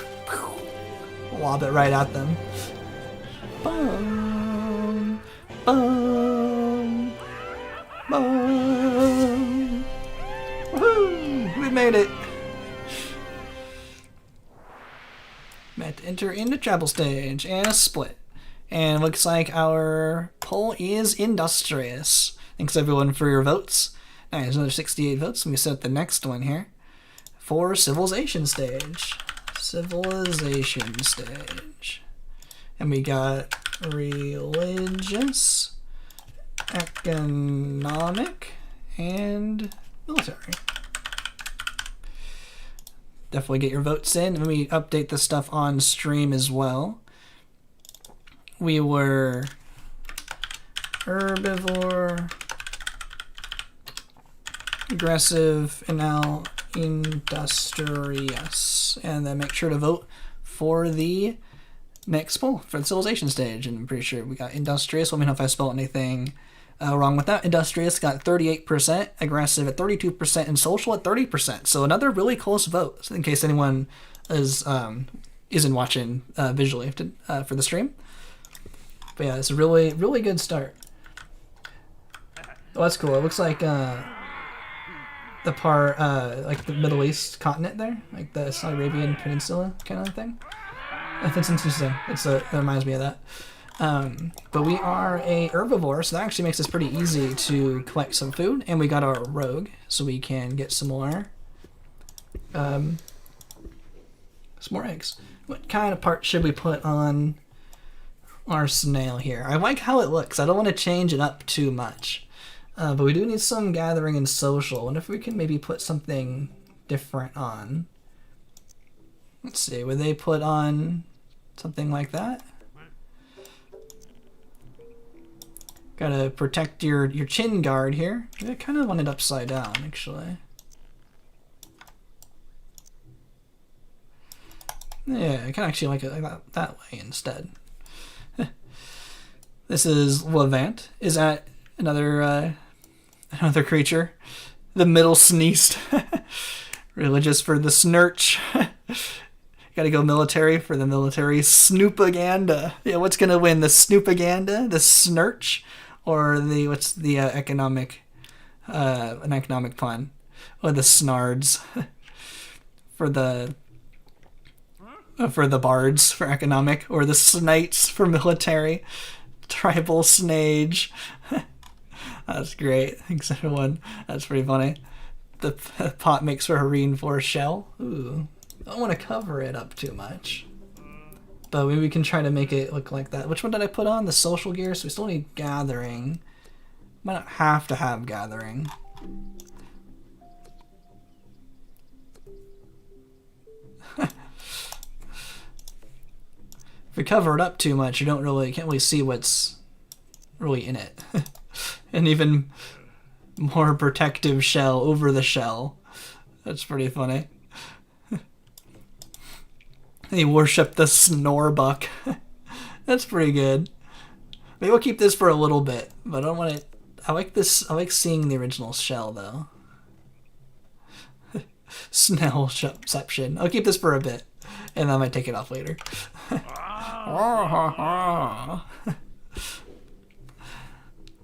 Lob it right at them. Boom. Boom. Boom. Woohoo! We made it. We had to enter into tribal stage and a split. And it looks like our poll is industrious. Thanks everyone for your votes. Alright, there's another 68 votes. Let me set the next one here. For civilization stage. Civilization stage. And we got religious, economic, and military. Definitely get your votes in. Let me update the stuff on stream as well. We were herbivore, aggressive, and now industrious. And then make sure to vote for the next poll for the civilization stage. And I'm pretty sure we got industrious. Let me know if I spelled anything wrong with that. Industrious got 38%, aggressive at 32%, and social at 30%. So another really close vote, so in case anyone isn't watching visually for the stream. But yeah, it's a really, really good start. Oh, that's cool. It looks like the part, like the Middle East continent there, like the Arabian Peninsula kind of thing. That's interesting. It reminds me of that. But we are a herbivore, so that actually makes it pretty easy to collect some food. And we got our rogue, so we can get some more eggs. What kind of part should we put on our snail here? I like how it looks. I don't want to change it up too much. But we do need some gathering and social. I wonder if we can maybe put something different on. Let's see, would they put on something like that? Gotta protect your chin guard here. I kind of want it upside down, actually. Yeah, I can actually like it like that way instead. This is Levant. Is that another creature? The middle sneezed. Religious for the snurch. Gotta go military for the military snoopaganda. Yeah, what's gonna win? The snoopaganda, the snurch, or the what's the economic an economic pun, or the snards for the bards for economic, or the snites for military. Tribal snage. That's great. Thanks everyone. That's pretty funny. The pot makes for a reinforced shell. Ooh. I don't want to cover it up too much. But maybe we can try to make it look like that. Which one did I put on? The social gear? So we still need gathering. Might not have to have gathering. If we cover it up too much, you can't really see what's really in it. And even more protective shell over the shell. That's pretty funny. They worship the Snorbuck. That's pretty good. Maybe we'll keep this for a little bit, but I don't want it. I like this. I like seeing the original shell though. Snellception. I'll keep this for a bit, and I might take it off later.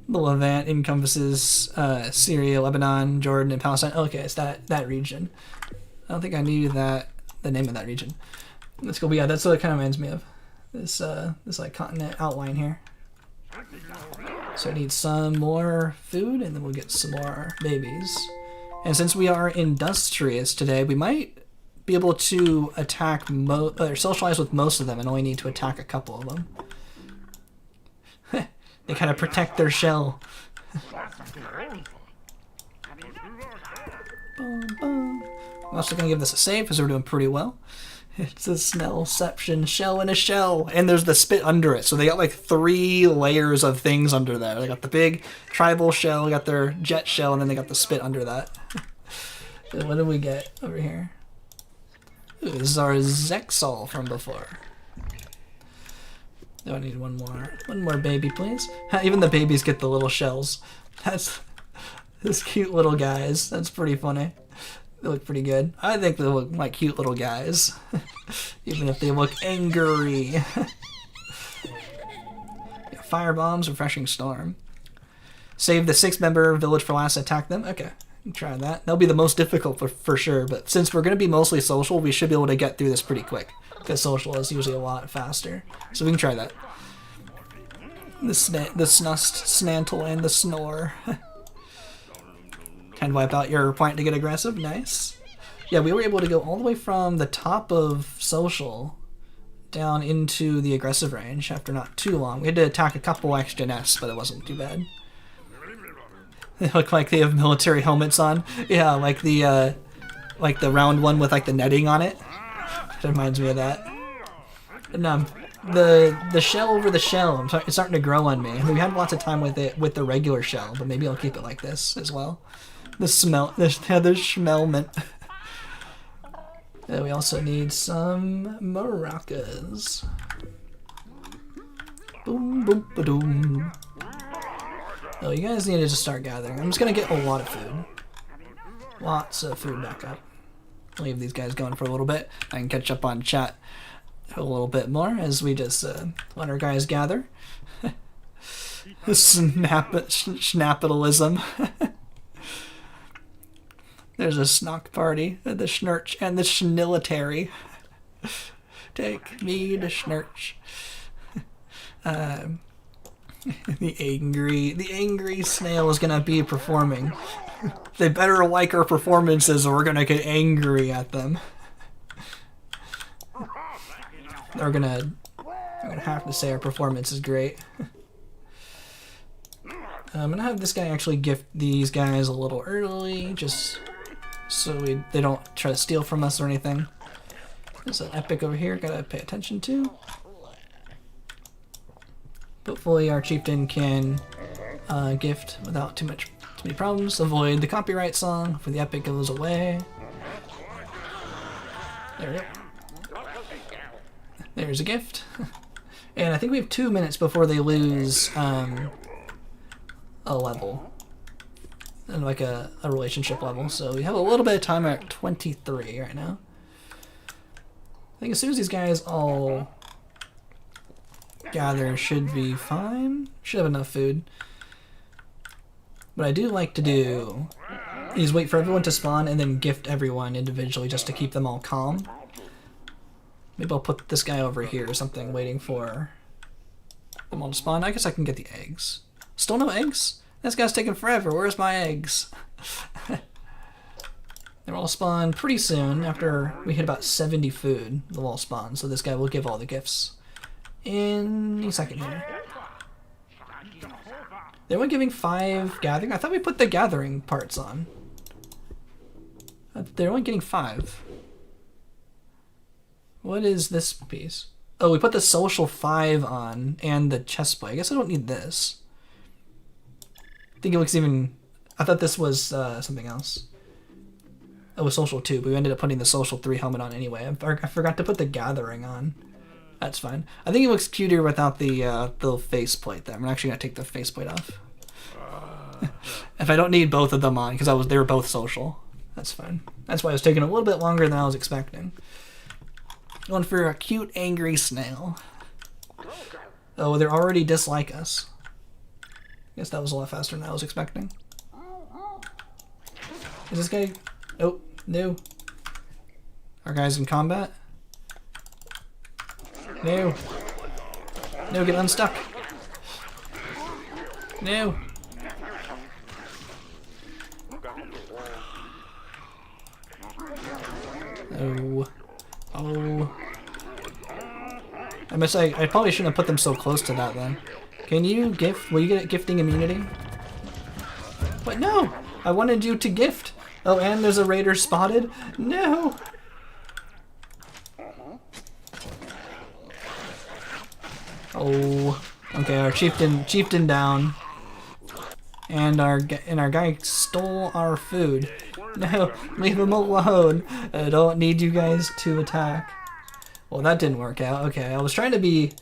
The Levant encompasses Syria, Lebanon, Jordan, and Palestine. Okay, it's that region. I don't think I knew the name of that region. Let's go. But yeah, that's what it kind of reminds me of. This like continent outline here. So I need some more food, and then we'll get some more babies. And since we are industrious today, we might be able to attack or socialize with most of them, and only need to attack a couple of them. They kind of protect their shell. Boom, boom. I'm also going to give this a save because we're doing pretty well. It's a Snellception shell in a shell. And there's the spit under it. So they got like 3 layers of things under there. They got the big tribal shell, they got their jet shell, and then they got the spit under that. And what do we get over here? Ooh, this is our Zexal from before. Oh, I need one more baby, please. Even the babies get the little shells. That's those cute little guys. That's pretty funny. They look pretty good. I think they look like cute little guys, even if they look angry. Yeah, fire bombs, refreshing storm. Save the 6-member village for last. Attack them. Okay, try that. That'll be the most difficult for sure. But since we're gonna be mostly social, we should be able to get through this pretty quick. Because social is usually a lot faster. So we can try that. The snust, snantle, and the snore. Kind of wipe out your point to get aggressive. Nice. Yeah, we were able to go all the way from the top of social down into the aggressive range after not too long. We had to attack a couple extra nests, but it wasn't too bad. They look like they have military helmets on. Yeah, like the round one with like the netting on it. That reminds me of that. And the shell over the shell, it's starting to grow on me. I mean, we had lots of time with it with the regular shell, but maybe I'll keep it like this as well. The schmelment. We also need some maracas. Boom, boom, ba-doom. Oh, you guys need to just start gathering. I'm just gonna get a lot of food. Lots of food back up. Leave these guys going for a little bit. I can catch up on chat a little bit more as we just let our guys gather. Schnappitalism. There's a snock party, the schnurch, and the schnilitary. Take me to schnurch. The angry snail is gonna be performing. They better like our performances or we're gonna get angry at them. They're gonna have to say our performance is great. I'm gonna have this guy actually gift these guys a little early, just so they don't try to steal from us or anything. There's an epic over here, gotta pay attention to. Hopefully our chieftain can gift without too many problems. Avoid the copyright song before the epic goes away. There we go. There's a gift. And I think we have 2 minutes before they lose a level. And like a relationship level. So we have a little bit of time at 23 right now. I think as soon as these guys all gather, should be fine. Should have enough food. What I do like to do is wait for everyone to spawn and then gift everyone individually just to keep them all calm. Maybe I'll put this guy over here or something, waiting for them all to spawn. I guess I can get the eggs. Still no eggs? This guy's taking forever. Where's my eggs? They'll all spawn pretty soon. After we hit about 70 food, they'll all spawn. So this guy will give all the gifts in a second here. They were giving 5 gathering. I thought we put the gathering parts on. They're only getting 5. What is this piece? Oh, we put the social 5 on and the chest plate. I guess I don't need this. I think it looks even... I thought this was something else. Oh, it was social 2, but we ended up putting the social 3 helmet on anyway. I forgot to put the gathering on. That's fine. I think it looks cuter without the faceplate there. I'm actually going to take the faceplate off. If I don't need both of them on, because they were both social. That's fine. That's why it was taking a little bit longer than I was expecting. Going for a cute, angry snail. Oh, they already dislike us. Guess that was a lot faster than I was expecting. Is this guy... Oh, no. Our guy's in combat? No. No, get unstuck. No. Oh. Oh. I probably shouldn't have put them so close to that then. Can you gift? Will you get gifting immunity? What? No! I wanted you to gift. Oh, and there's a raider spotted? No! Oh. Okay, our chieftain down. And our guy stole our food. No, leave him alone. I don't need you guys to attack. Well, that didn't work out. Okay, I was trying to be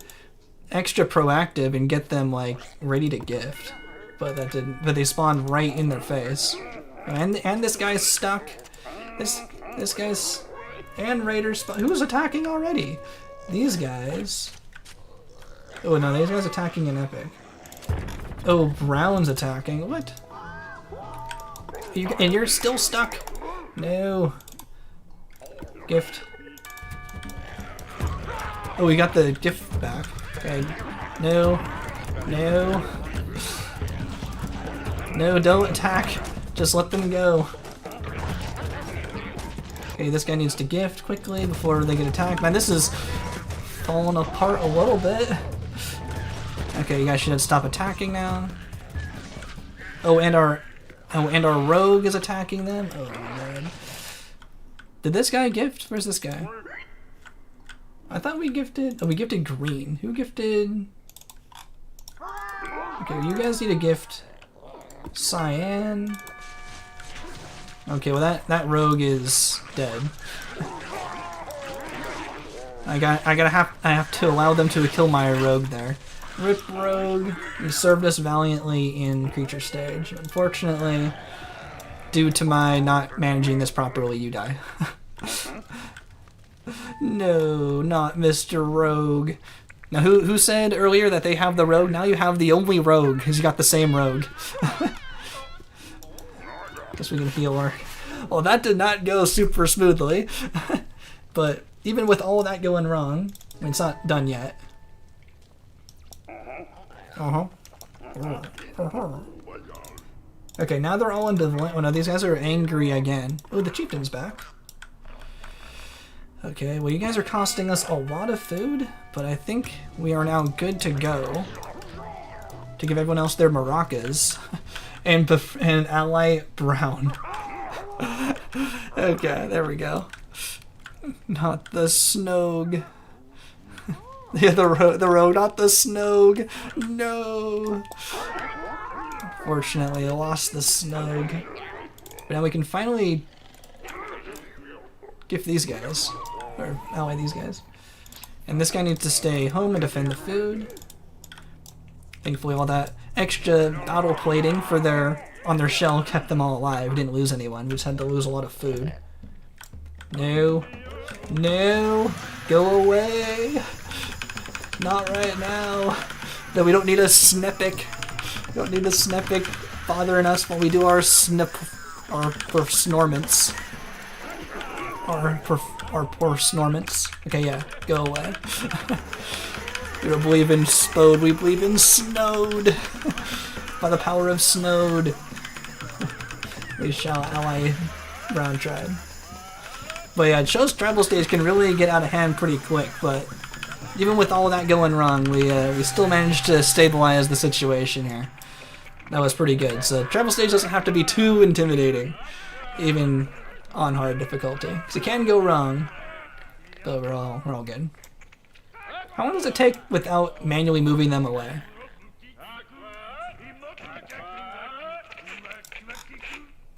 extra proactive and get them like ready to gift, but that didn't. But they spawned right in their face. And this guy's stuck. This guy's and raiders. Who's attacking already? These guys. Oh no, these guys attacking an epic. Oh, Brown's attacking. What? And you're still stuck. No. Gift. Oh, we got the gift back. Okay. No. No. No, don't attack. Just let them go. Okay, this guy needs to gift quickly before they get attacked. Man, this is falling apart a little bit. Okay, you guys should stop attacking now. Oh, and our rogue is attacking them. Oh man. Did this guy gift? Where's this guy? I thought we gifted. Oh, we gifted green. Who gifted? Okay, you guys need to gift cyan. Okay, well that rogue is dead. I have to allow them to kill my rogue there. Rip rogue, you served us valiantly in creature stage. Unfortunately, due to my not managing this properly, you die. No, not Mr. Rogue. Now, who said earlier that they have the rogue? Now you have the only rogue, because you got the same rogue. Guess we can heal her. Well, that did not go super smoothly. But even with all that going wrong, I mean, it's not done yet. Okay, now they're all ambivalent. Oh no, these guys are angry again. Oh, the chieftain's back. Okay, well you guys are costing us a lot of food, but I think we are now good to go to give everyone else their maracas and ally brown. Okay, there we go. Not the snog. Yeah, the road, not the snog. No. Fortunately, I lost the snog. But now we can finally gift these guys, or ally these guys. And this guy needs to stay home and defend the food. Thankfully, all that extra battle plating for on their shell kept them all alive. We didn't lose anyone. We just had to lose a lot of food. No. No. Go away. Not right now. No, we don't need a snepic. We don't need a snepic bothering us while we do our snorments. Our poor snorments. Okay, yeah. Go away. We don't believe in Spode, we believe in Snowed. By the power of Snowed, we shall ally Brown Tribe. But yeah, it shows tribal stage can really get out of hand pretty quick, but even with all that going wrong, we still managed to stabilize the situation here. That was pretty good. So tribal stage doesn't have to be too intimidating, even on hard difficulty. Because it can go wrong, but we're all good. How long does it take without manually moving them away?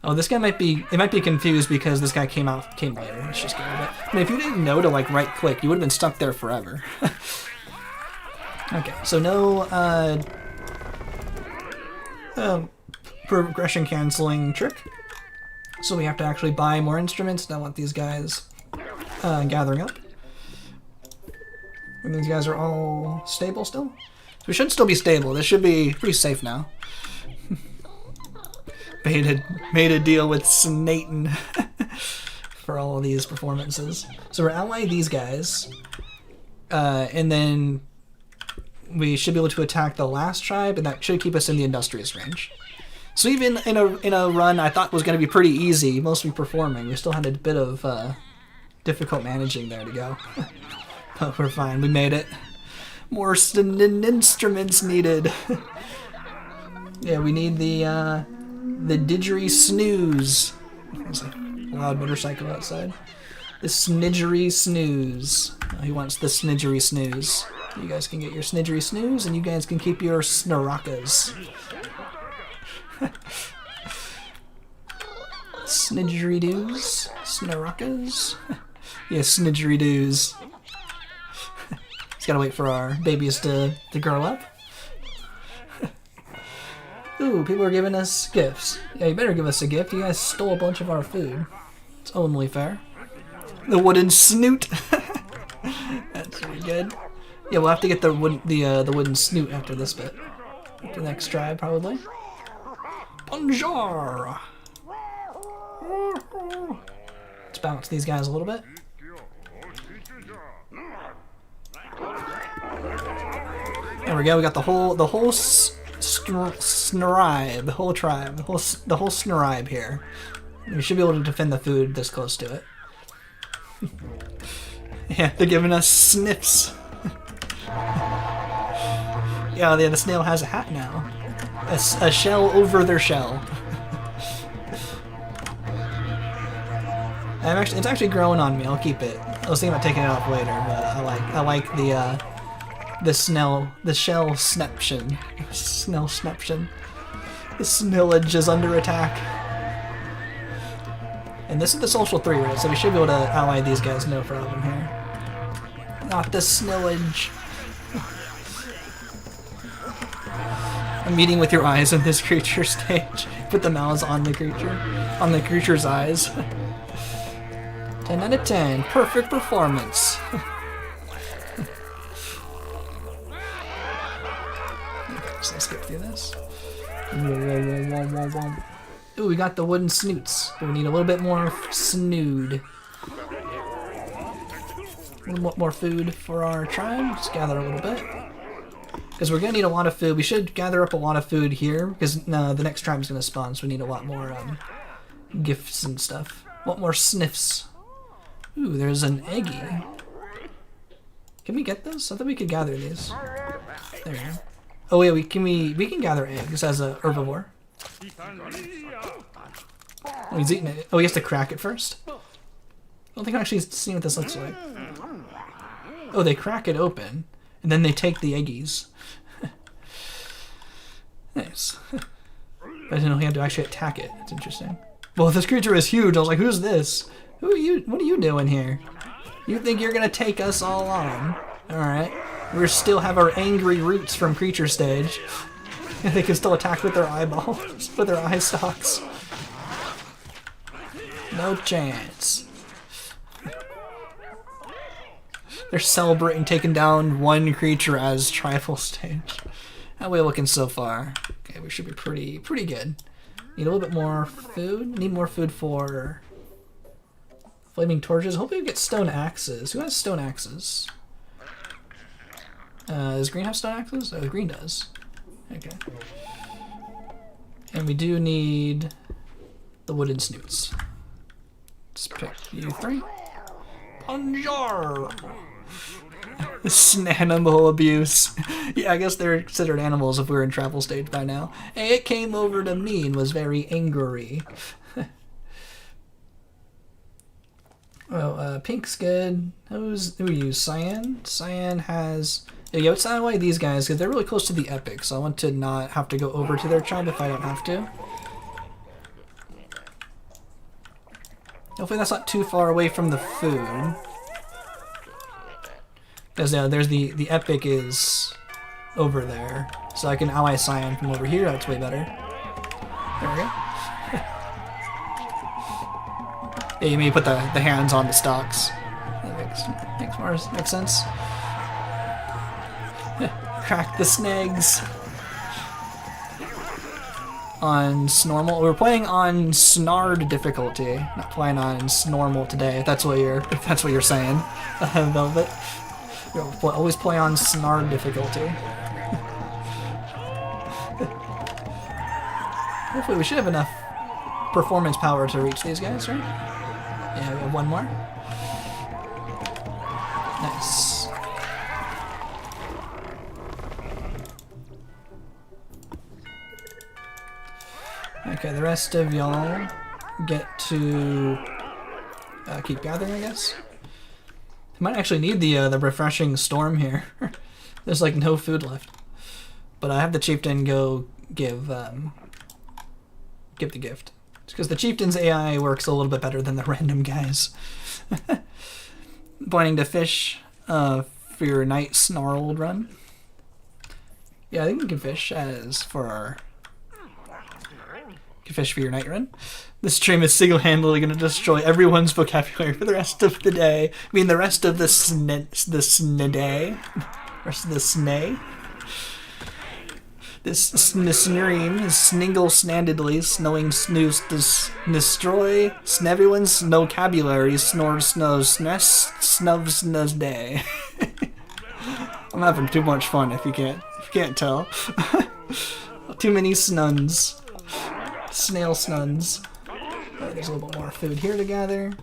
Oh, this guy might be confused because this guy came later. Let's just get rid of it. I mean, if you didn't know to like right click, you would have been stuck there forever. Okay, so no progression canceling trick. So we have to actually buy more instruments. And I want these guys gathering up. And these guys are all stable still? So we should still be stable. This should be pretty safe now. made a deal with Snayton for all of these performances. So we're allying these guys. And then we should be able to attack the last tribe, and that should keep us in the industrious range. So even in a run I thought was going to be pretty easy, mostly performing, we still had a bit of difficult managing there to go. But we're fine, we made it. More instruments needed. Yeah, we need the didgery snooze. There's a loud motorcycle outside. The snidgery snooze. Who wants the snidgery snooze? You guys can get your snidgery snooze, and you guys can keep your snaracas. Snidgery doos? Snaracas? Yeah, snidgery doos. Just gotta wait for our babies to grow up. Ooh, people are giving us gifts. Yeah, you better give us a gift. You guys stole a bunch of our food. It's only fair. The wooden snoot. That's pretty good. Yeah, we'll have to get the wooden snoot after this bit. After the next tribe, probably. Bonjour! Let's bounce these guys a little bit. There we go. We got the whole snaribe, the whole tribe, the whole snaribe here. We should be able to defend the food this close to it. Yeah, they're giving us sniffs. Yeah, the snail has a hat now. A shell over their shell. It's actually growing on me. I'll keep it. I was thinking about taking it off later, but I like the shell snaption. Snell snaption. The snillage is under attack. And this is the social 3 raid, so we should be able to ally these guys no problem here. Not the snillage. I'm meeting with your eyes in this creature stage. Put the mouths on the creature's eyes. 10 out of 10. Perfect performance. So let's get through this. Ooh, we got the wooden snoots. But we need a little bit more snood. A little more food for our tribe. Just gather a little bit. Because we're going to need a lot of food. We should gather up a lot of food here. Because the next tribe is going to spawn. So we need a lot more gifts and stuff. A lot more sniffs. Ooh, there's an eggie. Can we get this? I thought we could gather these. There we go. Oh yeah, we can gather eggs as a herbivore. Oh, he's eating it. Oh, he has to crack it first? I don't think I've actually seen what this looks like. Oh, they crack it open, and then they take the eggies. Nice. I didn't know he had to actually attack it. That's interesting. Well, this creature is huge. I was like, who's this? Who are you? What are you doing here? You think you're gonna take us all on? Alright. We still have our angry roots from creature stage. They can still attack with their eyeballs, with their eye stalks. No chance. They're celebrating taking down one creature as tribal stage. How are we looking so far? Okay, we should be pretty good. Need a little bit more food. Need more food for flaming torches. Hopefully we get stone axes. Who has stone axes? Does green have stone axes? Oh, green does. Okay. And we do need the wooden snoots. Let's pick you three. Bonjour! Animal abuse. Yeah, I guess they're considered animals if we're in travel stage by now. Hey, it came over to me and was very angry. Oh, pink's good. Who we use? Cyan? Cyan has... Yeah, it's not like these guys, because they're really close to the epic, so I want to not have to go over to their tribe if I don't have to. Hopefully that's not too far away from the food. Because there's the epic is over there. So I can ally Cyan from over here, that's way better. There we go. Yeah, you may put the hands on the stalks. That makes sense. Crack the snags. On normal. We're playing on snarred difficulty, not playing on normal today. If that's what you're saying, Velvet. We'll always play on snarred difficulty. Hopefully, we should have enough performance power to reach these guys, right? Yeah, we have one more. Nice. Okay, the rest of y'all get to keep gathering, I guess. I might actually need the refreshing storm here. There's like no food left, but I have the chieftain go give the gift. It's because the chieftain's AI works a little bit better than the random guys. Pointing to fish for your night snarled run. Yeah, I think we can fish as for our. Can fish for your night run. This stream is single-handedly going to destroy everyone's vocabulary for the rest of the day. I mean, the rest of the day. Rest of the snay. This snurring is sniggle-snandedly snowing snooze destroy everyone's vocabulary snores snows snubs nose day. I'm having too much fun if you can't tell. Too many snuns. Snail snuns. There's a little bit more food here to gather.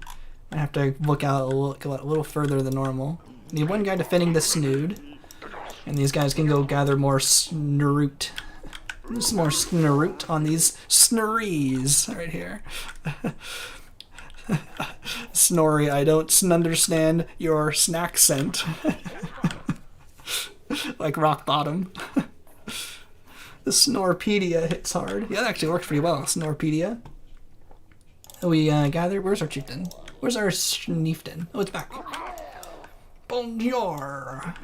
I have to look a little further than normal. Need one guy defending the snood, and these guys can go gather more snurroot. Some more snurroot on these snurries right here. Snorri, I don't understand your snack scent. Like rock bottom. The Snorpedia hits hard. Yeah, that actually works pretty well. Snorpedia. We gather. Where's our chieftain? Where's our schnieftain? Oh, it's back. Bonjour.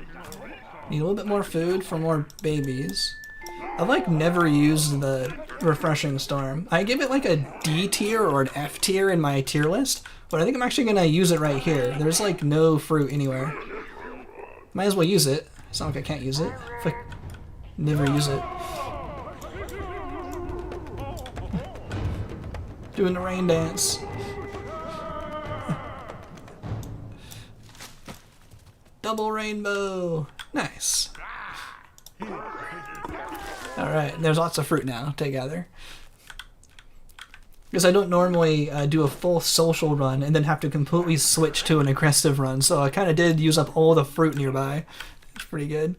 Need a little bit more food for more babies. I've like never used the refreshing storm. I give it like a D tier or an F tier in my tier list, but I think I'm actually gonna use it right here. There's like no fruit anywhere. Might as well use it. It's not like I can't use it. If I never use it. Doing the rain dance. Double rainbow. Nice. Alright, there's lots of fruit now to gather. Because I don't normally do a full social run and then have to completely switch to an aggressive run, so I kind of did use up all the fruit nearby. It's pretty good.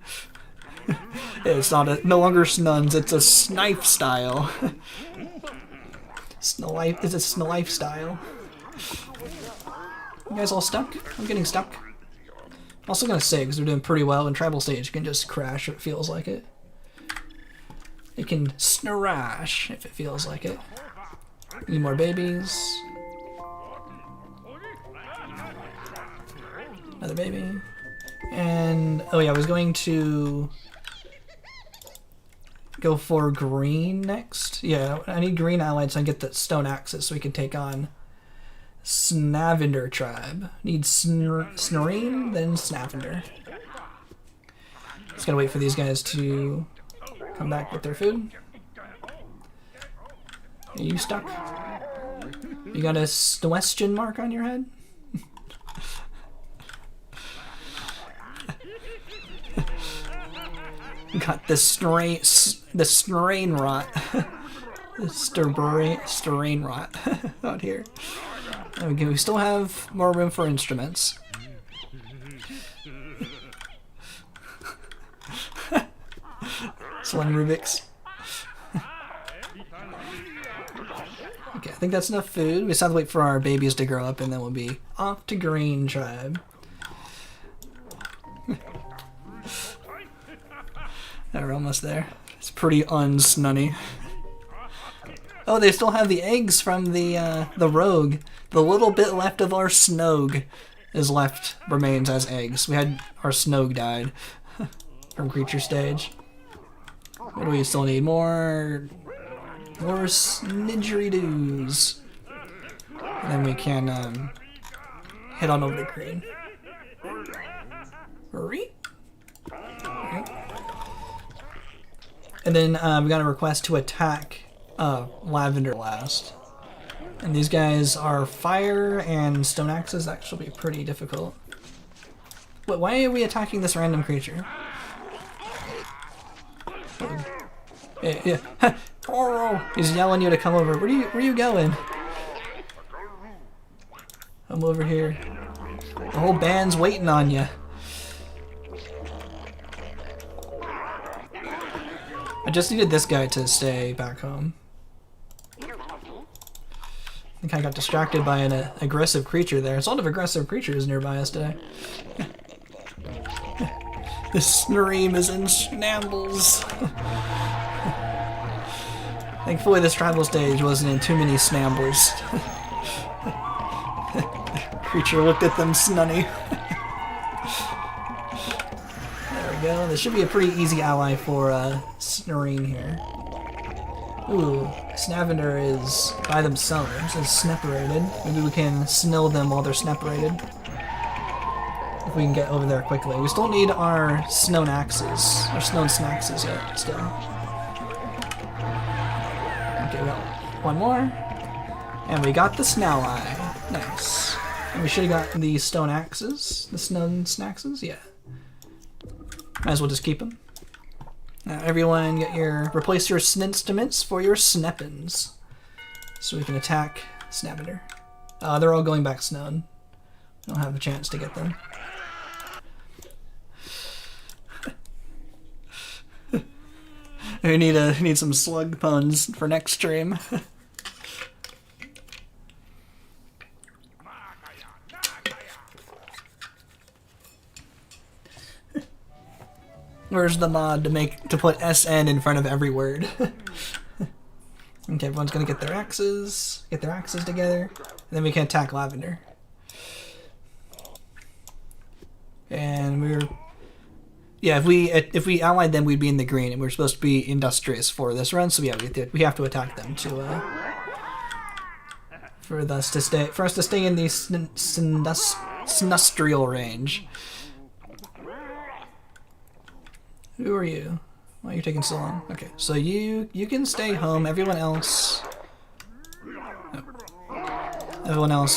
It's not no longer snuns, it's a snipe style. Snowlife is a snowlife style. You guys all stuck? I'm getting stuck. I'm also gonna say, because we're doing pretty well in tribal stage, you can just crash if it feels like it. It can snarash if it feels like it. Need more babies. Another baby. And, oh yeah, I was going to go for green next. Yeah, I need green allied so I can get the stone axes so we can take on Snavender tribe. Need Snorine, then Snavender. Just gotta wait for these guys to come back with their food. Are you stuck? You got a question mark on your head? Got the strain rot. The strain rot out here. Okay, we still have more room for instruments. Slim Rubik's. Okay, I think that's enough food. We just have to wait for our babies to grow up and then we'll be off to Green Tribe. We're almost there. It's pretty unsnunny. Oh, they still have the eggs from the rogue. The little bit left of our snog is left, remains as eggs. We had our snog died from creature stage. What do we still need? More snidgeridoos. And then we can head on over to green. Hurry. Okay. And then we got a request to attack Lavender last. And these guys are fire and stone axes. That should be pretty difficult. But why are we attacking this random creature? Yeah. Oh, he's yelling you to come over. Where are you going? I'm over here. The whole band's waiting on you. I just needed this guy to stay back home. I think I got distracted by an aggressive creature there. There's a lot of aggressive creatures nearby us today. The Sneream is in shambles. Thankfully this tribal stage wasn't in too many snambles. Creature looked at them snunny. There we go. This should be a pretty easy ally for Sneream here. Ooh, Snavender is by themselves, is snaperated. Maybe we can snill them while they're snaperated. If we can get over there quickly. We still need our snow axes, our snow snaxes yet, still. Okay, we got one more. And we got the Snoweye. Nice. And we should have gotten the stone axes, the snow snaxes, yeah. Might as well just keep them. Now everyone replace your instruments for your sneppins. So we can attack Snavender. They're all going back snowed. I don't have a chance to get them. We need some slug puns for next stream. Where's the mod to put SN in front of every word? Okay, everyone's gonna get their axes together, and then we can attack Lavender. And if we allied them, we'd be in the green, and we're supposed to be industrious for this run. So yeah, we have to attack them for us to stay in the snustrial range. Who are you? Why are you taking so long? Okay, so you can stay home. Everyone else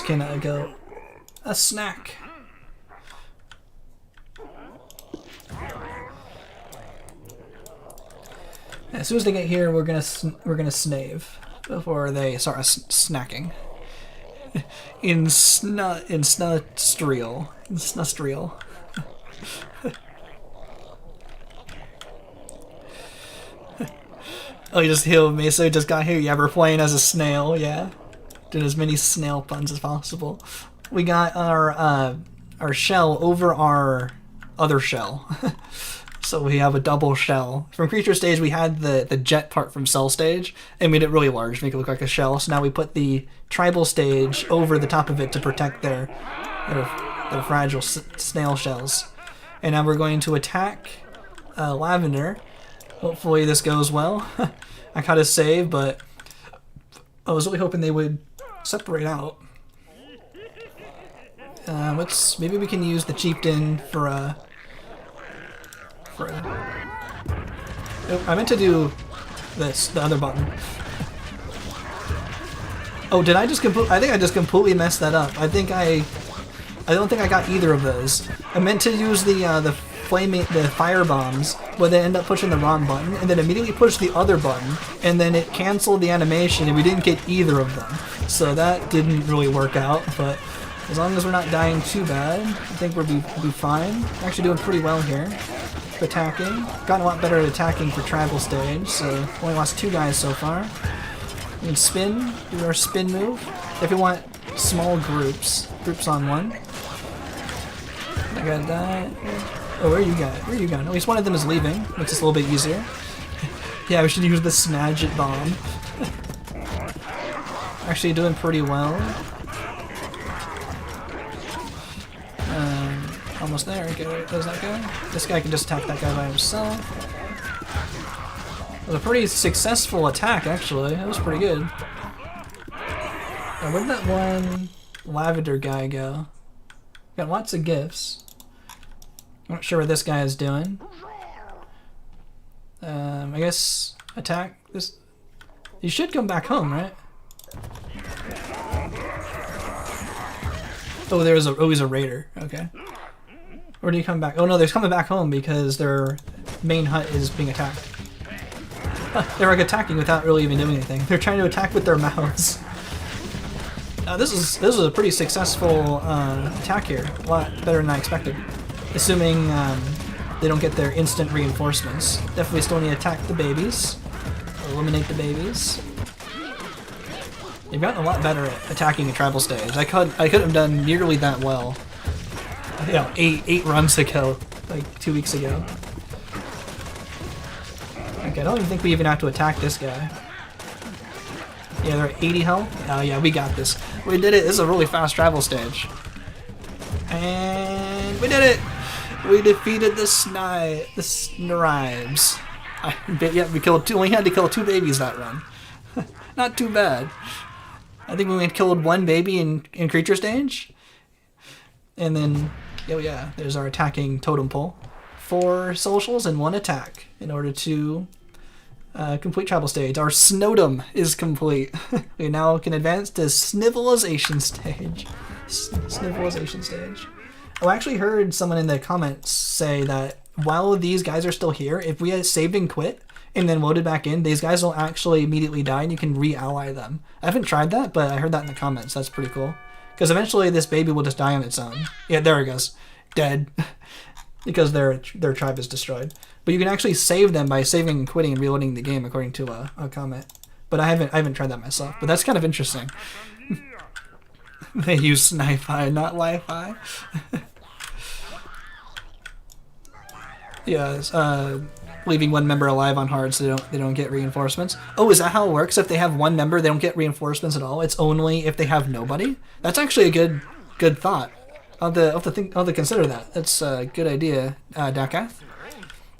can go a snack. As soon as they get here, we're gonna snave before they start snacking. in snustrial. Oh, you just healed me, so you just got here. Yeah, we're playing as a snail, yeah. Did as many snail puns as possible. We got our shell over our other shell. So we have a double shell. From creature stage, we had the jet part from cell stage and made it really large, make it look like a shell. So now we put the tribal stage over the top of it to protect their fragile snail shells. And now we're going to attack Lavender. Hopefully this goes well. I caught a save, but I was really hoping they would separate out. Maybe we can use the chieftain for a. Oh, I meant to do this, the other button. Oh, did I just I think I just completely messed that up. I don't think I got either of those. I meant to use the fire bombs, but then end up pushing the wrong button, and then immediately pushed the other button, and then it canceled the animation, and we didn't get either of them. So that didn't really work out, but as long as we're not dying too bad, I think we'll be fine. We're actually doing pretty well here. Attacking. Gotten a lot better at attacking for tribal stage, so only lost 2 guys so far. We can spin, do our spin move. If you want small groups on one. I got that. Oh, where are you going? Where are you going? At least one of them is leaving. Makes this a little bit easier. Yeah, we should use the Snagit bomb. Actually doing pretty well. Almost there. Okay, where's that guy? This guy can just attack that guy by himself. It was a pretty successful attack, actually. That was pretty good. Where did that one lavender guy go? Got lots of gifts. I'm not sure what this guy is doing. I guess attack this. You should come back home, right? Oh, he's a raider. Okay. Or do you come back? Oh no, they're coming back home because their main hut is being attacked. They're like attacking without really even doing anything. They're trying to attack with their mouths. This was a pretty successful attack here. A lot better than I expected. Assuming they don't get their instant reinforcements. Definitely still need to attack the babies. Eliminate the babies. They've gotten a lot better at attacking a tribal stage. I couldn't have done nearly that well. You know, eight runs ago, like 2 weeks ago. Okay, I don't even think we even have to attack this guy. Yeah, they're at 80 health. Oh yeah, we got this. We did it. This is a really fast travel stage. And we did it! We defeated the Snaribes. Yeah, we only had to kill 2 babies that run. Not too bad. I think we only killed 1 baby in creature stage. And then, oh yeah, there's our attacking totem pole. 4 socials and 1 attack in order to complete tribal stage. Our Snowdom is complete. We now can advance to Snivelization stage. Snivelization stage. Oh, I actually heard someone in the comments say that while these guys are still here, if we had saved and quit and then loaded back in, these guys will actually immediately die and you can re-ally them. I haven't tried that, but I heard that in the comments. That's pretty cool. Because eventually this baby will just die on its own. Yeah, there it goes. Dead. Because their tribe is destroyed. But you can actually save them by saving and quitting and reloading the game, according to a comment. But I haven't tried that myself. But that's kind of interesting. They use Snifi, not Li-Fi. Yeah, leaving 1 member alive on hard so they don't get reinforcements. Oh, is that how it works? If they have 1 member, they don't get reinforcements at all. It's only if they have nobody. That's actually a good thought. I'll have to consider that. That's a good idea, Dakath.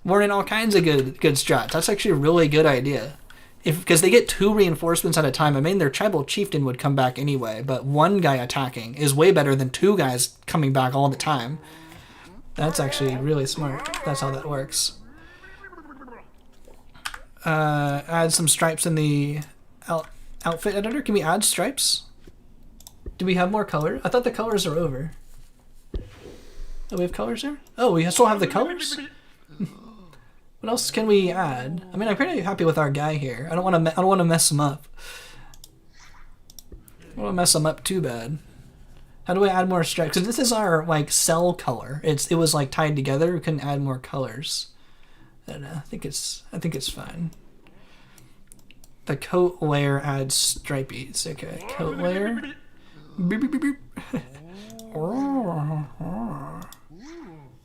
Learning all kinds of good strats. That's actually a really good idea. Because they get 2 reinforcements at a time. I mean, their tribal chieftain would come back anyway, but 1 guy attacking is way better than 2 guys coming back all the time. That's actually really smart. That's how that works. Add some stripes in the outfit editor. Can we add stripes? Do we have more color? I thought the colors are over. Oh, we have colors there? Oh, we still have the colors? What else can we add? I mean, I'm pretty happy with our guy here. I don't want to mess him up. I don't want to mess him up too bad. How do I add more stripes? Because this is our like cell color. It was like tied together. We couldn't add more colors. I don't know. I think it's fine. The coat layer adds stripies. Okay, coat layer. Beep, beep, beep, beep.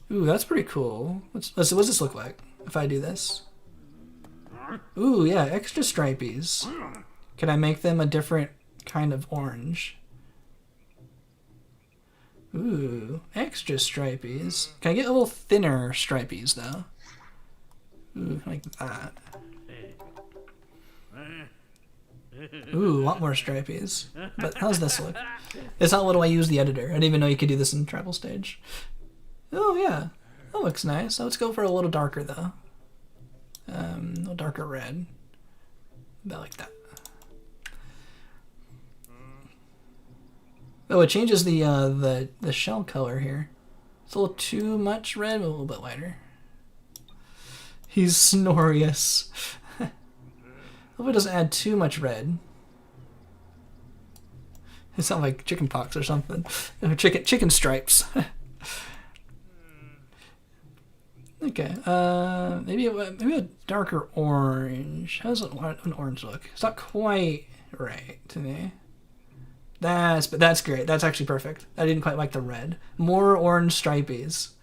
Ooh, that's pretty cool. What's this look like if I do this? Ooh, yeah, extra stripies. Can I make them a different kind of orange? Ooh, extra stripies. Can I get a little thinner stripies though? Ooh, like that. Ooh, a lot more stripies. But how's this look? It's not what do I use the editor. I didn't even know you could do this in travel stage. Oh yeah, that looks nice. So let's go for a little darker though. A little darker red. About like that. Oh, it changes the shell color here. It's a little too much red, but a little bit lighter. He's snorious. Hope it doesn't add too much red. It sounds like chicken pox or something. Chicken stripes. Okay. Maybe a darker orange. How does an orange look? It's not quite right to me. That's great. That's actually perfect. I didn't quite like the red. More orange stripies.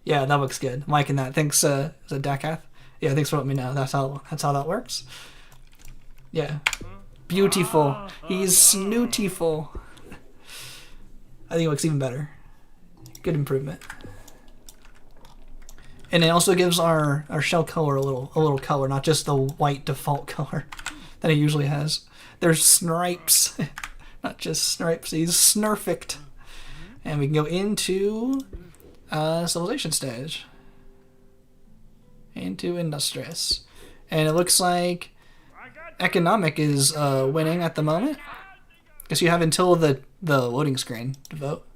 Yeah, that looks good. I'm liking that. Thanks, is it Dakath? Yeah, thanks for letting me know. That's how that works. Yeah. Beautiful. He's snootiful. I think it looks even better. Good improvement. And it also gives our shell color a little color, not just the white default color that it usually has. There's stripes. Not just stripes, he's snurfict. And we can go into civilization stage. Into industrious. And it looks like economic is winning at the moment. Guess you have until the loading screen to vote.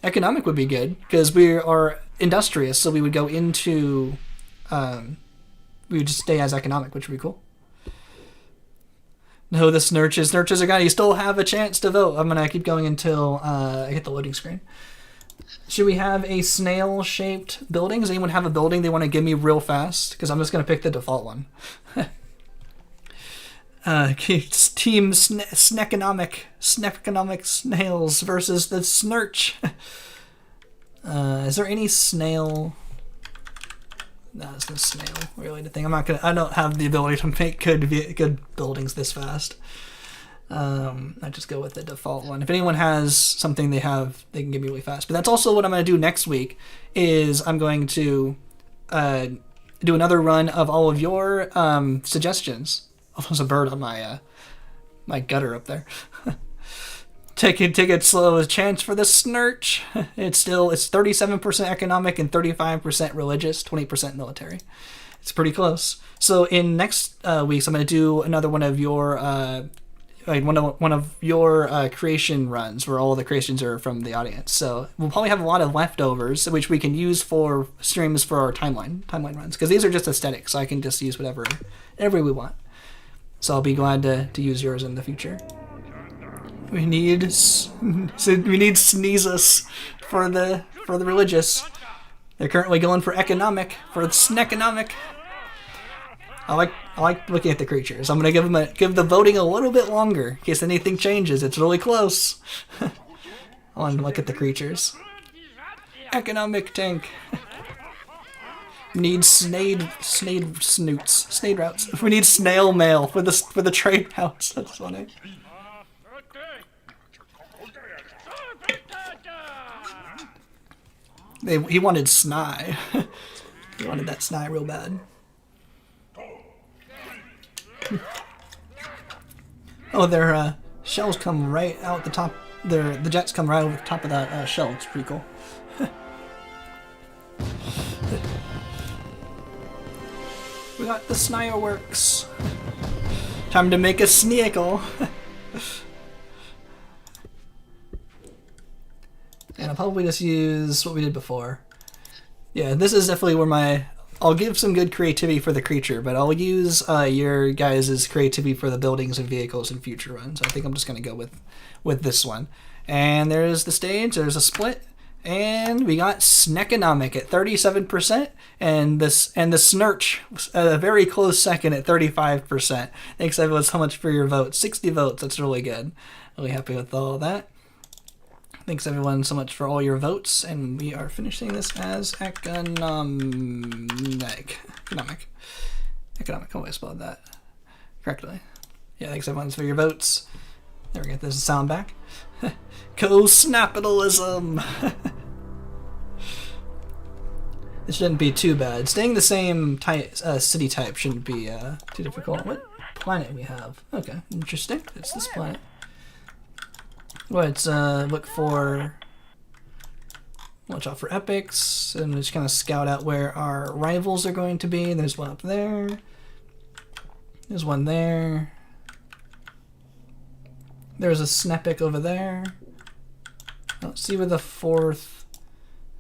Economic would be good because we are industrious, so we would go into we would just stay as economic, which would be cool. No, the snurches are gone. You still have a chance to vote. I'm gonna keep going until I hit the loading screen. Should we have a snail-shaped building? Does anyone have a building they want to give me real fast? Because I'm just gonna pick the default one. Team Sneconomic snails versus the snurch. Is there any snail? No, it's the snail related thing. I don't have the ability to make good buildings this fast. I just go with the default one. If anyone has something they can give me really fast. But that's also what I'm going to do next week. Is I'm going to do another run of all of your suggestions. Oh, there's a bird on my gutter up there. Take it slow. A chance for the snurch. It's 37% economic and 35% religious, 20% military. It's pretty close. So in next weeks, I'm going to do another one of your one of your creation runs where all the creations are from the audience. So we'll probably have a lot of leftovers which we can use for streams for our timeline runs because these are just aesthetics. So I can just use whatever we want. So I'll be glad to use yours in the future. We need sneezes for the religious. They're currently going for economic, for the sneconomic. I like looking at the creatures. I'm gonna give the voting a little bit longer in case anything changes. It's really close. I want to look at the creatures. Economic tank. Need snade routes. We need snail mail for the trade routes. That's funny. He wanted Sny. He wanted that Sny real bad. Oh, their shells come right out the top. The jets come right over the top of that shell. It's pretty cool. We got the Snyer works. Time to make a sneakle. And I'll probably just use what we did before. Yeah, this is definitely where I'll give some good creativity for the creature, but I'll use your guys' creativity for the buildings and vehicles in future runs. I think I'm just going to go with this one. And there's the stage, there's a split, And we got Sneconomic at 37%, and the Snurch a very close second at 35%. Thanks everyone so much for your votes. 60 votes, that's really good. Really happy with all that. Thanks everyone so much for all your votes, and we are finishing this as economic. How I spelled that correctly. Yeah, thanks everyone for your votes. There we get this sound back. Co-snapitalism. This shouldn't be too bad. Staying the same type, city type shouldn't be too difficult. What planet we have? Okay, interesting. It's this planet. Let's look for. Watch out for epics, and just kind of scout out where our rivals are going to be. There's one up there. There's one there. There's a Snepic over there. I don't see where the 4th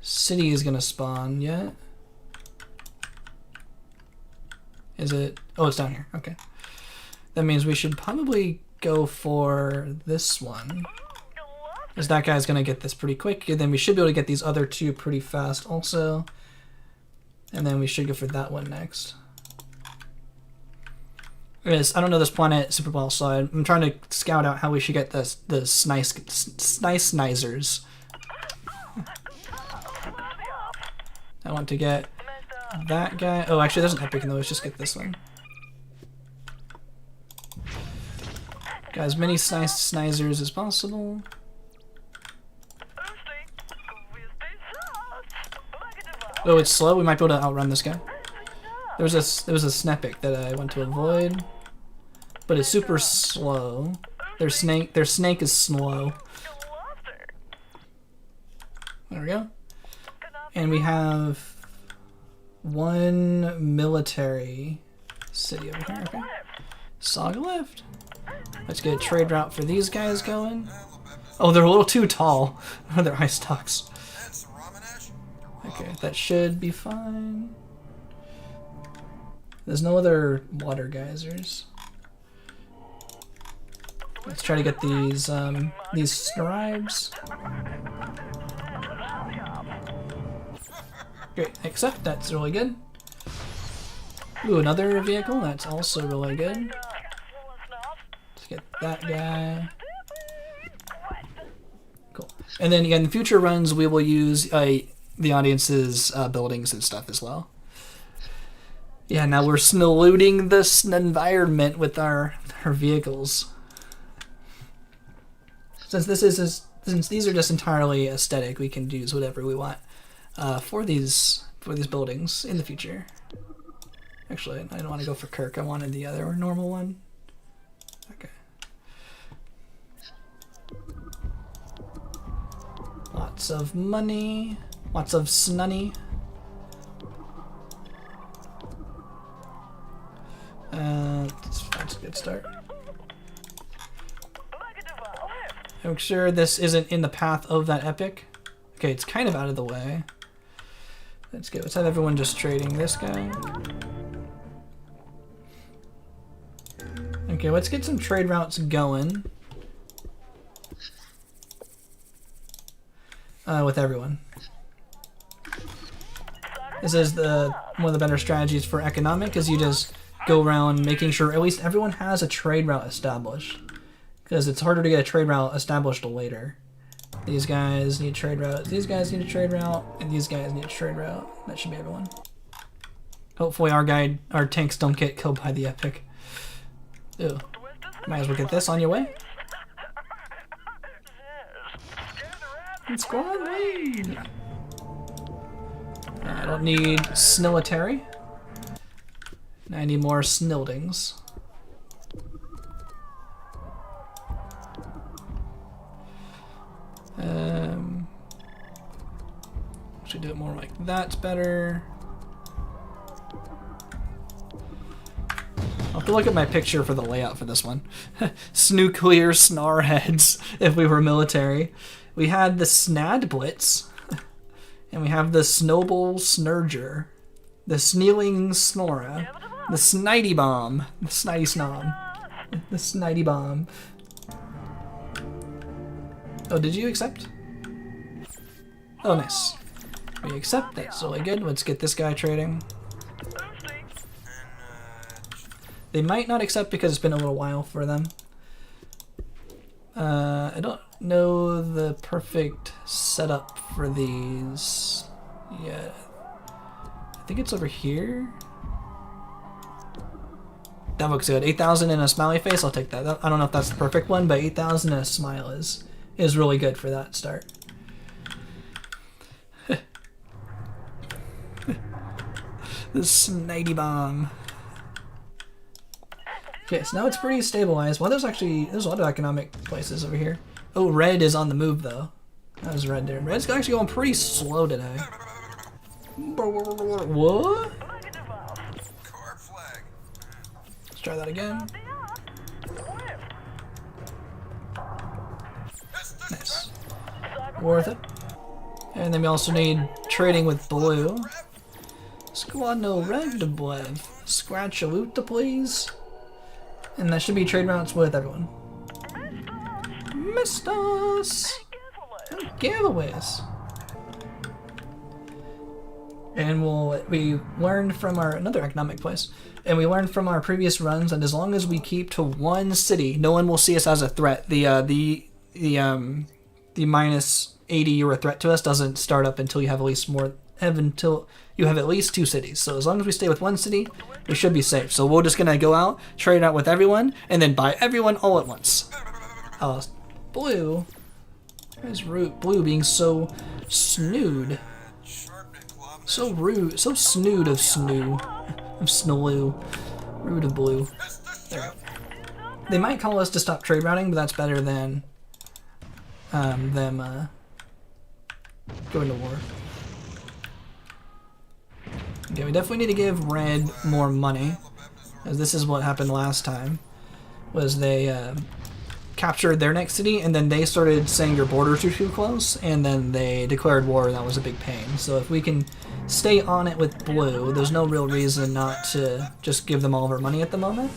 city is gonna spawn yet. Is it? Oh, it's down here. Okay. That means we should probably go for this one. Because that guy's gonna get this pretty quick, and then we should be able to get these other two pretty fast also. And then we should go for that one next. I don't know this planet super well, so I'm trying to scout out how we should get the Snicers. I want to get that guy. Oh, actually, there's an epic in those. Let's just get this one. Got as many Snicers as possible. Oh, it's slow. We might be able to outrun this guy. There was a Snepic that I want to avoid, but it's super slow. Their snake is slow. There we go. And we have one military city over here. Okay. Saga left. Let's get a trade route for these guys going. Oh, they're a little too tall. They're ice stocks. Okay, that should be fine. There's no other water geysers. Let's try to get these scribes. Great, accept. That's really good. Ooh, another vehicle. That's also really good. Let's get that guy. Cool. And then again, in future runs, we will use the audience's buildings and stuff as well. Yeah, now we're snowlooting this environment with our vehicles. Since these are just entirely aesthetic, we can use whatever we want for these buildings in the future. Actually, I don't want to go for Kirk. I wanted the other normal one. Okay. Lots of money. Lots of snunny. That's a good start. Make sure this isn't in the path of that epic. Okay, it's kind of out of the way. Let's go. Let's have everyone just trading this guy. Okay, let's get some trade routes going. With everyone. This is one of the better strategies for economic, is you just go around making sure at least everyone has a trade route established. Because it's harder to get a trade route established later. These guys need a trade route, these guys need a trade route, and these guys need a trade route. That should be everyone. Hopefully our tanks don't get killed by the epic. Ew. Might as well get this on your way. Squad lead! I don't need snilitary. I need more snildings. Should do it more like that's better. I'll have to look at my picture for the layout for this one. Snuclear snarheads if we were military. We had the Snad Blitz, and we have the Snowball Snurger, the Snealing Snora, the Snidey Bomb, the Snidey Snob, the Snidey Bomb. Oh, did you accept? Oh, nice. We accept. That's really good. Let's get this guy trading. They might not accept because it's been a little while for them. I don't know the perfect setup for these yet. I think it's over here. That looks good. 8,000 and a smiley face, I'll take that. I don't know if that's the perfect one, but 8,000 and a smile is really good for that start. The snidey bomb. Okay, so now it's pretty stabilized. Well, there's a lot of economic places over here. Oh, red is on the move though. That was red there. Red's actually going pretty slow today. What? Let's try that again. Nice. Worth it. And then we also need trading with blue. Squad no red to bled. Scratch a loot to please. And that should be trade routes with everyone. Missed us! Giveaways. And we learned from another economic place. And we learned from our previous runs that as long as we keep to one city, no one will see us as a threat. The minus 80 you're a threat to us doesn't start up until you have until you have at least 2 cities. So as long as we stay with one city, we should be safe. So we're just gonna go out, trade out with everyone, and then buy everyone all at once. Blue. Where's Root? Blue being so snood. So rude. So snood of snoo. Of snowloo. Rude of blue. There we go. They might call us to stop trade routing, but that's better than them going to war. Okay, we definitely need to give red more money, as this is what happened last time, was they captured their next city, and then they started saying your borders are too close, and then they declared war, and that was a big pain. So if we can stay on it with blue, there's no real reason not to just give them all of our money at the moment.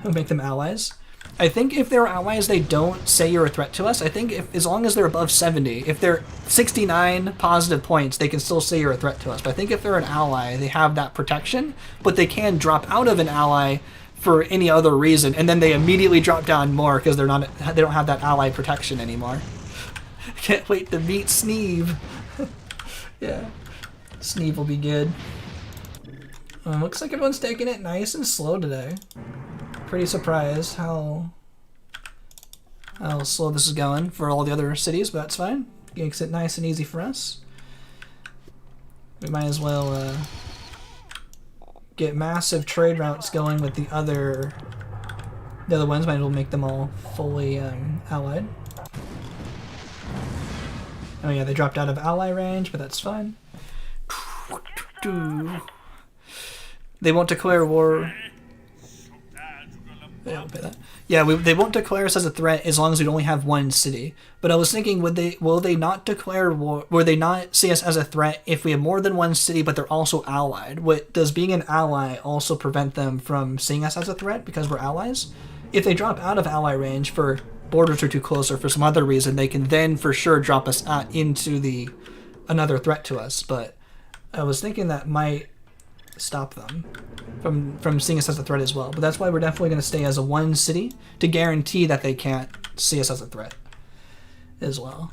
We'll make them allies. I think if they're allies, they don't say you're a threat to us. I think as long as they're above 70, if they're 69 positive points, they can still say you're a threat to us. But I think if they're an ally, they have that protection, but they can drop out of an ally for any other reason, and then they immediately drop down more because they don't have that ally protection anymore. Can't wait to meet Sneeve. Yeah, Sneeve will be good. Looks like everyone's taking it nice and slow today. Pretty surprised how slow this is going for all the other cities, but that's fine. Makes it nice and easy for us. We might as well get massive trade routes going with the other ones. Might as well make them all fully allied. Oh yeah, they dropped out of ally range, but that's fine. They won't declare war. They won't pay that. Yeah, they won't declare us as a threat as long as we only have one city. But I was thinking, will they not declare war? Will they not see us as a threat if we have more than one city, but they're also allied? Does being an ally also prevent them from seeing us as a threat because we're allies? If they drop out of ally range for borders are too close or for some other reason, they can then for sure drop us into another threat to us. But I was thinking that might stop them from seeing us as a threat as well. But that's why we're definitely going to stay as a one city to guarantee that they can't see us as a threat as well.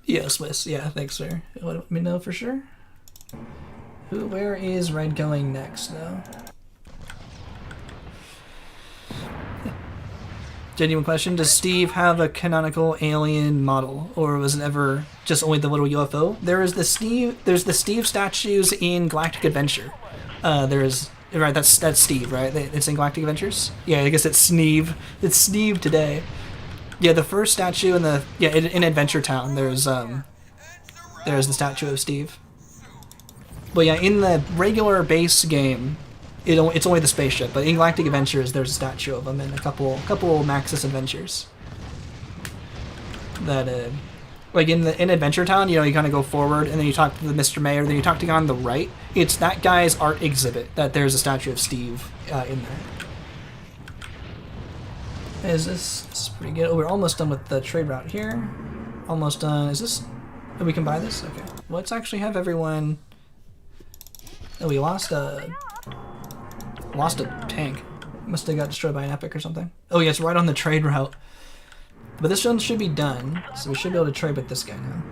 Yeah, Swiss. Yeah, thanks, sir. Let me know for sure. Where is red going next, though? Genuine question, does Steve have a canonical alien model, or was it ever just only the little UFO? There's the Steve statues in Galactic Adventure. Right, that's Steve, right? It's in Galactic Adventures? Yeah, I guess it's Sneeve. It's Sneeve today. Yeah, the first statue in Adventure Town, there's the statue of Steve. But yeah, in the regular base game, it's only the spaceship, but in Galactic Adventures, there's a statue of him in a couple Maxis adventures. That, like in Adventure Town, you kind of go forward, and then you talk to the Mr. Mayor, then you talk to the guy on the right. It's that guy's art exhibit that there's a statue of Steve in there. This is pretty good. Oh, we're almost done with the trade route here. Almost done. Is this Oh, we can buy this? Okay. Let's actually have everyone... Oh, we lost a tank. Must have got destroyed by an epic or something. Oh yeah, it's right on the trade route. But this one should be done, so we should be able to trade with this guy now.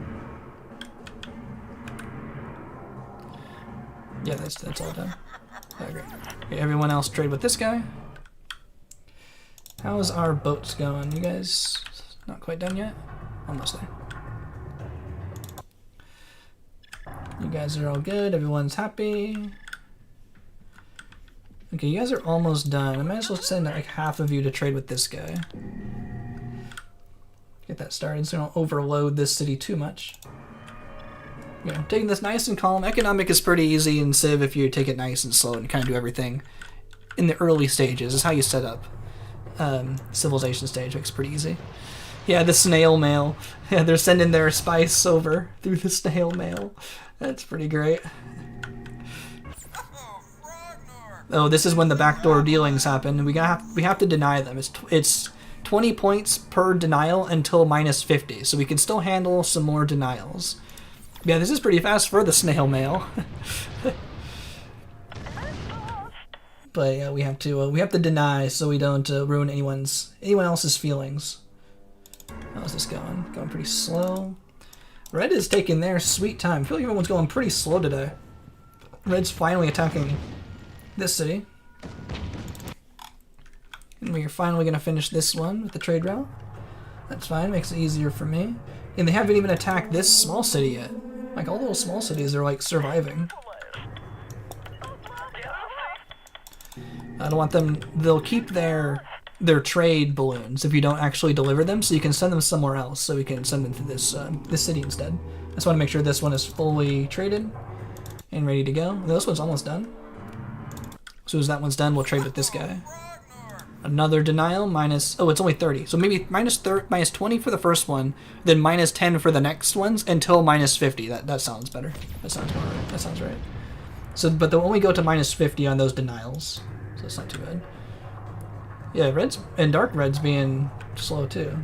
Yeah, that's all done. Oh, great. Okay, everyone else trade with this guy. How's our boats going? You guys not quite done yet? Almost there. You guys are all good. Everyone's happy. Okay, you guys are almost done. I might as well send like half of you to trade with this guy. Get that started so we don't overload this city too much. Yeah, taking this nice and calm. Economic is pretty easy in Civ if you take it nice and slow and kind of do everything in the early stages. Is how you set up. Civilization stage makes it pretty easy. Yeah, the snail mail. Yeah, they're sending their spice over through the snail mail. That's pretty great. Oh, this is when the backdoor dealings happen, and we have to deny them. It's 20 points per denial until minus 50, so we can still handle some more denials. Yeah, this is pretty fast for the snail mail. But yeah, we have to deny so we don't ruin anyone else's feelings. How's this going? Going pretty slow. Red is taking their sweet time. I feel like everyone's going pretty slow today. Red's finally attacking this city. And we're finally going to finish this one with the trade route. That's fine, makes it easier for me. And they haven't even attacked this small city yet. Like, all those small cities are, like, surviving. I don't want them... They'll keep their trade balloons if you don't actually deliver them, so you can send them somewhere else, so we can send them to this city instead. I just want to make sure this one is fully traded and ready to go. This one's almost done. As soon as that one's done, we'll trade with this guy. Another denial, minus... Oh, it's only 30. So maybe minus 20 for the first one, then minus 10 for the next ones, until minus 50. That sounds better. That sounds more right. That sounds right. So, but they'll only go to minus 50 on those denials. So it's not too bad. Yeah, red's and dark red's being slow too.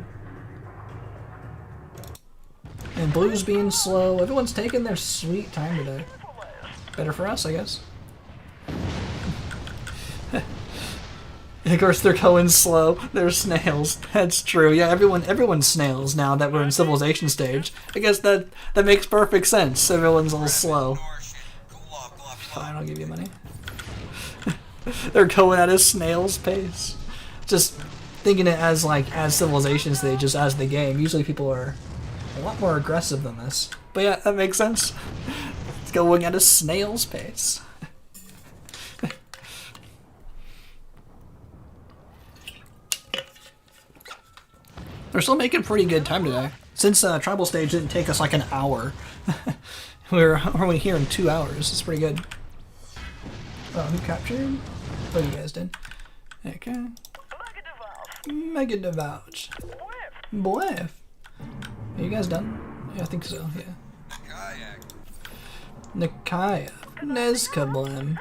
And blue's being slow. Everyone's taking their sweet time today. Better for us, I guess. Of course, they're going slow. They're snails. That's true. Yeah, everyone's snails now that we're in civilization stage. I guess that makes perfect sense. Everyone's all slow. Fine, I'll give you money. They're going at a snail's pace. Just thinking it as civilization stage, just as the game. Usually people are a lot more aggressive than this. But yeah, that makes sense. It's going at a snail's pace. We're still making pretty good time today. Since tribal stage didn't take us like an hour. We're only here in 2 hours. It's pretty good. Oh, who captured? Oh, you guys did. Okay. Mega Devout. Boy. Are you guys done? Yeah, I think so, yeah. Nikaya. Nezkablim.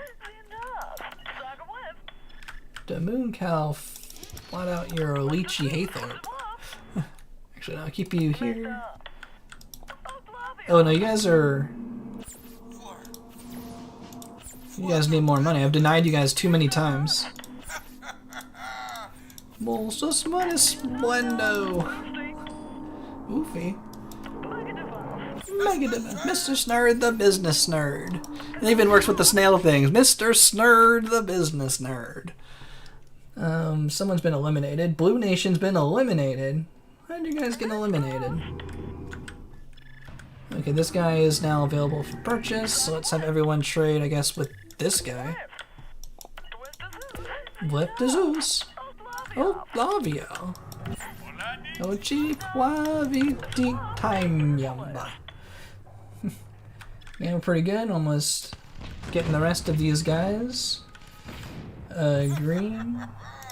The Moon Cow flat out your Leechy Haythorpe. Actually, no, I'll keep you here. Oh no, you guys need more money. I've denied you guys too many times. Bolsos money splendo. Oofy. Mr. Snurd the business nerd. It even works with the snail things. Mr. Snurd the business nerd. Someone's been eliminated. Blue Nation's been eliminated. How did you guys get eliminated? Okay, this guy is now available for purchase, so let's have everyone trade, I guess, with this guy. Blip de Zeus. Oh, Lavio. Ochi Quaviti Time Yamba. Yeah, we're pretty good. Almost getting the rest of these guys. Green.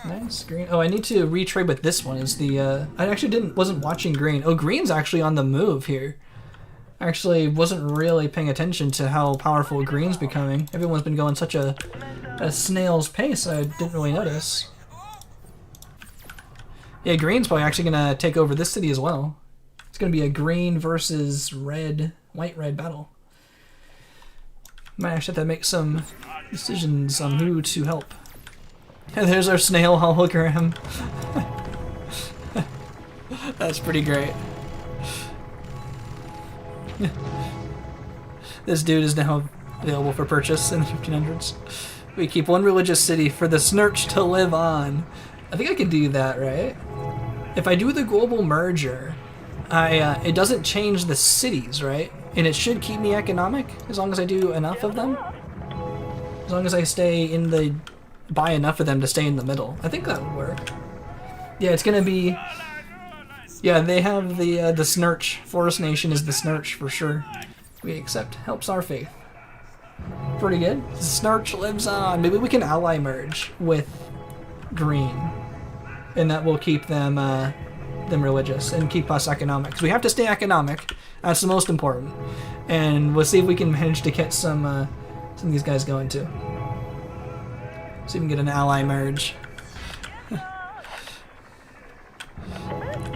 Nice, green. Oh, I need to retrade with this one. Is the I actually wasn't watching green. Oh, green's actually on the move here. I actually wasn't really paying attention to how powerful green's becoming. Everyone's been going such a snail's pace, I didn't really notice. Yeah, green's probably actually gonna take over this city as well. It's going to be a green versus red, white-red battle. Might actually have to make some decisions on who to help. And there's our snail hologram. That's pretty great. This dude is now available for purchase in the 1500s. We keep one religious city for the Snurch to live on. I think I can do that, right? If I do the global merger, it doesn't change the cities, right? And it should keep me economic as long as I do enough of them. As long as I stay in the... buy enough of them to stay in the middle. I think that would work. Yeah, it's gonna be... Yeah, they have the Snurch. Forest Nation is the Snurch for sure. We accept. Helps our faith. Pretty good. Snurch lives on. Maybe we can ally merge with green. And that will keep them religious and keep us economic. Because we have to stay economic. That's the most important. And we'll see if we can manage to get some of these guys going too. See if we can get an ally merge.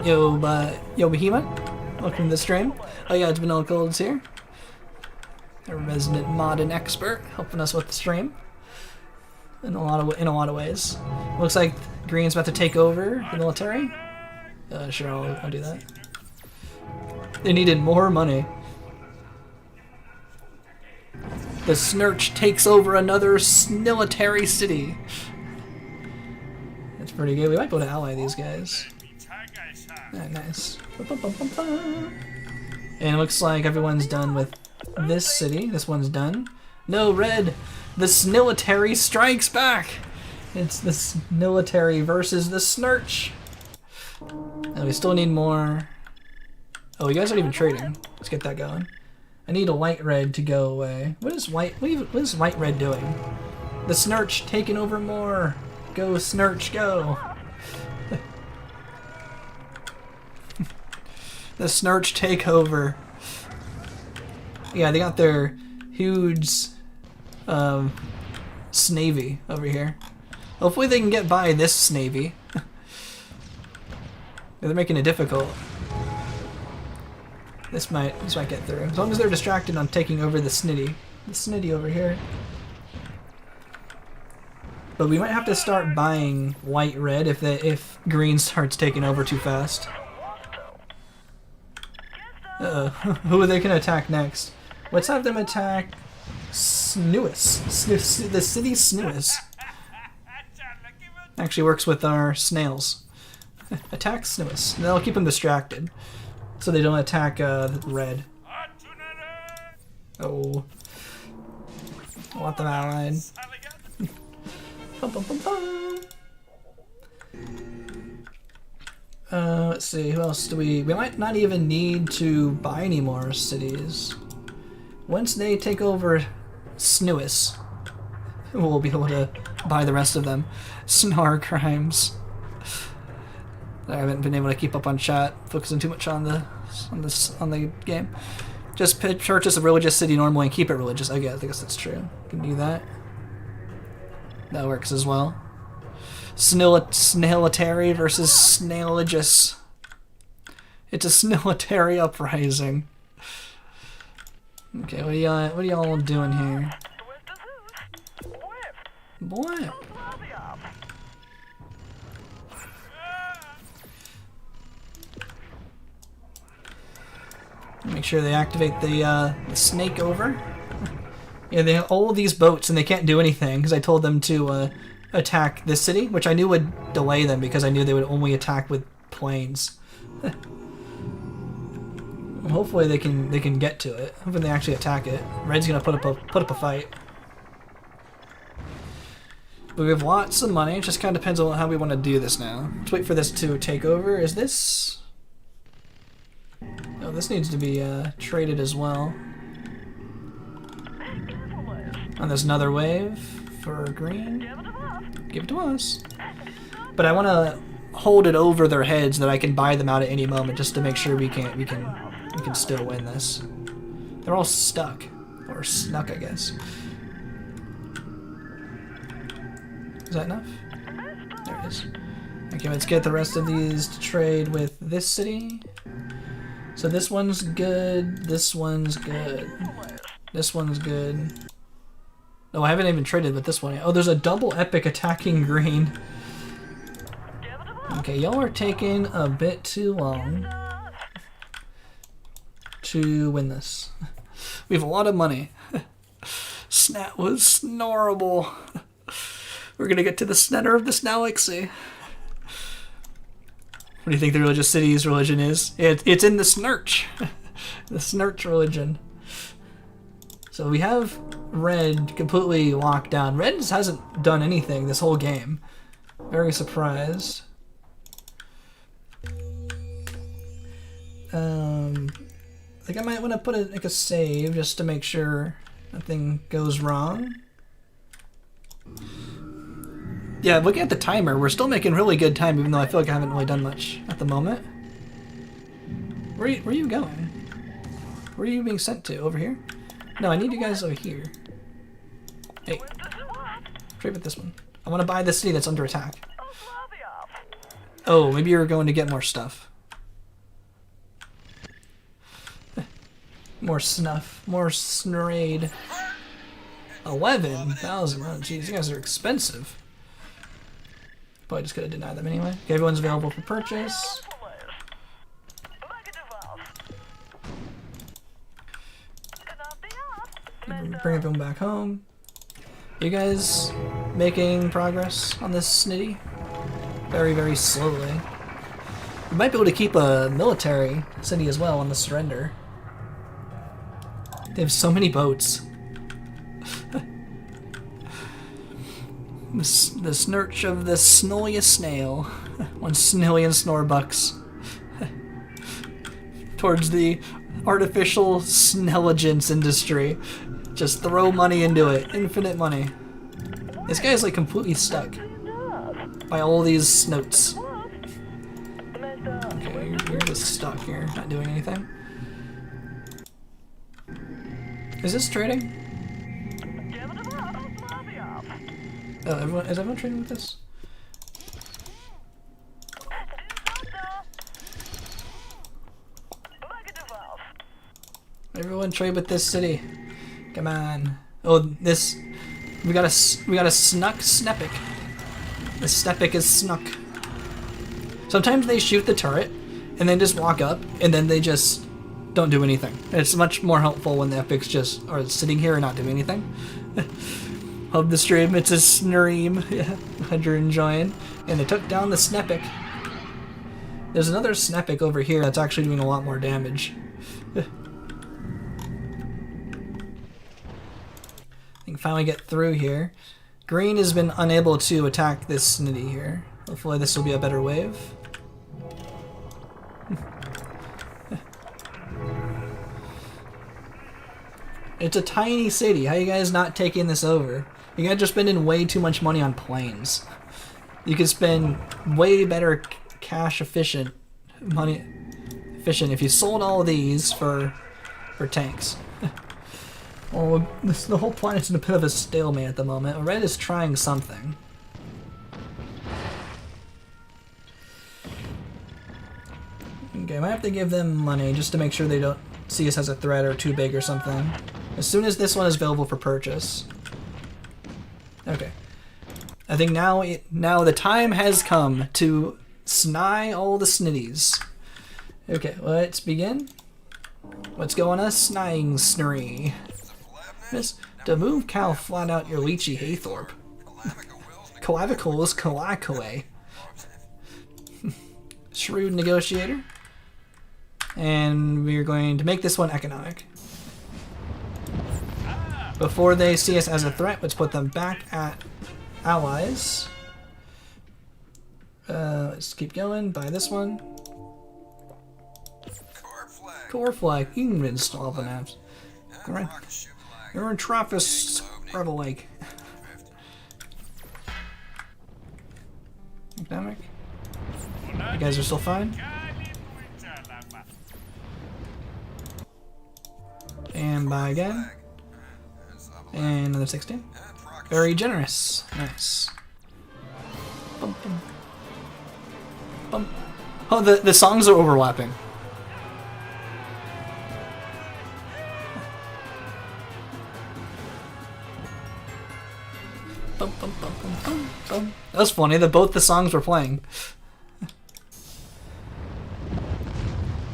Yo, Behemoth. Welcome to the stream. Oh yeah, it's Vanilla Gold's here. A resident mod and expert, helping us with the stream. In a lot of ways. Looks like Green's about to take over the military. Sure, I'll do that. They needed more money. The Snurch takes over another military city. That's pretty good. We might be able to ally these guys. Ah, nice. And it looks like everyone's done with this city. This one's done. No, red! The Snilitary strikes back! It's the Snilitary versus the Snurch. And we still need more... Oh, you guys aren't even trading. Let's get that going. I need a white-red to go away. What is white-red doing? The Snurch taking over more! Go, Snurch, go! The Snurch takeover. Yeah, they got their huge snavy over here. Hopefully they can get by this snavy. They're making it difficult. This might get through. As long as they're distracted on taking over the snitty over here. But we might have to start buying white-red if green starts taking over too fast. Who are they gonna attack next? Let's have them attack Snewis. The city Snewis. Actually works with our snails. Attack Snewis. That'll keep them distracted. So they don't attack red. Oh. I want them allied. Bum, bum, bum, bum. Let's see, who else do we might not even need to buy any more cities. Once they take over Snewis, we'll be able to buy the rest of them. Snar crimes. I haven't been able to keep up on chat, focusing too much on the game. Just purchase a religious city normally and keep it religious. I guess that's true. Can do that. That works as well. Snailitary versus Snailigus. It's a Snailitary uprising. Okay, what are y'all doing here? What? Make sure they activate the snake over. Yeah, they have all these boats and they can't do anything because I told them to attack this city, which I knew would delay them because I knew they would only attack with planes. Hopefully they can get to it. Hopefully they actually attack it. Red's gonna put up a fight. But we have lots of money. It just kind of depends on how we want to do this now. Let's wait for this to take over. Is this? Oh, this needs to be traded as well. And there's another wave for green. Give it to us. But I want to hold it over their heads that I can buy them out at any moment, just to make sure we can still win this. They're all stuck or snuck, I guess. Is that enough? There it is. Okay, let's get the rest of these to trade with this city. So this one's good, this one's good, this one's good. Oh, I haven't even traded with this one yet. Oh, there's a double epic attacking green. Okay, y'all are taking a bit too long to win this. We have a lot of money. Snat was snorable. We're gonna get to the center of the Snalaxy. What do you think the religious city's religion is? It's in the Snurch. The Snurch religion. So we have red completely locked down. Red hasn't done anything this whole game. Very surprised. I think I might want to put like a save just to make sure nothing goes wrong. Yeah, looking at the timer, we're still making really good time, even though I feel like I haven't really done much at the moment. Where are you going? Where are you being sent to? Over here? No, I need you guys over here. Hey, trade with this one. I want to buy the city that's under attack. Oh, maybe you're going to get more stuff. More snuff. More snurade. 11,000. Oh, jeez, you guys are expensive. Probably just could have denied them anyway. Okay, everyone's available for purchase. Bring everyone back home. You guys making progress on this snitty? Very, very slowly. We might be able to keep a military city as well on the surrender. They have so many boats. The snurch of the snilliest snail. 1 snillion snorbucks. Towards the artificial snelligence industry. Just throw money into it. Infinite money. This guy's like completely stuck by all these snoats. Okay, you're just stuck here, not doing anything. Is this trading? Oh, is everyone trading with this? Everyone trade with this city. Come on. Oh, this we got a snuck Snepic. The Snepic is snuck. Sometimes they shoot the turret and then just walk up and then they just don't do anything. It's much more helpful when the epics just are sitting here and not doing anything. Love the stream. It's a stream. Yeah, glad you're enjoying. And they took down the Snepic. There's another Snepic over here that's actually doing a lot more damage. I think finally get through here. Green has been unable to attack this Snitty here. Hopefully this will be a better wave. It's a tiny city. How are you guys not taking this over? You guys are spending way too much money on planes. You could spend way better cash efficient money if you sold all of these for tanks. Well, the whole planet's in a bit of a stalemate at the moment. Red is trying something. Okay, I might have to give them money just to make sure they don't see us as a threat or too big or something. As soon as this one is available for purchase. Okay. I think now the time has come to sny all the snitties. Okay, let's begin. Let's go on a snying snurry. Miss, to move Cal flat out your leechy Haythorpe. Clavicles Kalakaway. Shrewd negotiator. And we're going to make this one economic. Before they see us as a threat, let's put them back at allies. Let's keep going. Buy this one. Core flag. You can install the apps. Alright. You're in Trappist Rebel Lake. Economic. You guys are still fine? And buy again. And another 16. Very generous. Nice. Bum, bum. Bum. Oh, the songs are overlapping. That was funny that both the songs were playing.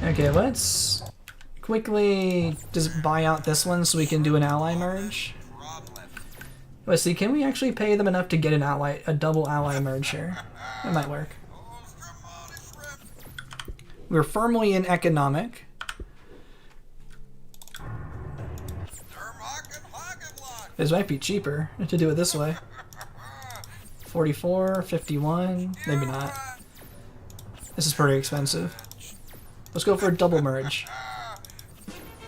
Okay, let's quickly just buy out this one so we can do an ally merge. Let's see, can we actually pay them enough to get a double ally merge here? That might work. We're firmly in economic. This might be cheaper to do it this way. 44, 51, maybe not. This is pretty expensive. Let's go for a double merge.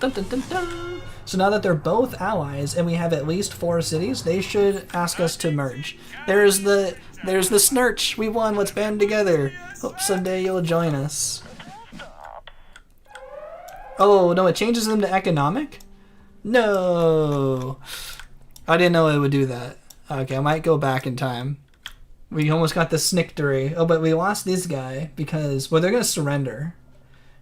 Dun, dun, dun, dun. So now that they're both allies and we have at least 4 cities, they should ask us to merge. There's the snurch. We won. Let's band together. Hope someday you'll join us. Oh no, it changes them to economic? No. I didn't know it would do that. Okay, I might go back in time. We almost got the snickery. Oh, but we lost this guy because, well, they're gonna surrender.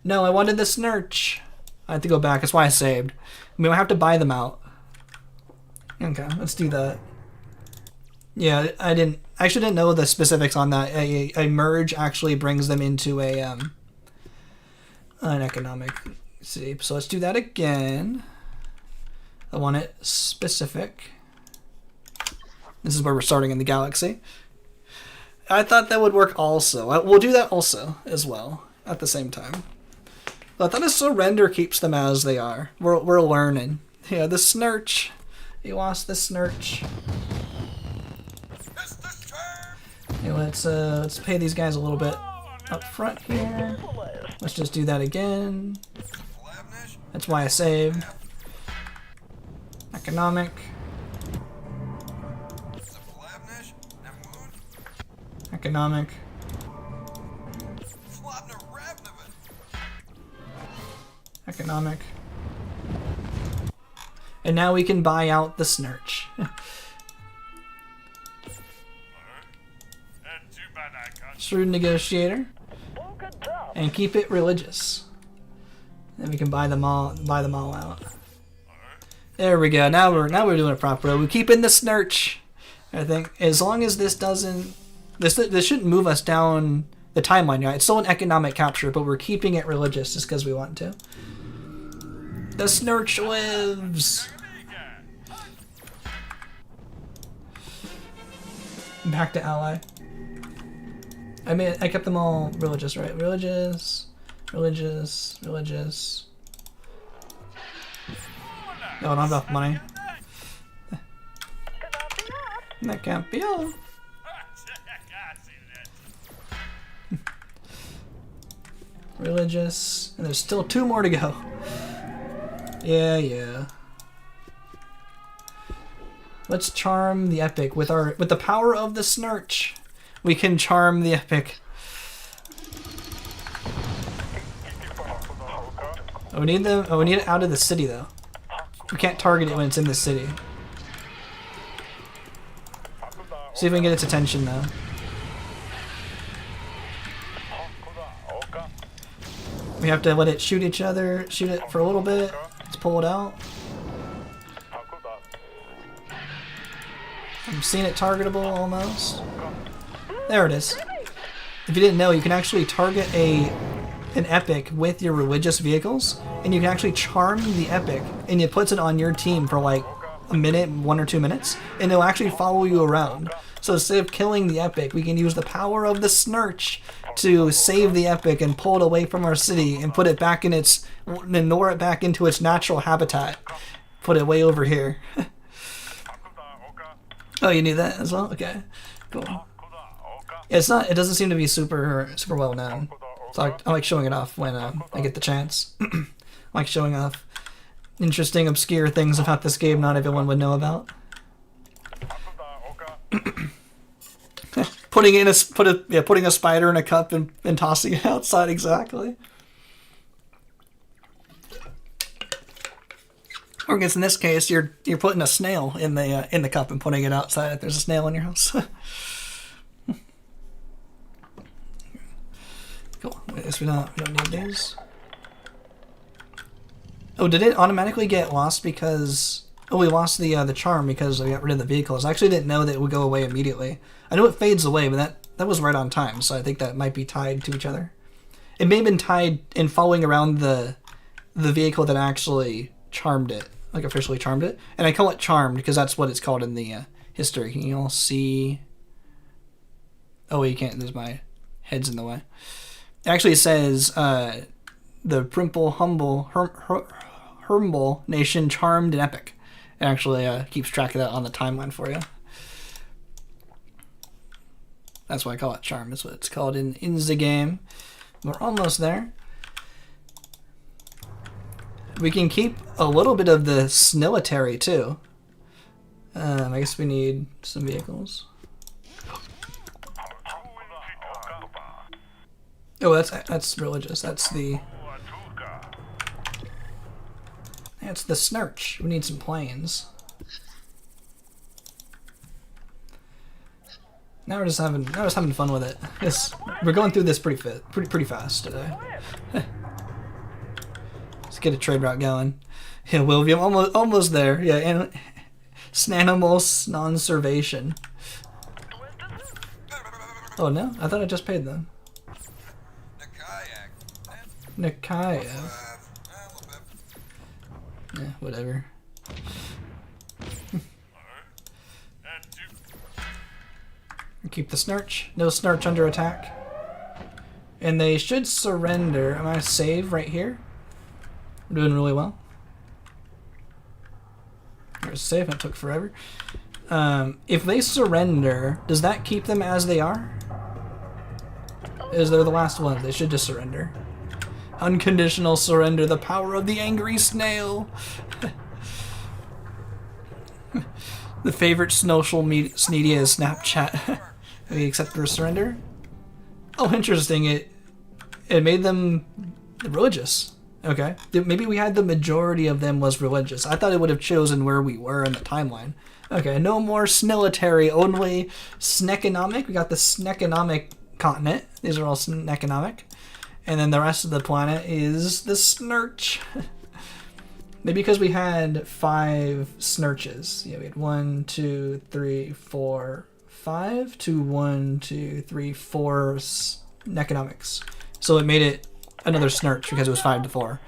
No, I wanted the snurch. I have to go back. That's why I saved. We might have to buy them out. Okay, let's do that. Yeah, I actually didn't know the specifics on that. A merge actually brings them into an economic city. So let's do that again. I want it specific. This is where we're starting in the galaxy. I thought that would work also. We'll do that also as well at the same time. I thought a surrender keeps them as they are. We're learning. Yeah, the snurch. You lost the snurch. Okay, let's pay these guys a little bit up front here. Let's just do that again. That's why I saved. Economic. Economic. Economic. And now we can buy out the snurch. Shrewd negotiator. And keep it religious. Then we can buy them all out. There we go. Now we're doing it properly. We keep in the snurch. I think as long as this doesn't this shouldn't move us down the timeline, right? It's still an economic capture, but we're keeping it religious just because we want to. The snurch lives. Back to ally. I kept them all religious, right? Religious, religious, religious. No, I don't have enough money. That can't be all. Religious, and there's still 2 more to go. Yeah. Let's charm the epic with the power of the snurch. We can charm the epic. Oh, we need it out of the city though. We can't target it when it's in the city. See if we can get its attention though. We have to let it shoot each other, shoot it for a little bit. Let's pull it out. I'm seeing it targetable almost. There it is. If you didn't know, you can actually target an epic with your religious vehicles, and you can actually charm the epic, and it puts it on your team for like a minute, 1 or 2 minutes, and it'll actually follow you around. So instead of killing the epic, we can use the power of the snurch to save the epic and pull it away from our city and put it back in and lure it back into its natural habitat. Put it way over here. Oh, you knew that as well? Okay, cool. Yeah, it doesn't seem to be super well known. So I like showing it off when I get the chance. I like showing off interesting, obscure things about this game not everyone would know about. Putting a spider in a cup and tossing it outside, exactly. Or I guess in this case, you're putting a snail in the cup and putting it outside if there's a snail in your house. Cool. I guess we don't need these. Oh, did it automatically get lost because Oh, we lost the charm because we got rid of the vehicles. I actually didn't know that it would go away immediately. I know it fades away, but that was right on time, so I think that might be tied to each other. It may have been tied in following around the vehicle that actually charmed it, like officially charmed it. And I call it charmed because that's what it's called in the history. Can you all see? Oh, you can't. There's my head's in the way. It actually says the Primple Humble Hermble Nation charmed and epic. It actually keeps track of that on the timeline for you. That's why I call it charm. That's what it's called in the game. We're almost there. We can keep a little bit of the snilitary too. I guess we need some vehicles. Oh, that's religious. That's the snurch. We need some planes. Now we're just having fun with it. We're going through this pretty fast today. Let's get a trade route going. Yeah, William, almost there. Yeah, and Snanimals non-servation. Oh no, I thought I just paid them. Nikayev. Yeah, whatever. Keep the snurch. No snurch under attack. And they should surrender. I'm gonna save right here. We're doing really well. There's save. That took forever. If they surrender, does that keep them as they are? Is they're the last ones? They should just surrender. Unconditional surrender. The power of the angry snail. The favorite social media is Snapchat. We accept their surrender. Oh, interesting. It made them religious. Okay. Maybe we had the majority of them was religious. I thought it would have chosen where we were in the timeline. Okay, no more snilitary, only sneconomic. We got the sneconomic continent. These are all sneconomic. And then the rest of the planet is the snurch. Maybe because we had 5 snurches. Yeah, we had 1, 2, 3, 4, 5 to 1, 2, 3, 4 neconomics. So it made it another snurch because it was 5 to 4.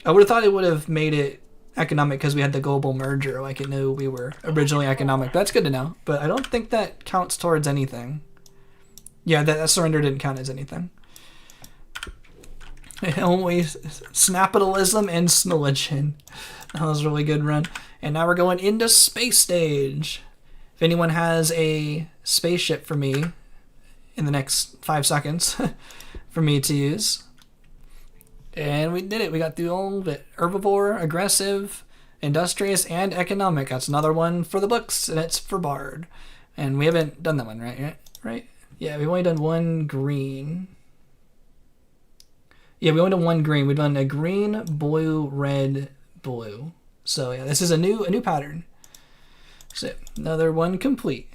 I would have thought it would have made it economic because we had the global merger. Like it knew we were originally economic. That's good to know. But I don't think that counts towards anything. Yeah, that surrender didn't count as anything. Only Snapitalism and Snilligen. That was a really good run. And now we're going into space stage. If anyone has a spaceship for me in the next 5 seconds for me to use. And we did it. We got through all of it. Herbivore, aggressive, industrious, and economic. That's another one for the books, and it's for Bard. And we haven't done that one, right? Yeah, we've only done 1 green. Yeah, we only done 1 green. We've done a green, blue, red, blue. So yeah, this is a new pattern. So another one complete.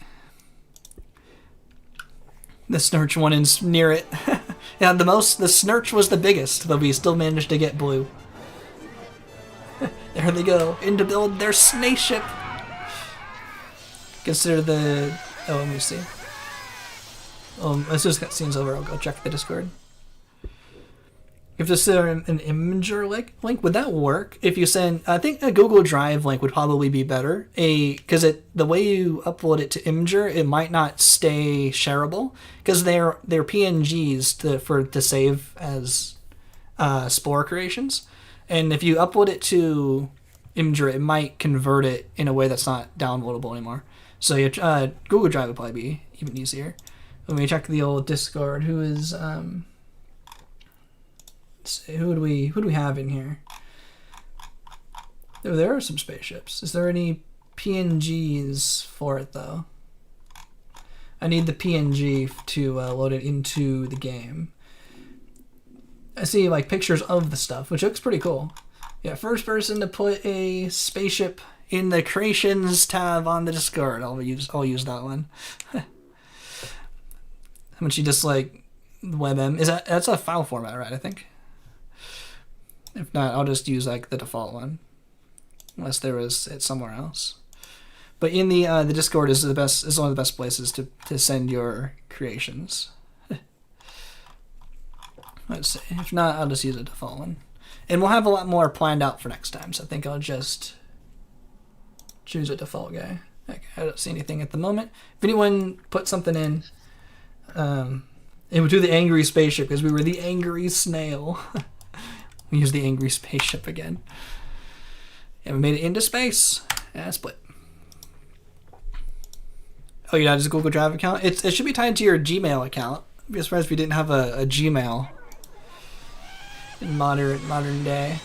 The snurch one is near it. Yeah, the snurch was the biggest, but we still managed to get blue. There they go, in to build their spaceship. Consider the... Oh, let me see. As soon as cutscene's over, I'll go check the Discord. If this is an Imgur link, would that work? If you send, I think a Google Drive link would probably be better. Because the way you upload it to Imgur, it might not stay shareable because they're PNGs to save as Spore creations, and if you upload it to Imgur, it might convert it in a way that's not downloadable anymore. So Google Drive would probably be even easier. Let me check the old Discord. Who is who do we have in here? There are some spaceships. Is there any PNGs for it though? I need the PNG to load it into the game. I see like pictures of the stuff, which looks pretty cool. Yeah, first person to put a spaceship in the creations tab on the Discord. I'll use that one. How much you dislike WebM? That's a file format, right? I think. If not, I'll just use like the default one. unless there was it somewhere else. But in the Discord is one of the best places to send your creations. Let's see. If not, I'll just use a default one. And we'll have a lot more planned out for next time, so I think I'll just choose a default guy. Okay, I don't see anything at the moment. If anyone put something in, it would do the angry spaceship because we were the angry snail. We used the angry spaceship again. And we made it into space. And split. Oh, you added a Google Drive account? It should be tied to your Gmail account. I'd be surprised if you didn't have a Gmail in modern day.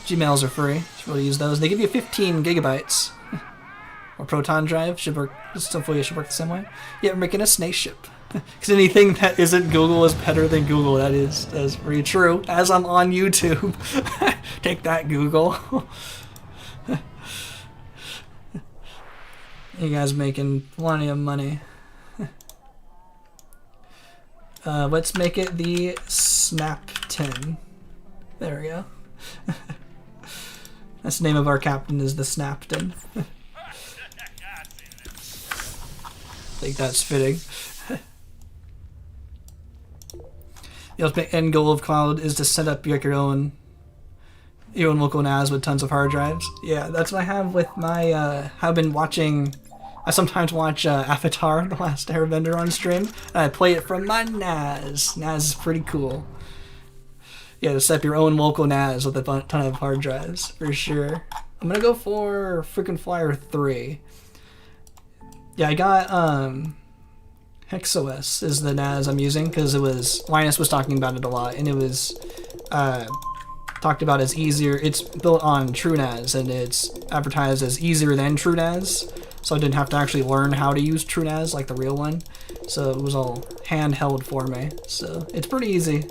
Gmails are free. You should really use those. They give you 15 gigabytes. Or Proton Drive. Should work. Hopefully it should work the same way. Yeah, we're making a spaceship. Because anything that isn't Google is better than Google. That is very true. As I'm on YouTube. Take that, Google. You guys making plenty of money. Let's make it the Snapton. There we go. That's the name of our captain, is the Snapton. I think that's fitting. The ultimate end goal of Cloud is to set up your own local NAS with tons of hard drives. Yeah, that's what I have with my. I've been watching. I sometimes watch Avatar: The Last Airbender on stream, and I play it from my NAS. NAS is pretty cool. Yeah, to set up your own local NAS with a ton of hard drives, for sure. I'm gonna go for Freaking Flyer 3. Yeah, I got HexOS is the NAS I'm using because Linus was talking about it a lot, and it was talked about as easier. It's built on TrueNAS, and it's advertised as easier than TrueNAS, so I didn't have to actually learn how to use TrueNAS like the real one. So it was all handheld for me. So it's pretty easy.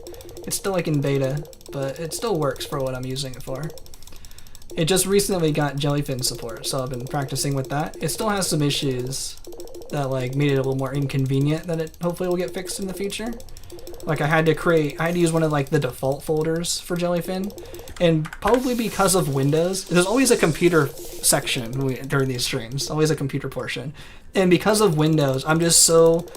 It's still like in beta, but it still works for what I'm using it for. It just recently got Jellyfin support, so I've been practicing with that. It still has some issues that like made it a little more inconvenient that it hopefully will get fixed in the future. Like I had to use one of like the default folders for Jellyfin, and probably because of Windows, there's always a computer section during these streams, always a computer portion. And because of Windows, I'm just so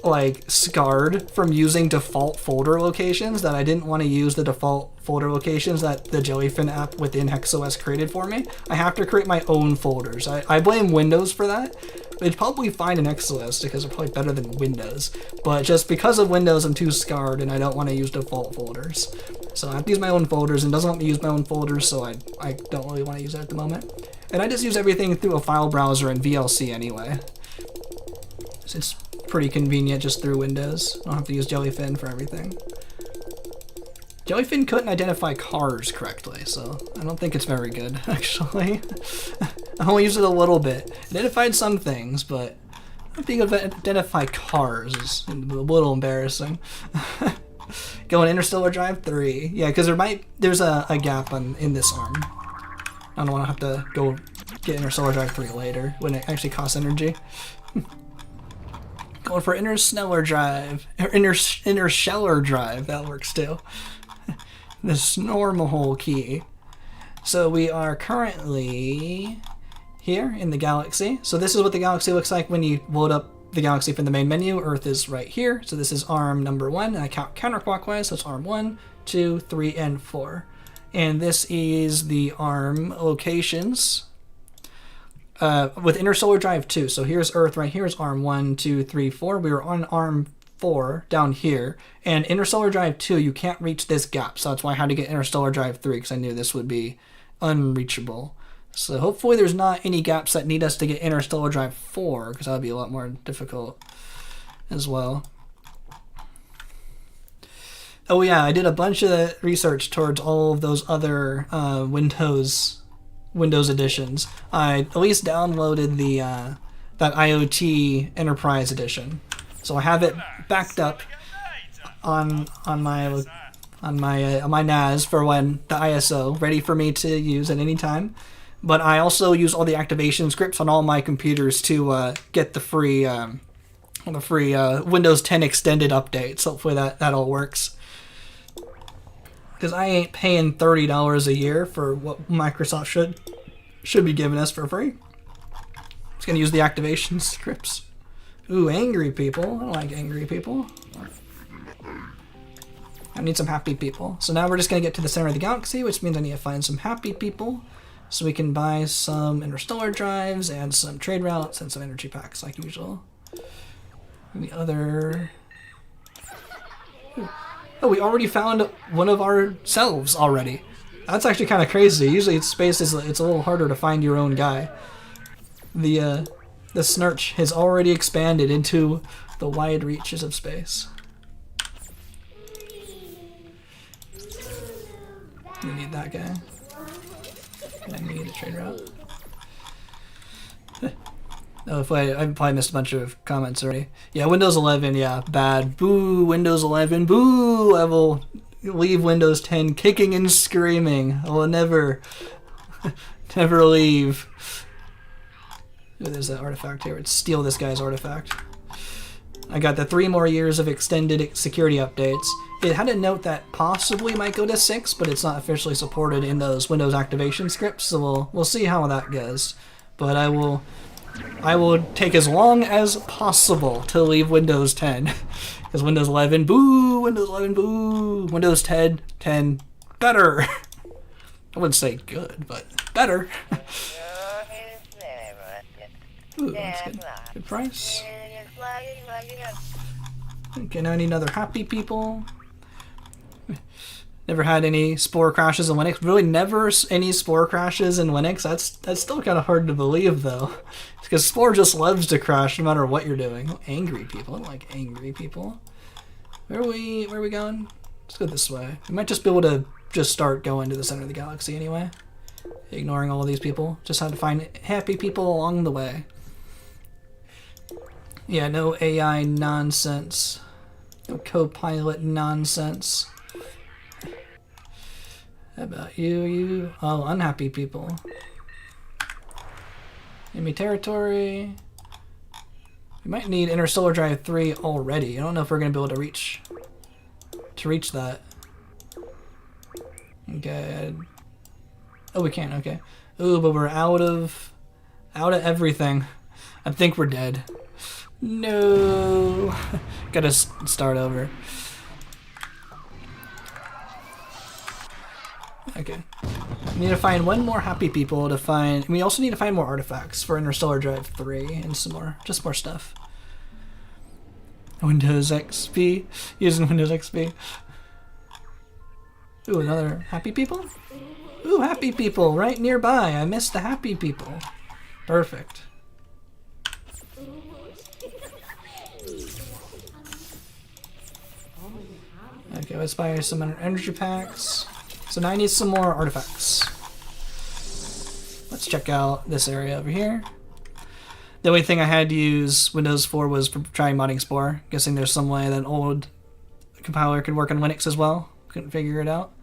like scarred from using default folder locations that I didn't want to use the default folder locations that the Jellyfin app within HexOS created for me. I have to create my own folders. I blame Windows for that. It's probably fine in HexOS because they're probably better than Windows, but just because of Windows I'm too scarred and I don't want to use default folders. So I have to use my own folders, and doesn't let me use my own folders, so I don't really want to use it at the moment. And I just use everything through a file browser and VLC anyway. So it's pretty convenient just through Windows. I don't have to use Jellyfin for everything. Jellyfin couldn't identify cars correctly, so I don't think it's very good, actually. I only used it a little bit. It identified some things, but I don't think it identify cars is a little embarrassing. Going Interstellar Drive 3. Yeah, because there's a gap in this arm. I don't want to have to go get Interstellar Drive 3 later when it actually costs energy. Going for Interstellar Drive. Interstellar Drive, that works too. This normal key. So we are currently here in the galaxy. So this is what the galaxy looks like when you load up the galaxy from the main menu. Earth is right here. So this is arm number 1, and I count counterclockwise. So it's arm 1, 2, 3, and 4. And this is the arm locations with Interstellar Drive 2. So here's Earth right here is arm 1, 2, 3, 4. We were on arm 4 down here, and Interstellar Drive 2 you can't reach this gap, so that's why I had to get Interstellar Drive 3 because I knew this would be unreachable. So hopefully there's not any gaps that need us to get Interstellar Drive 4, because that would be a lot more difficult as well. Oh yeah, I did a bunch of research towards all of those other Windows editions. I at least downloaded the that IoT Enterprise edition. So I have it backed up on my NAS for when the ISO ready for me to use at any time. But I also use all the activation scripts on all my computers to get the free Windows 10 extended updates. Hopefully that all works. Because I ain't paying $30 a year for what Microsoft should be giving us for free. Just gonna use the activation scripts. Ooh, angry people. I don't like angry people. I need some happy people. So now we're just gonna get to the center of the galaxy, which means I need to find some happy people so we can buy some interstellar drives and some trade routes and some energy packs like usual. And the other... Oh, we already found one of ourselves already. That's actually kind of crazy. Usually it's space it's a little harder to find your own guy. The Snurch has already expanded into the wide reaches of space. We need that guy. And I need a trade route. Oh, I've probably missed a bunch of comments already. Yeah, Windows 11, yeah, bad. Boo, Windows 11, boo! I will leave Windows 10 kicking and screaming. I will never, never leave. Ooh, there's that artifact here. Let's steal this guy's artifact. I got the 3 more years of extended security updates. It had a note that possibly might go to 6, but it's not officially supported in those Windows activation scripts, so we'll see how that goes. But I will take as long as possible to leave Windows 10. Because Windows 11, boo! Windows 11, boo! Windows 10, better! I wouldn't say good, but better. Ooh, that's good. Good price. Okay, now I need another happy people. Never had any Spore crashes in Linux. Really never any Spore crashes in Linux. That's still kind of hard to believe, though. Because Spore just loves to crash no matter what you're doing. Oh, angry people. I don't like angry people. Where are we going? Let's go this way. We might just be able to just start going to the center of the galaxy anyway. Ignoring all these people. Just had to find happy people along the way. Yeah, no AI nonsense. No co-pilot nonsense. How about you? Oh, unhappy people. Enemy territory. We might need Interstellar Drive 3 already. I don't know if we're going to be able to reach that. Okay. Oh, we can. Okay. Ooh, but we're out of everything. I think we're dead. No. Gotta start over. Okay. We need to find 1 more happy people to find. We also need to find more artifacts for Interstellar Drive 3 and some more, just more stuff. Windows XP. Using Windows XP. Ooh, another happy people? Ooh, happy people right nearby. I missed the happy people. Perfect. Okay, let's buy some energy packs. So now I need some more artifacts. Let's check out this area over here. The only thing I had to use Windows for was for trying modding Spore. Guessing there's some way that an old compiler could work on Linux as well. Couldn't figure it out.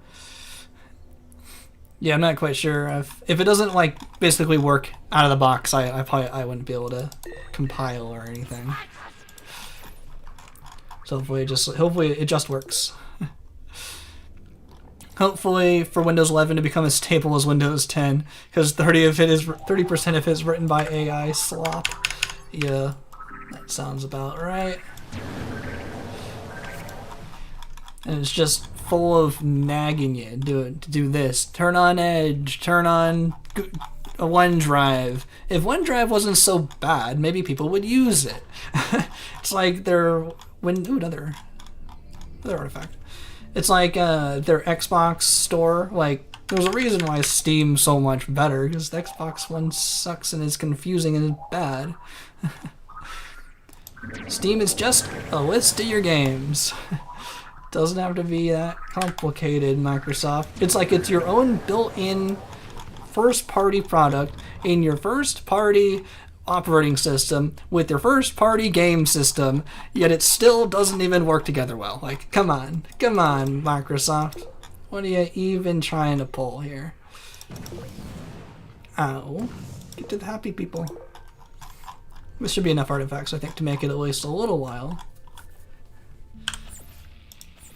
Yeah, I'm not quite sure. If it doesn't like basically work out of the box, I wouldn't be able to compile or anything. So hopefully it just works. Hopefully for Windows 11 to become as stable as Windows 10, because 30% of it is written by AI slop. Yeah, that sounds about right. And it's just full of nagging you to do this. Turn on Edge, turn on a OneDrive. If OneDrive wasn't so bad, maybe people would use it. It's like another artifact. It's like their Xbox store. Like, there's a reason why Steam's so much better, because the Xbox One sucks and is confusing and is bad. Steam is just a list of your games. Doesn't have to be that complicated, Microsoft. It's like it's your own built-in first-party product in your first-party operating system with your first-party game system, yet it still doesn't even work together well. Like, come on, Microsoft. What are you even trying to pull here? Ow. Get to the happy people. This should be enough artifacts, I think, to make it at least a little while.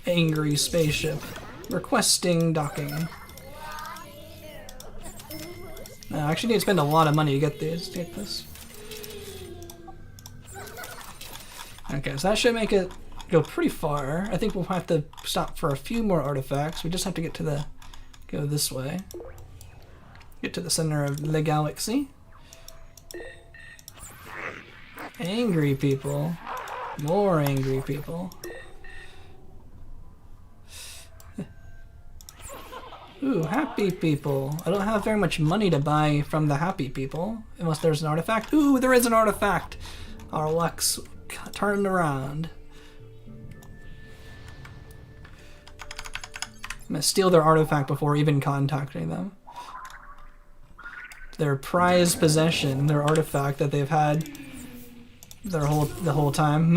Angry spaceship. Requesting docking. No, I actually need to spend a lot of money to get this. Okay, so that should make it go pretty far. I think we'll have to stop for a few more artifacts. We just have to get to the... go this way. Get to the center of the galaxy. Angry people. More angry people. Ooh, happy people. I don't have very much money to buy from the happy people. Unless there's an artifact. Ooh, there is an artifact! Our luck's turned around. I'm gonna steal their artifact before even contacting them. Their prized possession, their artifact that they've had the whole time.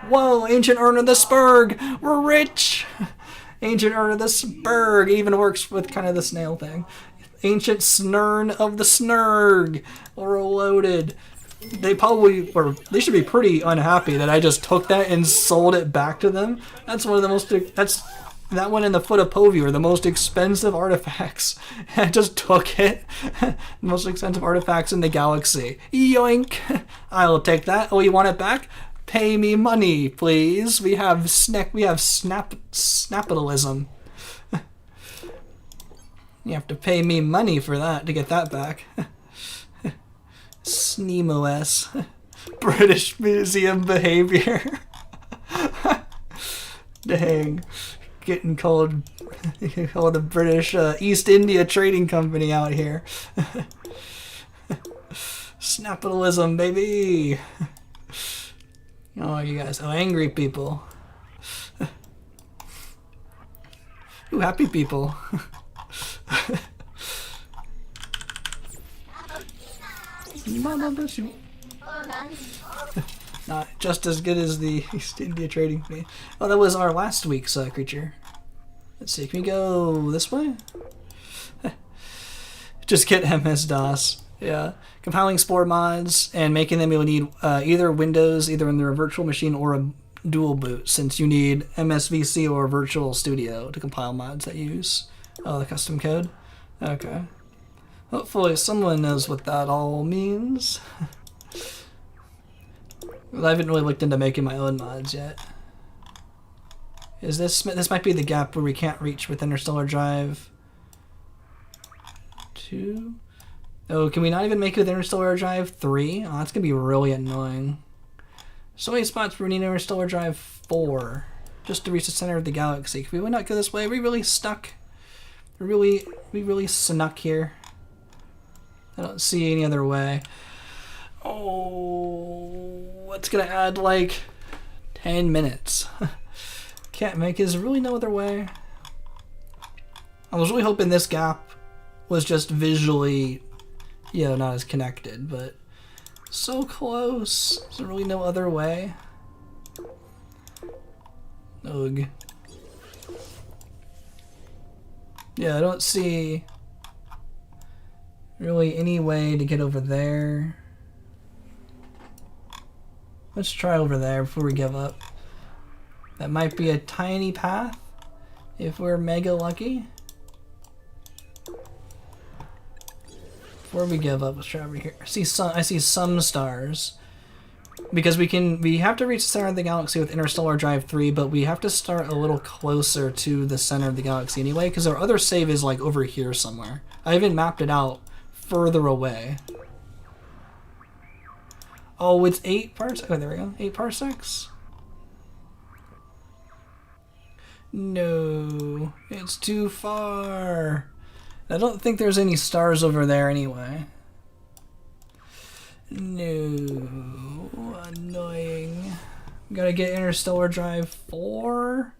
Whoa, Ancient Urn of the Spurg! We're rich! Ancient Urn of the Spurg even works with kind of the snail thing. Ancient Snurn of the Snurg! We're loaded. They should be pretty unhappy that I just took that and sold it back to them. That's one of the most, that one in the Foot of Povey are the most expensive artifacts. I just took it. The most expensive artifacts in the galaxy. Yoink! I'll take that. Oh, you want it back? Pay me money, please. We have snapitalism. You have to pay me money for that to get that back. SneamOS. British Museum behavior. Dang. Getting called the British East India Trading Company out here. Snapitalism, baby. Oh, you guys. Oh, angry people. Ooh, happy people. Not just as good as the East India Trading Company. Oh, that was our last week's creature. Let's see, can we go this way? Just get MS-DOS. Yeah. Compiling Spore mods and making them, you'll need either Windows, either in their virtual machine or a dual boot, since you need MSVC or Virtual Studio to compile mods that use the custom code. Okay. Hopefully someone knows what that all means. I haven't really looked into making my own mods yet. Is this might be the gap where we can't reach with Interstellar Drive 2? Oh, can we not even make it with Interstellar Drive 3? Oh, that's gonna be really annoying. So many spots where we need Interstellar Drive 4 just to reach the center of the galaxy. Can we not go this way? Are we really stuck? We really snuck here. I don't see any other way. Oh, it's gonna add like 10 minutes. Can't make it. Is there really no other way? I was really hoping this gap was just visually, not as connected, but so close. Is there really no other way? Ugh. Yeah, I don't see really any way to get over there. Let's try over there before we give up. That might be a tiny path if we're mega lucky. Before we give up, let's try over here. I see some stars. Because we have to reach the center of the galaxy with Interstellar Drive 3, but we have to start a little closer to the center of the galaxy anyway, because our other save is like over here somewhere. I even mapped it out further away. Oh, it's 8 parsecs. Oh, there we go. 8 parsecs. No, it's too far. I don't think there's any stars over there anyway. No, annoying. Gotta get Interstellar Drive 4.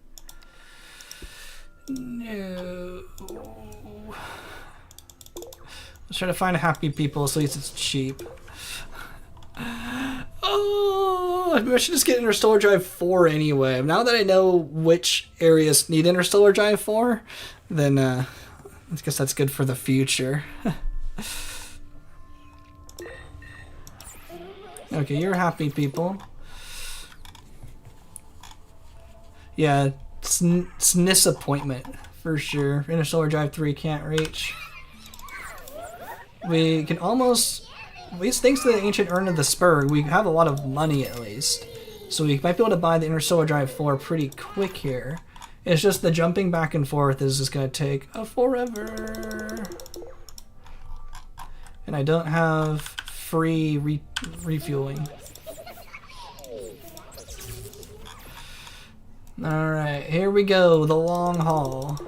No. Let's try to find happy people, so at least it's cheap. Oh, I should just get Interstellar Drive 4 anyway. Now that I know which areas need Interstellar Drive 4, then I guess that's good for the future. Okay, you're happy people. Yeah, SNIS appointment for sure. Interstellar Drive 3 can't reach. We can almost, at least thanks to the Ancient Urn of the Spur, we have a lot of money at least. So we might be able to buy the Interstellar Drive 4 pretty quick here. It's just the jumping back and forth is just going to take forever. And I don't have free refueling. Alright, here we go, the long haul.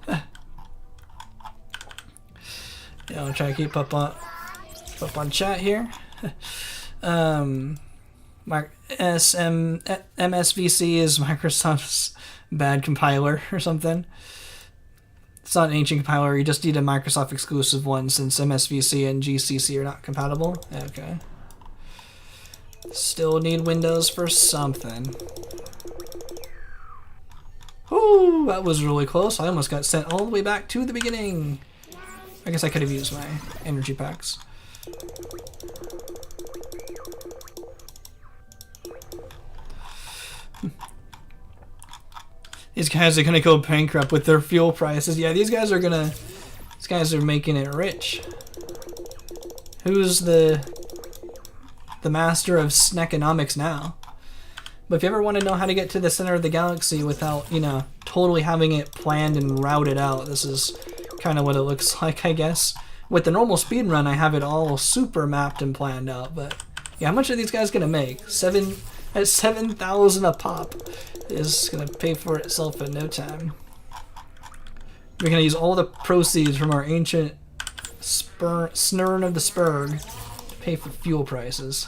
Yeah, I'll try to keep up on chat here. MSVC is Microsoft's bad compiler or something. It's not an ancient compiler, you just need a Microsoft exclusive one since MSVC and GCC are not compatible. Okay. Still need Windows for something. Ooh, that was really close. I almost got sent all the way back to the beginning. I guess I could have used my energy packs. These guys are gonna go bankrupt with their fuel prices. Yeah, these guys are making it rich. Who's the master of sneconomics now? But if you ever want to know how to get to the center of the galaxy without, you know, totally having it planned and routed out, this is kind of what it looks like, I guess. With the normal speedrun, I have it all super mapped and planned out, but yeah, how much are these guys gonna make? 7,000 a pop is gonna pay for itself in no time. We're gonna use all the proceeds from our ancient Snurn of the Spurg to pay for fuel prices.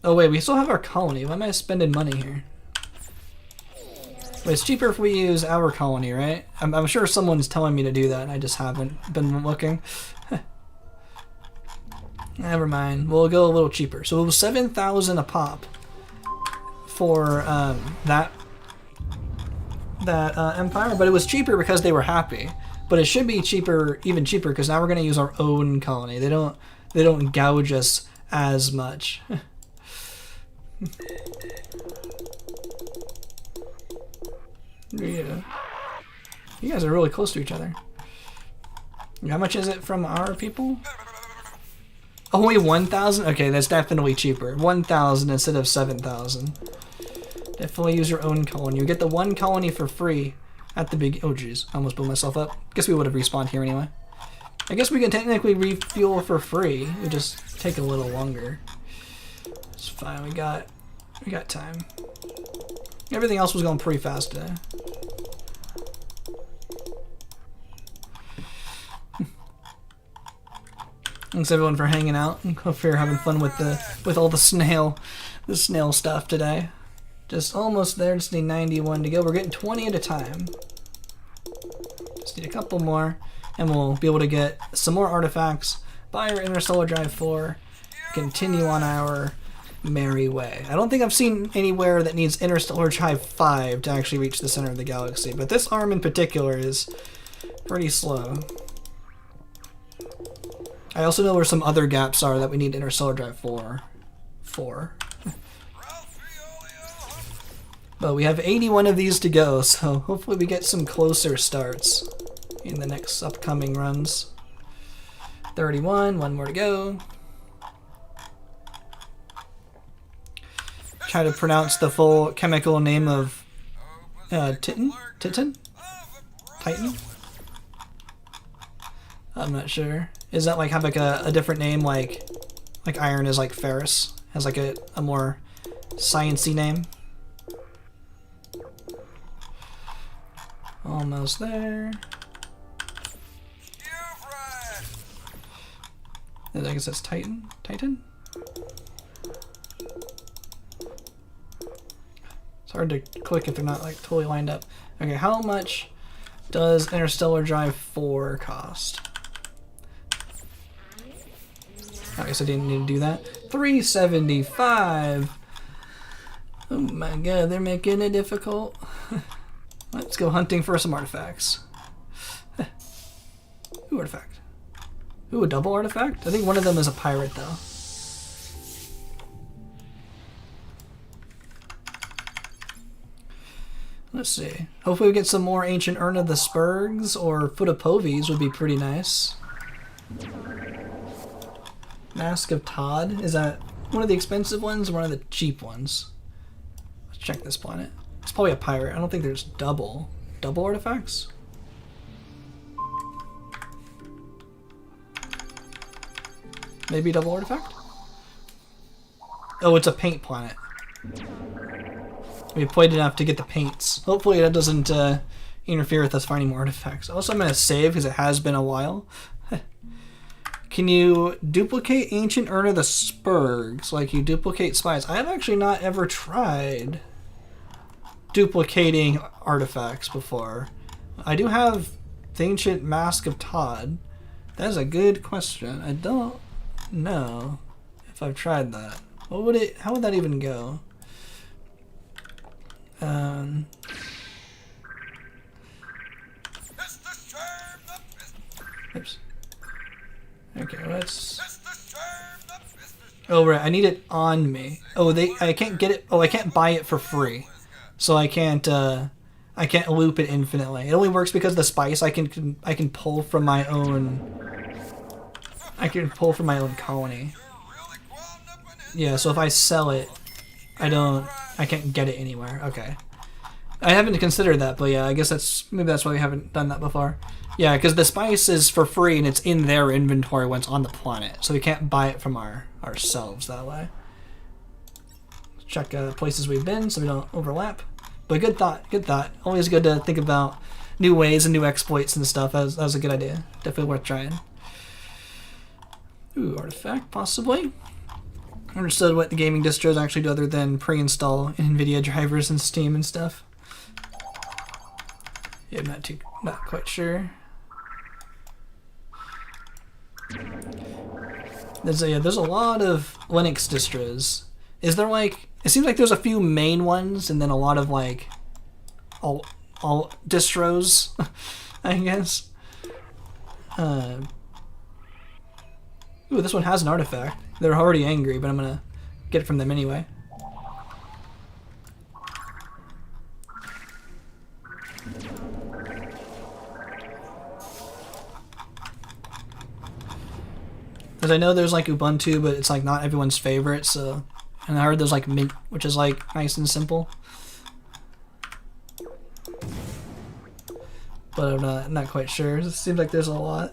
Oh wait, we still have our colony. Why am I spending money here? Wait, it's cheaper if we use our colony, right? I'm sure someone's telling me to do that and I just haven't been looking. Never mind. We'll go a little cheaper. So it was 7,000 a pop for that empire, but it was cheaper because they were happy. But it should be cheaper, even cheaper, because now we're going to use our own colony. They don't gouge us as much. Yeah. You guys are really close to each other. How much is it from our people? Only 1,000? Okay, that's definitely cheaper. 1,000 instead of 7,000. Definitely use your own colony. You get the one colony for free at the big. Oh jeez, I almost blew myself up. Guess we would have respawned here anyway. I guess we can technically refuel for free. It would just take a little longer. It's fine. We got time. Everything else was going pretty fast today. Thanks everyone for hanging out. Hope you're having fun with all the snail stuff today. Just almost there. Just need 91 to go. We're getting 20 at a time. Just need a couple more, and we'll be able to get some more artifacts. Buy our Interstellar Drive 4. Continue on our merry way. I don't think I've seen anywhere that needs Interstellar Drive 5 to actually reach the center of the galaxy, but this arm in particular is pretty slow. I also know where some other gaps are that we need Interstellar Drive 4 for. But we have 81 of these to go, so hopefully we get some closer starts in the next upcoming runs. 31, one more to go. Try to pronounce the full chemical name of Titan? Titan? Titan? I'm not sure. Is that like have like a different name, like iron is like ferrous? Has like a more sciencey name? Almost there. I guess that's Titan? Titan? It's hard to click if they're not like totally lined up. Okay, how much does Interstellar Drive 4 cost? I guess I didn't need to do that. 375. Oh my god, they're making it difficult. Let's go hunting for some artifacts. Ooh, artifact. Ooh, a double artifact? I think one of them is a pirate though. Let's see. Hopefully we get some more Ancient Urn of the Spurgs or Foot of Povies would be pretty nice. Mask of Todd. Is that one of the expensive ones or one of the cheap ones? Let's check this planet. It's probably a pirate. I don't think there's double artifacts. Maybe double artifact? Oh, it's a paint planet. We played enough to get the paints. Hopefully that doesn't interfere with us finding more artifacts. Also, I'm going to save because it has been a while. Can you duplicate Ancient Urn of the Spurgs like you duplicate spies? I have actually not ever tried duplicating artifacts before. I do have the Ancient Mask of Todd. That is a good question. I don't know if I've tried that. What would it? How would that even go? Oops. Okay, let's. Oh right, I need it on me. Oh, I can't get it. Oh, I can't buy it for free, so I can't loop it infinitely. It only works because of the spice I can pull from my own. I can pull from my own colony. Yeah, so if I sell it, I can't get it anywhere. Okay. I haven't considered that, but yeah, I guess maybe that's why we haven't done that before. Yeah, because the spice is for free and it's in their inventory when it's on the planet, so we can't buy it from ourselves that way. Check places we've been so we don't overlap. But good thought, good thought. Always good to think about new ways and new exploits and stuff. That was a good idea. Definitely worth trying. Ooh, artifact, possibly. Understood what the gaming distros actually do other than pre-install NVIDIA drivers and Steam and stuff. Yeah, I'm not quite sure. There's a lot of Linux distros. Is there like? It seems like there's a few main ones and then a lot of like all distros, I guess. Ooh, this one has an artifact. They're already angry, but I'm gonna get it from them anyway. Because I know there's like Ubuntu, but it's like not everyone's favorite, so... And I heard there's like Mint, which is like nice and simple. But I'm not quite sure. It seems like there's a lot.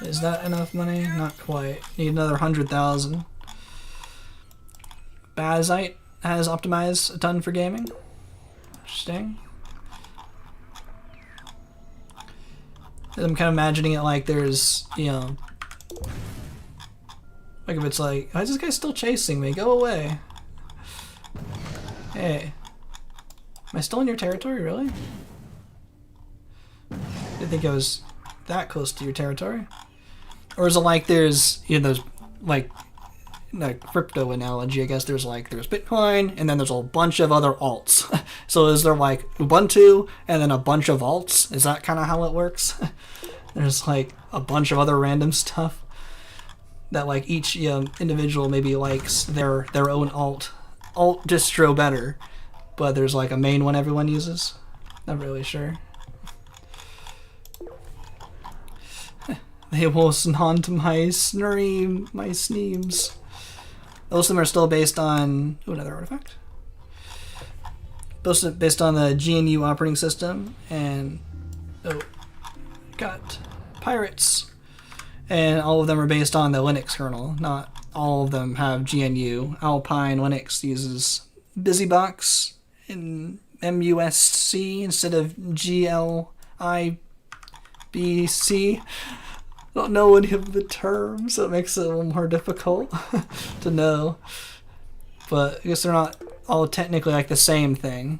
Is that enough money? Not quite. Need another 100,000. Bazite has optimized a ton for gaming. Interesting. I'm kind of imagining it like there's, you know, like if it's like, why is this guy still chasing me? Go away. Hey. Am I still in your territory, really? I didn't think I was that close to your territory. Or is it like there's, you know, those, like, in a crypto analogy, I guess there's Bitcoin, and then there's a bunch of other alts. So is there like Ubuntu, and then a bunch of alts? Is that kind of how it works? There's like a bunch of other random stuff that like each individual maybe likes their own alt distro better, but there's like a main one everyone uses. Not really sure. They will on to my sneams. Most of them are still based on another artifact. Based on the GNU operating system, and got pirates, and all of them are based on the Linux kernel. Not all of them have GNU. Alpine Linux uses BusyBox in MUSC instead of GLIBC. I don't know any of the terms, so it makes it a little more difficult to know. But I guess they're not all technically like the same thing.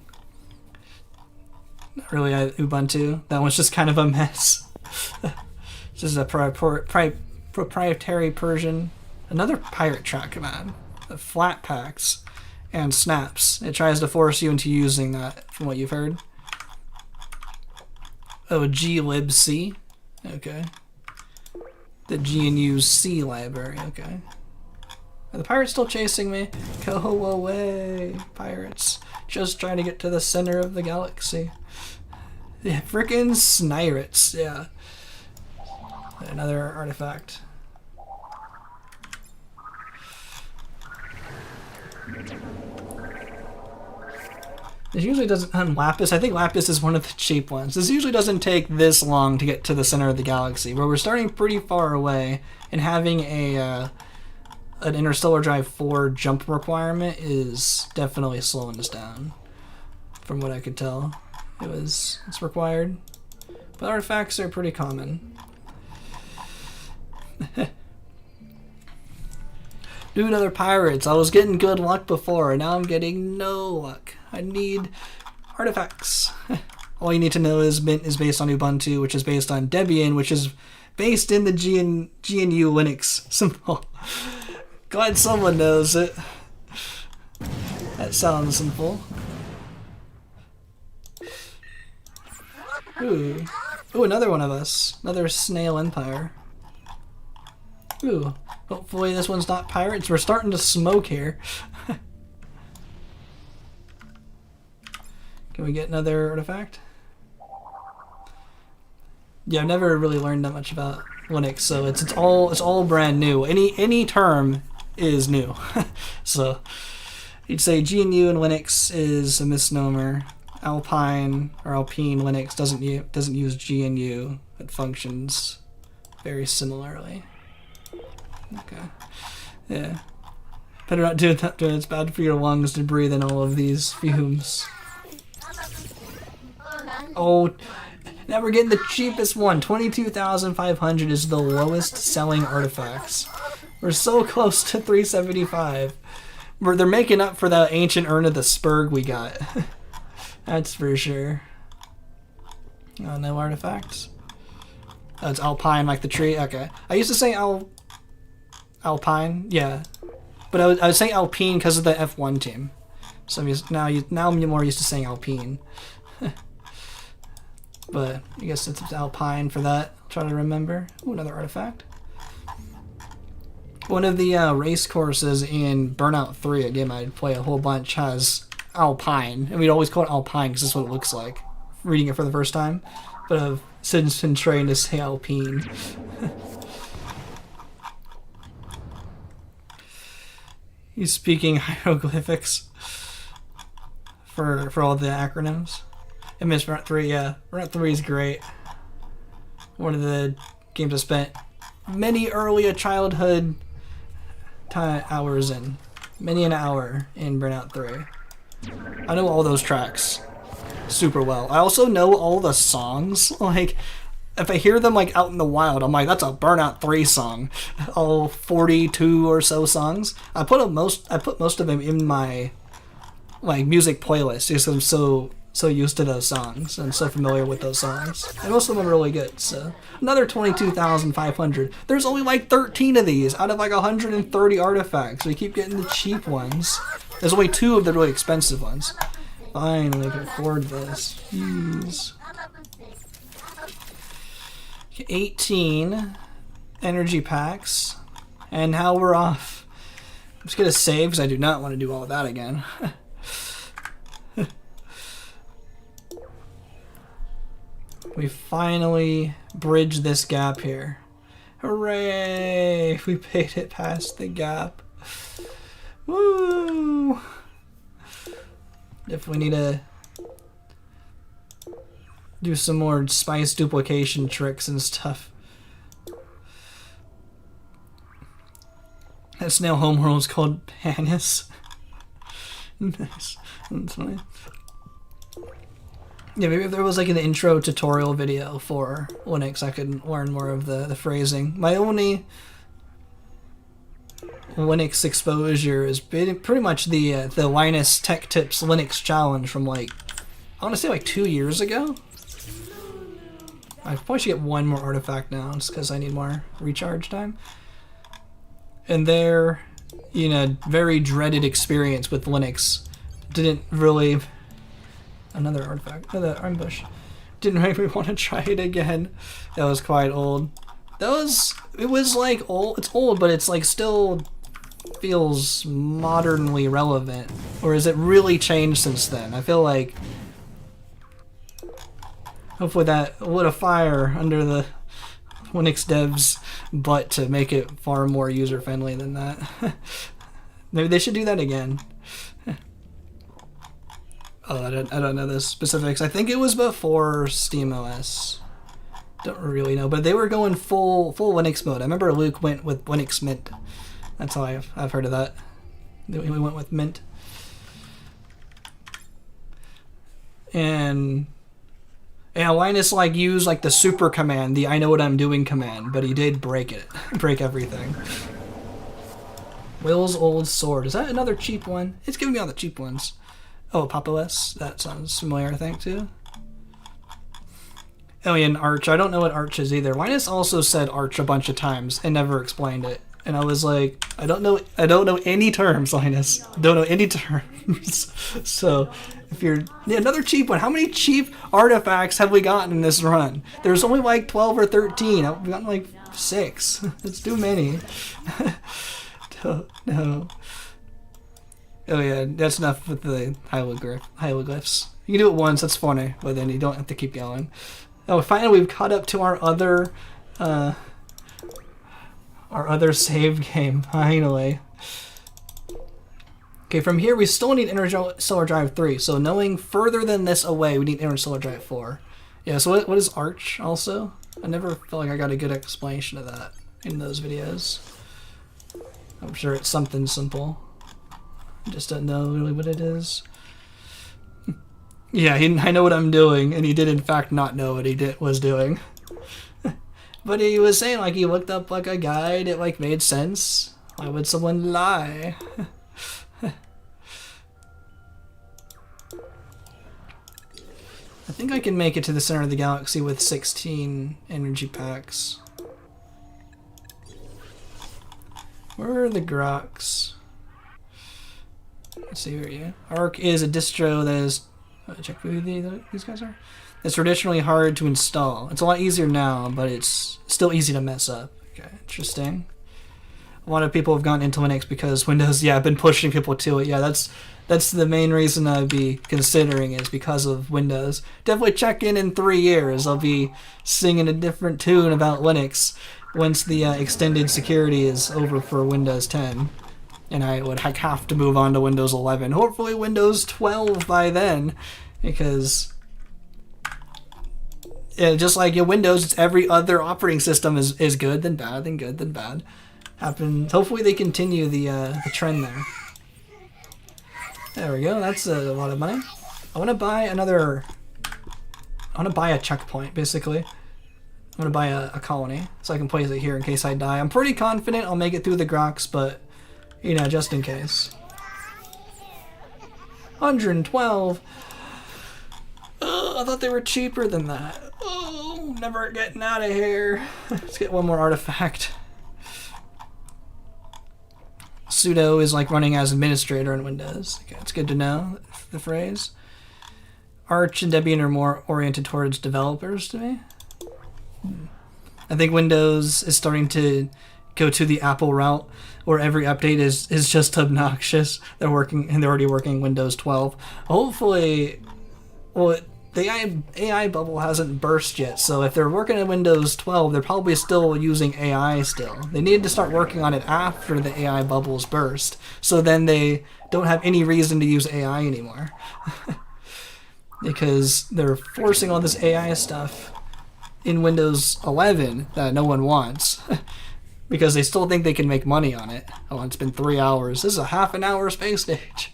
Not really Ubuntu. That one's just kind of a mess. It's just a proprietary Persian. Another pirate track command. The flat packs and snaps. It tries to force you into using that, from what you've heard. Oh, glibc. Okay. The GNU C library, okay. Are the pirates still chasing me? Go away, pirates. Just trying to get to the center of the galaxy. Yeah, frickin' Snirates, yeah. Another artifact. This usually doesn't... Lapis, I think Lapis is one of the cheap ones. This usually doesn't take this long to get to the center of the galaxy, where we're starting pretty far away, and having a an Interstellar Drive 4 jump requirement is definitely slowing us down. From what I could tell, it's required. But artifacts are pretty common. Dude, other pirates. I was getting good luck before, and now I'm getting no luck. I need artifacts. All you need to know is Mint is based on Ubuntu, which is based on Debian, which is based in the GNU Linux symbol. Glad someone knows it. That sounds simple. Ooh. Ooh, another one of us. Another snail empire. Ooh. Hopefully this one's not pirates. We're starting to smoke here. Can we get another artifact? Yeah, I've never really learned that much about Linux, so it's all brand new. Any term is new. So you'd say GNU and Linux is a misnomer. Alpine or Alpine Linux doesn't use GNU. It functions very similarly. Okay. Yeah. Better not do that. It's bad for your lungs to breathe in all of these fumes. Oh, now we're getting the cheapest one. 22,500 is the lowest selling artifacts. We're so close to 375. They're making up for that ancient urn of the Spurg we got. That's for sure. Oh, no artifacts. Oh, it's Alpine like the tree. Okay. I used to say Alpine, yeah, but I would say Alpine because of the F1 team. So now I'm more used to saying Alpine. But I guess it's Alpine for that. I'll try to remember. Ooh, another artifact. One of the race courses in Burnout 3, a game I'd play a whole bunch, has Alpine, and we'd always call it Alpine because that's what it looks like. Reading it for the first time, but I've since been trained to say Alpine. He's speaking hieroglyphics for all the acronyms. I miss Burnout 3, yeah. Burnout 3 is great. One of the games I spent many early childhood hours in. Many an hour in Burnout 3. I know all those tracks super well. I also know all the songs. Like, if I hear them like out in the wild, I'm like, that's a Burnout 3 song. All 42 or so songs. I put most of them in my like music playlist because I'm so used to those songs and so familiar with those songs. And most of them are really good. So another 22,500. There's only like 13 of these out of like 130 artifacts. We keep getting the cheap ones. There's only 2 of the really expensive ones. Finally, I can afford this. Jeez. 18 energy packs, and now we're off. I'm just gonna save because I do not want to do all of that again. We finally bridged this gap here. Hooray! We made it past the gap. Woo! If we need to do some more spice duplication tricks and stuff. That snail homeworld is called Panis. Nice. That's funny. Yeah, maybe if there was like an intro tutorial video for Linux, I could learn more of the phrasing. My only Linux exposure is pretty much the Linus Tech Tips Linux Challenge from like, I want to say like 2 years ago. I probably should get one more artifact now just because I need more recharge time. And their, very dreaded experience with Linux didn't really... Another artifact. Another ambush. Didn't make me want to try it again. That was quite old. It was like old. It's old, but it's like still feels modernly relevant. Or has it really changed since then? I feel like hopefully that lit a fire under the Linux devs' butt to make it far more user-friendly than that. Maybe they should do that again. Oh, I don't know the specifics. I think it was before SteamOS. Don't really know, but they were going full Linux mode. I remember Luke went with Linux Mint. That's how I've heard of that. We went with Mint. And yeah, Linus like used like the super command, the I know what I'm doing command, but he did break it, break everything. Will's old sword. Is that another cheap one? It's giving me all the cheap ones. Oh, Pop OS. That sounds familiar, I think, too. Oh, yeah, and Arch. I don't know what Arch is either. Linus also said Arch a bunch of times and never explained it. And I was like, I don't know any terms, Linus. Don't know any terms. So, if you're... Yeah, another cheap one. How many cheap artifacts have we gotten in this run? There's only like 12 or 13. We've gotten like 6. That's too many. No. Oh yeah, that's enough with the hieroglyphs. You can do it once, that's funny, but then you don't have to keep going. Oh, finally we've caught up to our other save game, finally. Okay, from here we still need Interstellar Drive 3, so knowing further than this away, we need Interstellar Drive 4. Yeah, so what is Arch also? I never felt like I got a good explanation of that in those videos. I'm sure it's something simple. I just don't know really what it is. Yeah, I know what I'm doing, and he did in fact not know what he was doing. But he was saying like he looked up like a guide, it like made sense. Why would someone lie? I think I can make it to the center of the galaxy with 16 energy packs. Where are the Groks? Let's see where you. Arc is a distro that is. Check who these guys are. It's traditionally hard to install. It's a lot easier now, but it's still easy to mess up. Okay, interesting. A lot of people have gone into Linux because Windows. Yeah, I've been pushing people to it. Yeah, that's the main reason I'd be considering is because of Windows. Definitely check in 3 years. I'll be singing a different tune about Linux once the extended security is over for Windows 10. And I would have to move on to Windows 11. Hopefully Windows 12 by then. Because yeah, just like your Windows, it's every other operating system is good, then bad, then good, then bad. Hopefully they continue the trend there. There we go, that's a lot of money. I want to buy a checkpoint, basically. I'm going to buy a colony, so I can place it here in case I die. I'm pretty confident I'll make it through the Groks, but, you know, just in case. 112! I thought they were cheaper than that. Oh, never getting out of here. Let's get one more artifact. Sudo is like running as administrator in Windows. Okay, it's good to know the phrase. Arch and Debian are more oriented towards developers to me. I think Windows is starting to go to the Apple route where every update is just obnoxious. They're already working Windows 12. Hopefully, well, the AI bubble hasn't burst yet, so if they're working in Windows 12, they're probably still using AI still. They need to start working on it after the AI bubbles burst, so then they don't have any reason to use AI anymore. Because they're forcing all this AI stuff in Windows 11 that no one wants. Because they still think they can make money on it. Oh, it's been 3 hours. This is a half an hour space stage.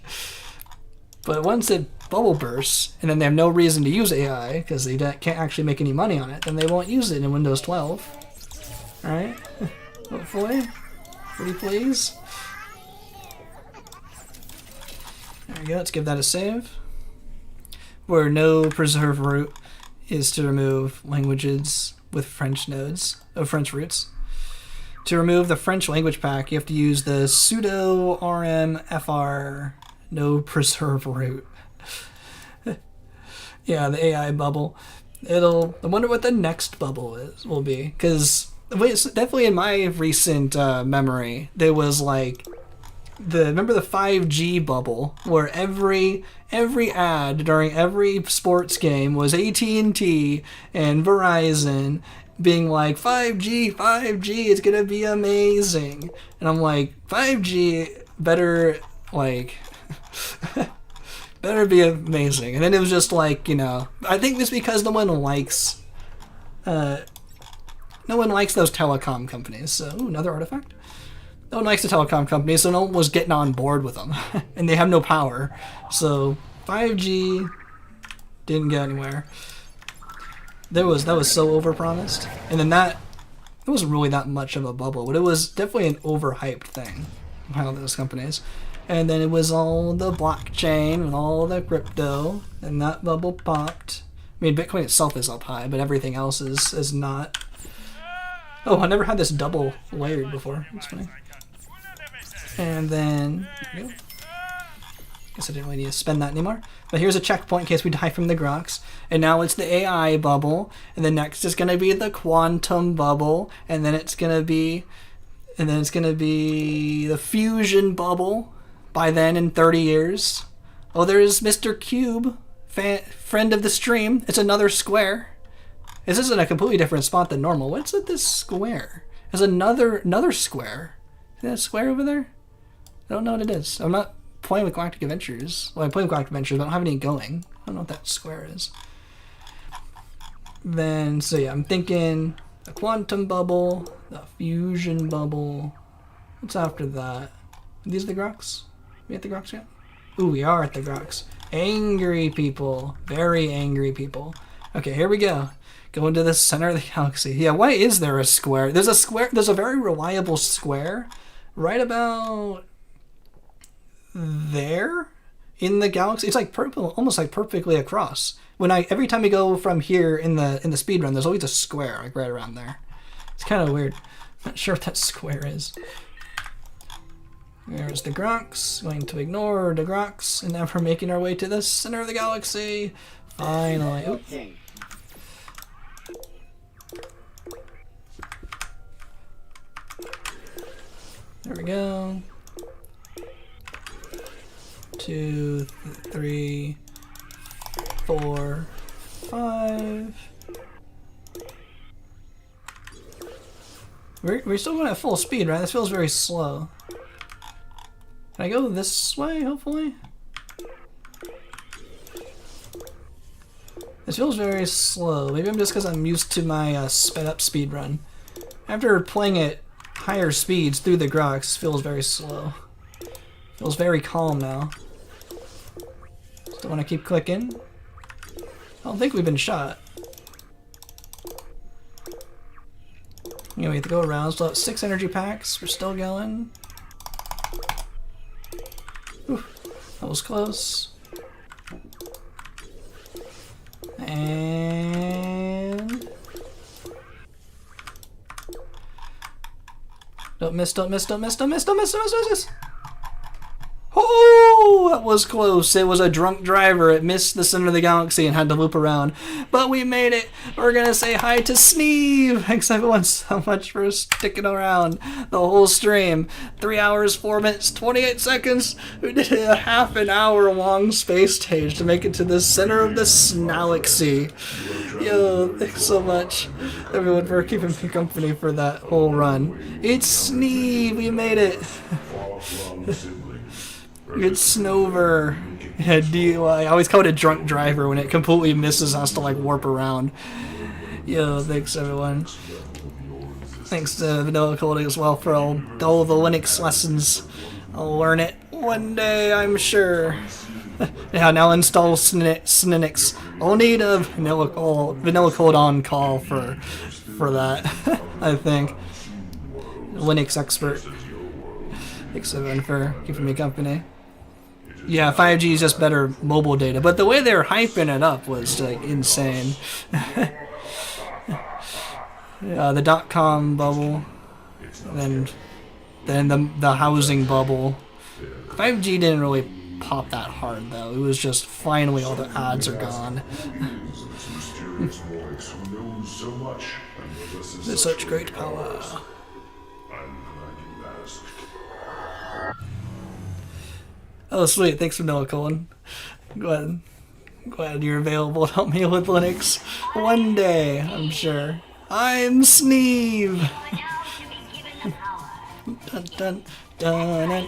But once it bubble bursts, and then they have no reason to use AI, because they can't actually make any money on it, then they won't use it in Windows 12. Alright? Hopefully. Pretty please. There we go, let's give that a save. Where no preserve root is to remove languages with French nodes, French roots. To remove the French language pack, you have to use the sudo rmfr no preserve root. Yeah, the AI bubble. I wonder what the next bubble will be, because definitely in my recent memory, there was like remember the 5G bubble where every ad during every sports game was AT&T and Verizon being like 5G, it's gonna be amazing, and I'm like 5G better like better be amazing, and then it was just like, you know, I think it's because no one likes those telecom companies. So another artifact. No one likes the telecom companies, so no one was getting on board with them, and they have no power. So 5G didn't get anywhere. That was so overpromised, and then it wasn't really that much of a bubble, but it was definitely an overhyped thing by all those companies. And then it was all the blockchain and all the crypto, and that bubble popped. I mean, Bitcoin itself is up high, but everything else is not. Oh, I never had this double layered before. That's funny. And then, there we go. Guess I didn't really need to spend that anymore. But here's a checkpoint in case we die from the Grox. And now it's the AI bubble. And then next is going to be the quantum bubble. And then it's going to be the fusion bubble by then in 30 years. Oh, there's Mr. Cube, friend of the stream. It's another square. This isn't a completely different spot than normal. What's at this square? There's another square. See that square over there? I don't know what it is. I'm not playing with Galactic Adventures. Well, I'm playing with Galactic Adventures, but I don't have any going. I don't know what that square is. Then, so yeah, I'm thinking the quantum bubble, the fusion bubble. What's after that? Are these the Grox? We at the Grox yet? Ooh, we are at the Grox. Angry people. Very angry people. Okay, here we go. Go into the center of the galaxy. Yeah, why is there a square? There's a very reliable square right about there in the galaxy. It's like purple, almost like perfectly across. Every time you go from here in the speed run, there's always a square like right around there. It's kind of weird. I'm not sure what that square is. There's the Grox. Going to ignore the Grox, and now we're making our way to the center of the galaxy. Finally. Oop. There we go. 2, 3, 4, 5. We're still going at full speed, right? This feels very slow. Can I go this way, hopefully? This feels very slow. Maybe I'm just because I'm used to my sped up speed run. After playing at higher speeds through the Grox, feels very slow. Feels very calm now. Still want to keep clicking. I don't think we've been shot. Yeah, we have to go around. Still have 6 energy packs. We're still going. Whew, that was close. And don't miss. Oh, that was close. It was a drunk driver. It missed the center of the galaxy and had to loop around. But we made it. We're going to say hi to Sneeve. Thanks everyone so much for sticking around the whole stream. 3 hours, 4 minutes, 28 seconds. We did a half an hour long space stage to make it to the center of the Snalaxy. Yo, thanks so much everyone for keeping me company for that whole run. It's Sneeve. We made it. It's Snover. Yeah, DUI. I always call it a drunk driver when it completely misses, has to like warp around. Yo, thanks everyone. Thanks to Vanilla Coding as well for all the Linux lessons. I'll learn it one day, I'm sure. Yeah, now install Sninix. I'll need a Vanilla Code on call for that. I think. Linux expert. Thanks everyone for keeping me company. Yeah, 5G is just better mobile data, but the way they were hyping it up was like insane. The .com bubble, and then the housing bubble. 5G didn't really pop that hard though. It was just finally all the ads are gone. There's such great power. Oh, sweet. Thanks for Noah Cullen. Glad you're available to help me with Linux one day, I'm sure. I'm Sneeve! Dun, dun, dun, dun.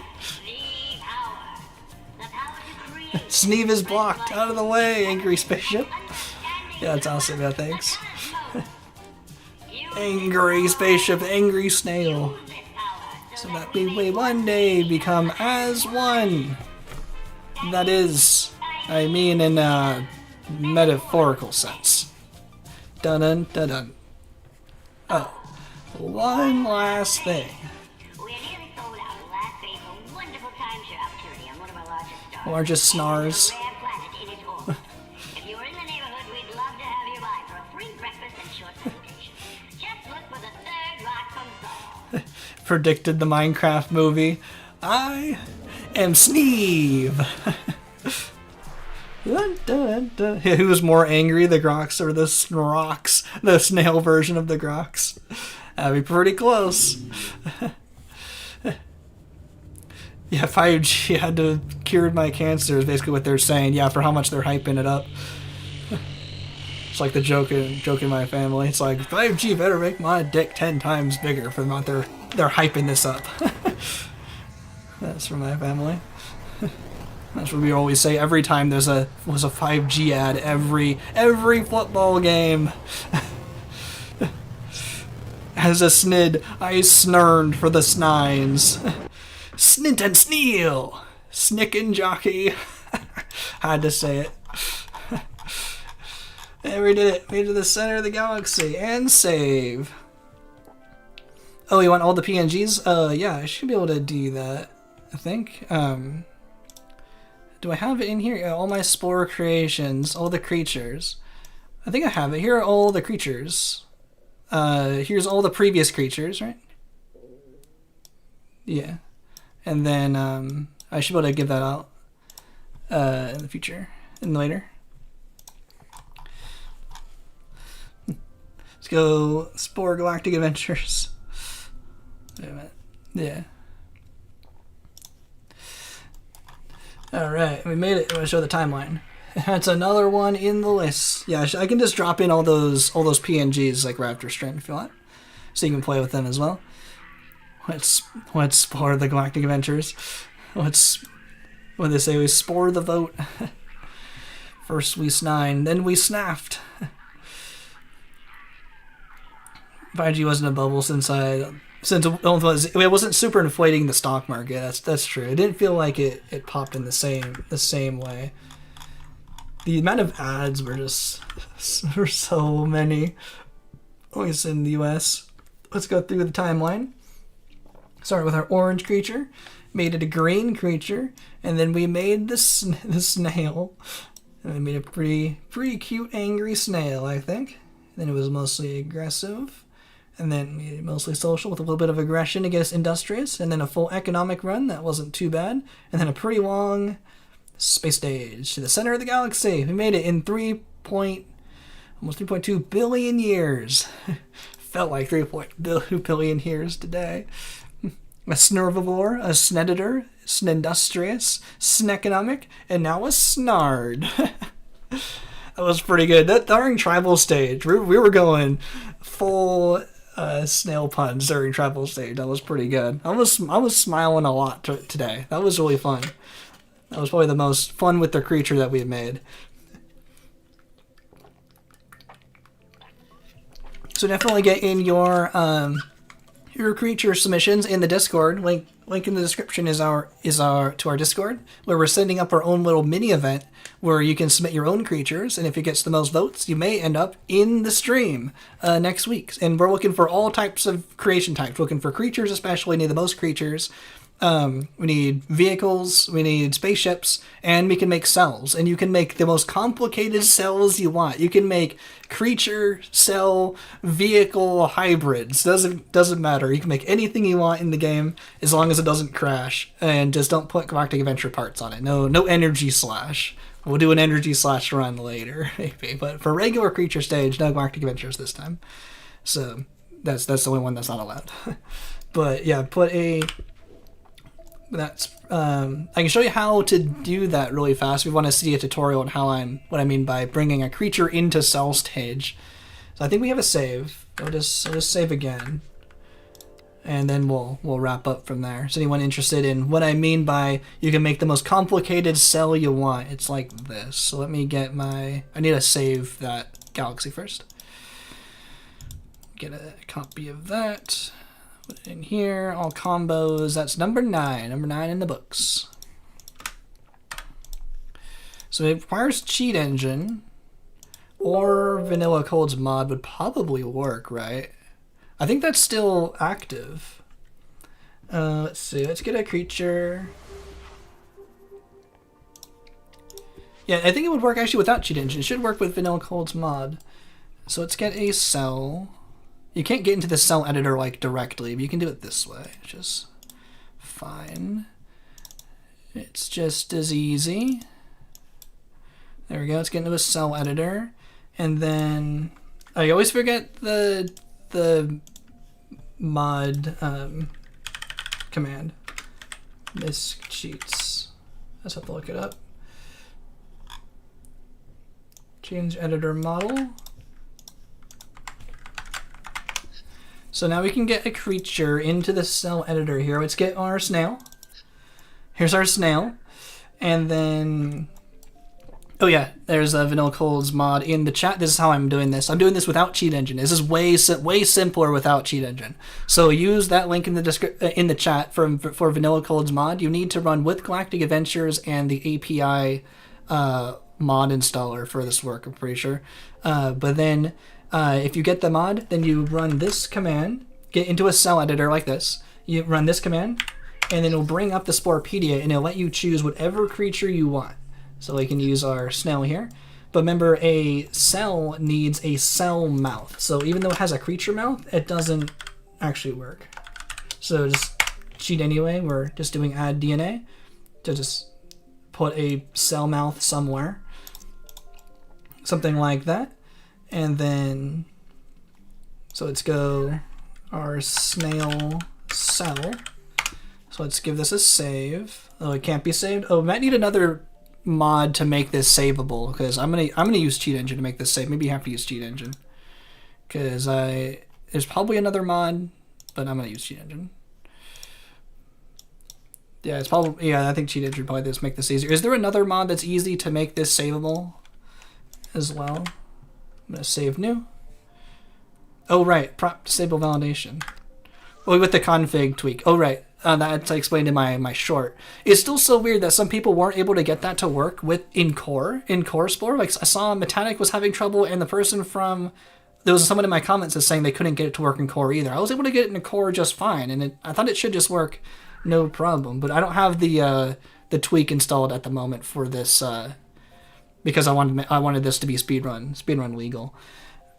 Sneeve is blocked! Out of the way, angry spaceship! Yeah, that's awesome, yeah, thanks. Angry spaceship, angry snail. So that we may one day become as one. That is, I mean in a metaphorical sense. Dun dun dun dun. Oh, one last thing. Largest snars. Predicted the Minecraft movie. I am Sneeve. Dun, dun, dun. Who was more angry, the Grox or the Snorrox? The snail version of the Grox. That'd be pretty close. Yeah, 5G had to cure my cancer is basically what they're saying. Yeah, for how much they're hyping it up. It's like the joke in my family. It's like 5G better make my dick 10 times bigger for the amount they're hyping this up. That's from my family. That's what we always say every time was a 5G ad. Every football game. As a snid, I snurned for the snines. Snint and Sneal! Snick and Jockey. Had to say it. And we did it. Made it to the center of the galaxy. And save. Oh, you want all the PNGs? Yeah, I should be able to do that. I think. Do I have it in here? Yeah, all my Spore creations. All the creatures. I think I have it. Here are all the creatures. Here's all the previous creatures, right? Yeah. And then I should be able to give that out in the future, and later. Let's go Spore Galactic Adventures. Wait a minute. Yeah. Alright, we made it. I'm going to show the timeline. That's another one in the list. Yeah, I can just drop in all those PNGs like Raptor Strand if you want. So you can play with them as well. Let's spore the Galactic Adventures. What they say? We spore the vote. First we snine, then we snaffed. 5G wasn't a bubble since it wasn't super inflating the stock market. That's true. It didn't feel like it popped in the same way. The amount of ads were so many. At least in the US. Let's go through the timeline. Started with our orange creature, made it a green creature, and then we made the snail. And we made a pretty cute angry snail, I think. Then it was mostly aggressive. And then made it mostly social with a little bit of aggression against industrious. And then a full economic run, that wasn't too bad. And then a pretty long space stage to the center of the galaxy. We made it in almost 3.2 billion years. Felt like 3.2 billion years today. A Snervivore, a Sneditor, Snindustrious, Sneconomic, and now a Snard. That was pretty good. During tribal stage, we were going full snail puns during tribal stage. That was pretty good. I was smiling a lot today. That was really fun. That was probably the most fun with the creature that we've made. So definitely get in your creature submissions in the Discord. Link in the description is our Discord, where we're setting up our own little mini event where you can submit your own creatures, and if it gets the most votes, you may end up in the stream next week. And we're looking for all types of creation types. We're looking for creatures, especially need the most creatures. We need vehicles, we need spaceships, and we can make cells. And you can make the most complicated cells you want. You can make creature, cell, vehicle hybrids. Doesn't matter. You can make anything you want in the game as long as it doesn't crash. And just don't put Galactic Adventure parts on it. No energy slash. We'll do an energy slash run later, maybe. But for regular creature stage, no Galactic Adventures this time. So that's the only one that's not allowed. But yeah, put a That's I can show you how to do that really fast. We want to see a tutorial on what I mean by bringing a creature into cell stage. So I think we have a save. I'll just save again, and then we'll wrap up from there. Is anyone interested in what I mean by you can make the most complicated cell you want? It's like this. So let me get I need to save that galaxy first. Get a copy of that. Put it in here, all combos. That's number 9 in the books. So it requires Cheat Engine, or Vanilla Cold's mod would probably work, right? I think that's still active. Let's see, let's get a creature. Yeah, I think it would work actually without Cheat Engine. It should work with Vanilla Cold's mod. So let's get a cell. You can't get into the cell editor like directly, but you can do it this way, which is fine. It's just as easy. There we go, let's get into a cell editor. And then I always forget the mod command. Misc cheats. Let's have to look it up. Change editor model. So now we can get a creature into the cell editor here. Let's get our snail. Here's our snail. And then, oh yeah, there's a Vanilla Cold's mod in the chat. This is how I'm doing this. I'm doing this without Cheat Engine. This is way simpler without Cheat Engine. So use that link in the chat for Vanilla Cold's mod. You need to run with Galactic Adventures and the API mod installer for this work, I'm pretty sure. But then if you get the mod, then you run this command, get into a cell editor like this. You run this command, and then it'll bring up the Sporepedia, and it'll let you choose whatever creature you want. So we can use our snail here. But remember, a cell needs a cell mouth. So even though it has a creature mouth, it doesn't actually work. So just cheat anyway. We're just doing add DNA to just put a cell mouth somewhere. Something like that. And then, so let's go our snail cell. So let's give this a save. Oh, it can't be saved. Oh, we might need another mod to make this savable, because I'm gonna use Cheat Engine to make this save. Maybe you have to use Cheat Engine, because there's probably another mod, but I'm gonna use Cheat Engine. Yeah, it's probably, yeah, I think Cheat Engine probably does make this easier. Is there another mod that's easy to make this savable as well? I'm gonna save new. Oh right, prop disable validation. Oh, with the config tweak. Oh right, that's explained in my short. It's still so weird that some people weren't able to get that to work in core Spore. Like I saw Metallic was having trouble, and the person there was someone in my comments that's saying they couldn't get it to work in core either. I was able to get it in core just fine, and I thought it should just work no problem. But I don't have the tweak installed at the moment for this. Because I wanted this to be speedrun legal,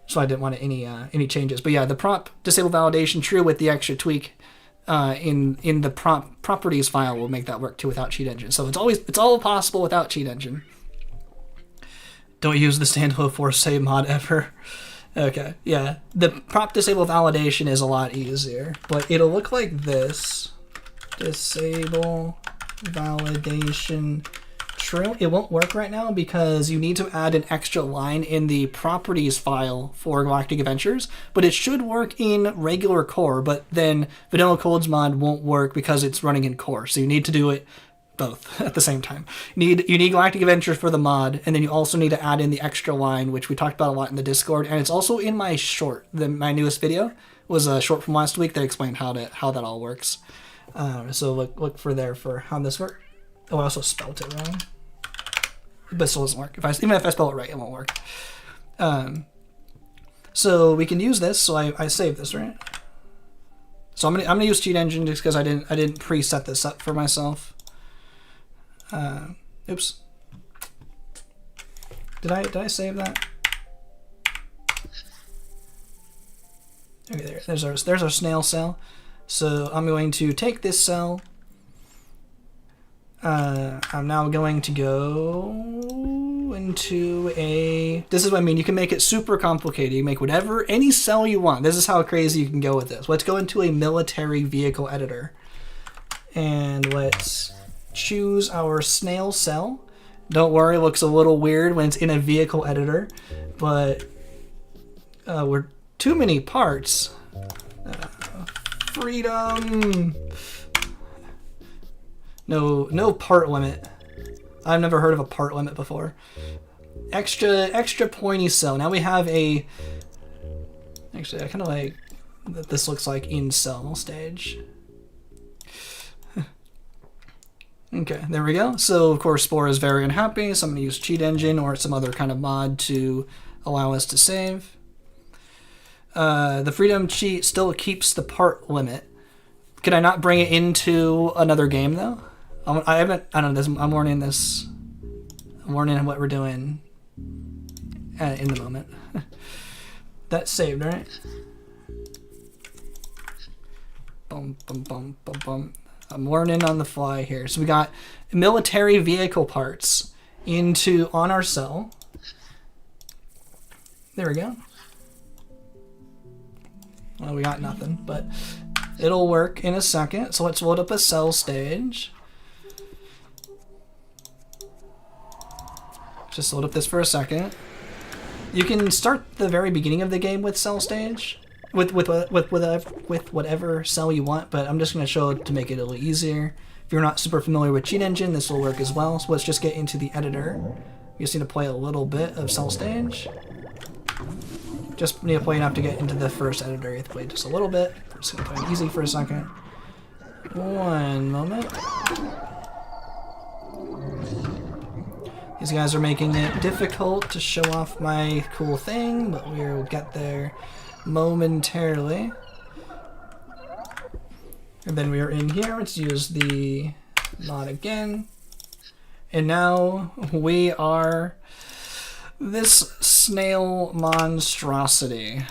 so I didn't want any changes. But yeah, the prop disable validation true with the extra tweak in the prop properties file will make that work too without Cheat Engine. So it's all possible without Cheat Engine. Don't use the standalone for save mod ever. Okay, yeah, the prop disable validation is a lot easier, but it'll look like this. Disable validation. True. It won't work right now because you need to add an extra line in the properties file for Galactic Adventures, but it should work in regular core, but then Vanilla Cold's mod won't work because it's running in core, so you need to do it both at the same time. You need Galactic Adventures for the mod, and then you also need to add in the extra line, which we talked about a lot in the Discord, and it's also in my short. My newest video was a short from last week that explained how that all works. So look for there for how this works. Oh, I also spelled it wrong. But it still doesn't work. Even if I spell it right, it won't work. So we can use this. So I saved this, right? So I'm gonna use Cheat Engine just because I didn't preset this up for myself. Oops. Did I save that? Okay, there's our snail cell. So I'm going to take this cell. I'm now going to go into this is what I mean, you can make it super complicated. You can make any cell you want. This is how crazy you can go with this. Let's go into a military vehicle editor. And let's choose our snail cell. Don't worry, it looks a little weird when it's in a vehicle editor, but we're too many parts. Freedom! No part limit. I've never heard of a part limit before. Extra pointy cell. Now we have a... Actually, I kind of like that this looks like in cell stage. Okay, there we go. So, of course, Spore is very unhappy, so I'm going to use Cheat Engine or some other kind of mod to allow us to save. The Freedom cheat still keeps the part limit. Can I not bring it into another game, though? I don't know, I'm warning this. I'm warning what we're doing in the moment. That's saved, right? Bum, bum, bum, bum, bum. I'm learning on the fly here. So we got military vehicle parts on our cell. There we go. Well, we got nothing, but it'll work in a second. So let's load up a cell stage. Just load up this for a second. You can start the very beginning of the game with cell stage. With whatever cell you want, but I'm just going to show it to make it a little easier. If you're not super familiar with Cheat Engine, this will work as well. So let's just get into the editor. You just need to play a little bit of cell stage. Just need to play enough to get into the first editor. You have to play just a little bit. We're just going to play it easy for a second. One moment. These guys are making it difficult to show off my cool thing, but we'll get there momentarily. And then we are in here. Let's use the mod again. And now we are this snail monstrosity.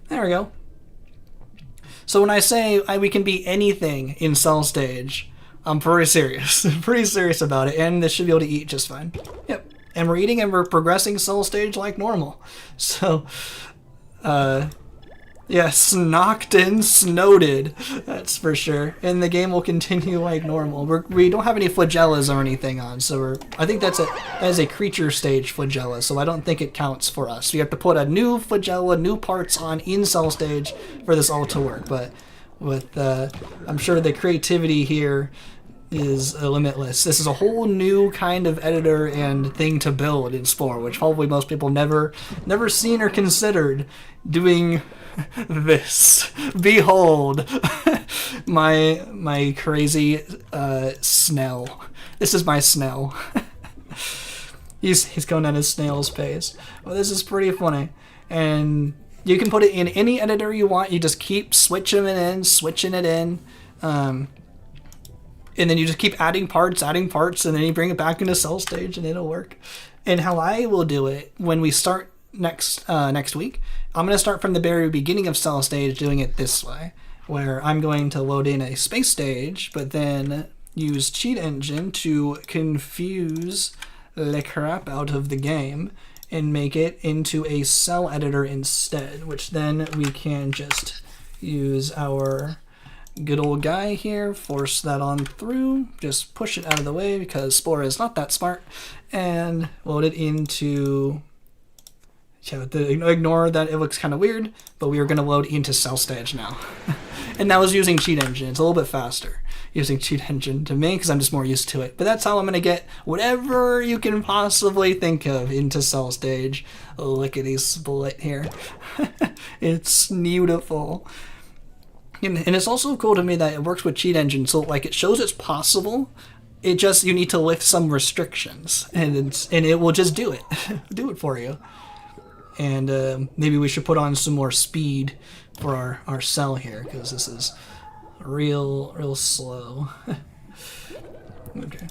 There we go. So when I say we can be anything in cell stage, I'm pretty serious. Pretty serious about it, and this should be able to eat just fine. Yep. And we're eating and we're progressing cell stage like normal. So, yeah, snocked and snowed, that's for sure. And the game will continue like normal. We don't have any flagellas or anything on, so I think that is a creature stage flagella, so I don't think it counts for us. We have to put a new flagella, new parts on in cell stage for this all to work. But with, I'm sure the creativity here is limitless. This is a whole new kind of editor and thing to build in Spore, which probably most people never seen or considered doing this. Behold, my crazy Snell. This is my Snell. He's going at his snail's pace. Well, this is pretty funny, and you can put it in any editor you want. You just keep switching it in. And then you just keep adding parts, and then you bring it back into cell stage, and it'll work. And how I will do it when we start next week, I'm going to start from the very beginning of cell stage, doing it this way, where I'm going to load in a space stage, but then use Cheat Engine to confuse the crap out of the game and make it into a cell editor instead, which then we can just use our good old guy here, force that on through, just push it out of the way because Spore is not that smart, and load it into, ignore that it looks kind of weird, but we are going to load into cell stage now. And that was using Cheat Engine. It's a little bit faster using Cheat Engine to me because I'm just more used to it. But that's how I'm going to get whatever you can possibly think of into cell stage. Lickety split here. It's beautiful. And it's also cool to me that it works with Cheat Engine, so like it shows it's possible. It just, you need to lift some restrictions, and it will just do it, do it for you. And maybe we should put on some more speed for our cell here, because this is real slow. Okay.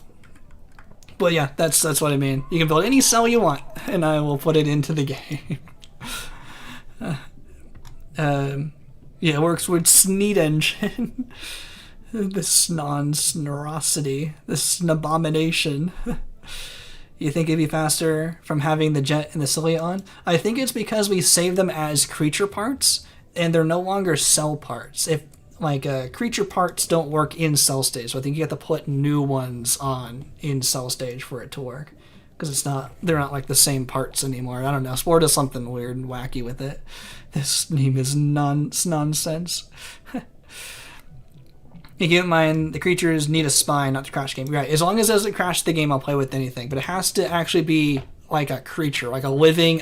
But yeah, that's what I mean. You can build any cell you want, and I will put it into the game. Yeah, it works with Sneed Engine. This non-snorosity. This abomination. You think it'd be faster from having the jet and the cilia on? I think it's because we save them as creature parts, and they're no longer cell parts. like creature parts don't work in cell stage. So I think you have to put new ones on in cell stage for it to work, because they're not like the same parts anymore. I don't know. Spore does something weird and wacky with it. This name is nonsense. You keep in mind the creatures need a spine not to crash the game. Right. As long as it doesn't crash the game, I'll play with anything. But it has to actually be like a creature, like a living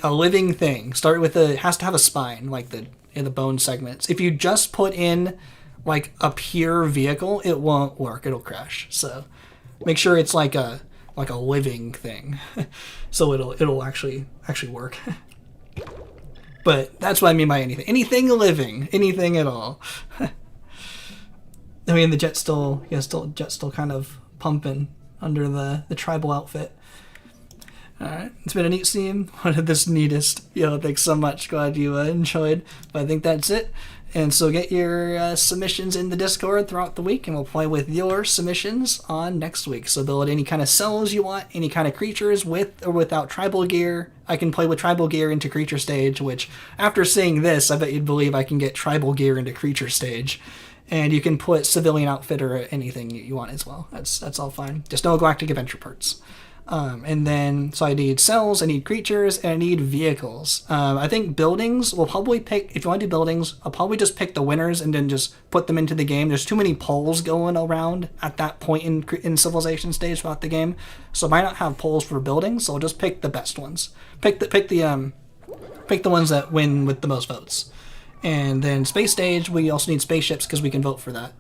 thing. It has to have a spine, like in the bone segments. If you just put in like a pure vehicle, it won't work. It'll crash. So make sure it's like a living thing, so it'll actually work. But that's what I mean by anything living, anything at all. I mean, the jet's still kind of pumping under the tribal outfit. Alright, it's been a neat stream. One of this neatest. Thanks so much. Glad you enjoyed. But I think that's it. And so get your submissions in the Discord throughout the week, and we'll play with your submissions on next week. So build any kind of cells you want, any kind of creatures with or without tribal gear. I can play with tribal gear into creature stage, which after seeing this, I bet you'd believe I can get tribal gear into creature stage. And you can put civilian outfit or anything you want as well. That's all fine. Just no galactic adventure parts. And then, so I need cells, I need creatures, and I need vehicles. I think buildings, we'll probably pick, if you want to do buildings, I'll probably just pick the winners and then just put them into the game. There's too many polls going around at that point in civilization stage throughout the game. So I might not have polls for buildings, so I'll just pick the best ones. Pick the ones that win with the most votes. And then space stage, we also need spaceships because we can vote for that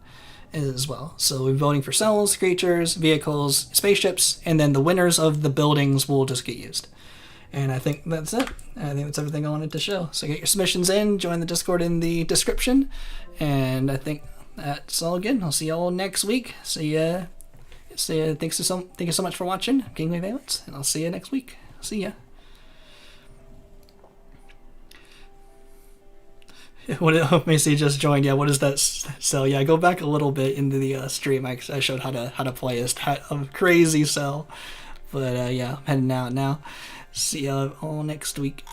as well. So we're voting for cells, creatures, vehicles, spaceships, and then the winners of the buildings will just get used. And I think that's it. I think that's everything I wanted to show. So get your submissions in, join the Discord in the description, and I think that's all good. I'll see you all next week. See ya. Thank you so much for watching, Kingly Valence, and I'll see you next week. See ya. What Macy just joined? Yeah, what is that cell? Yeah, go back a little bit into the stream. I showed how to play a crazy cell, but yeah, I'm heading out now. See you all next week.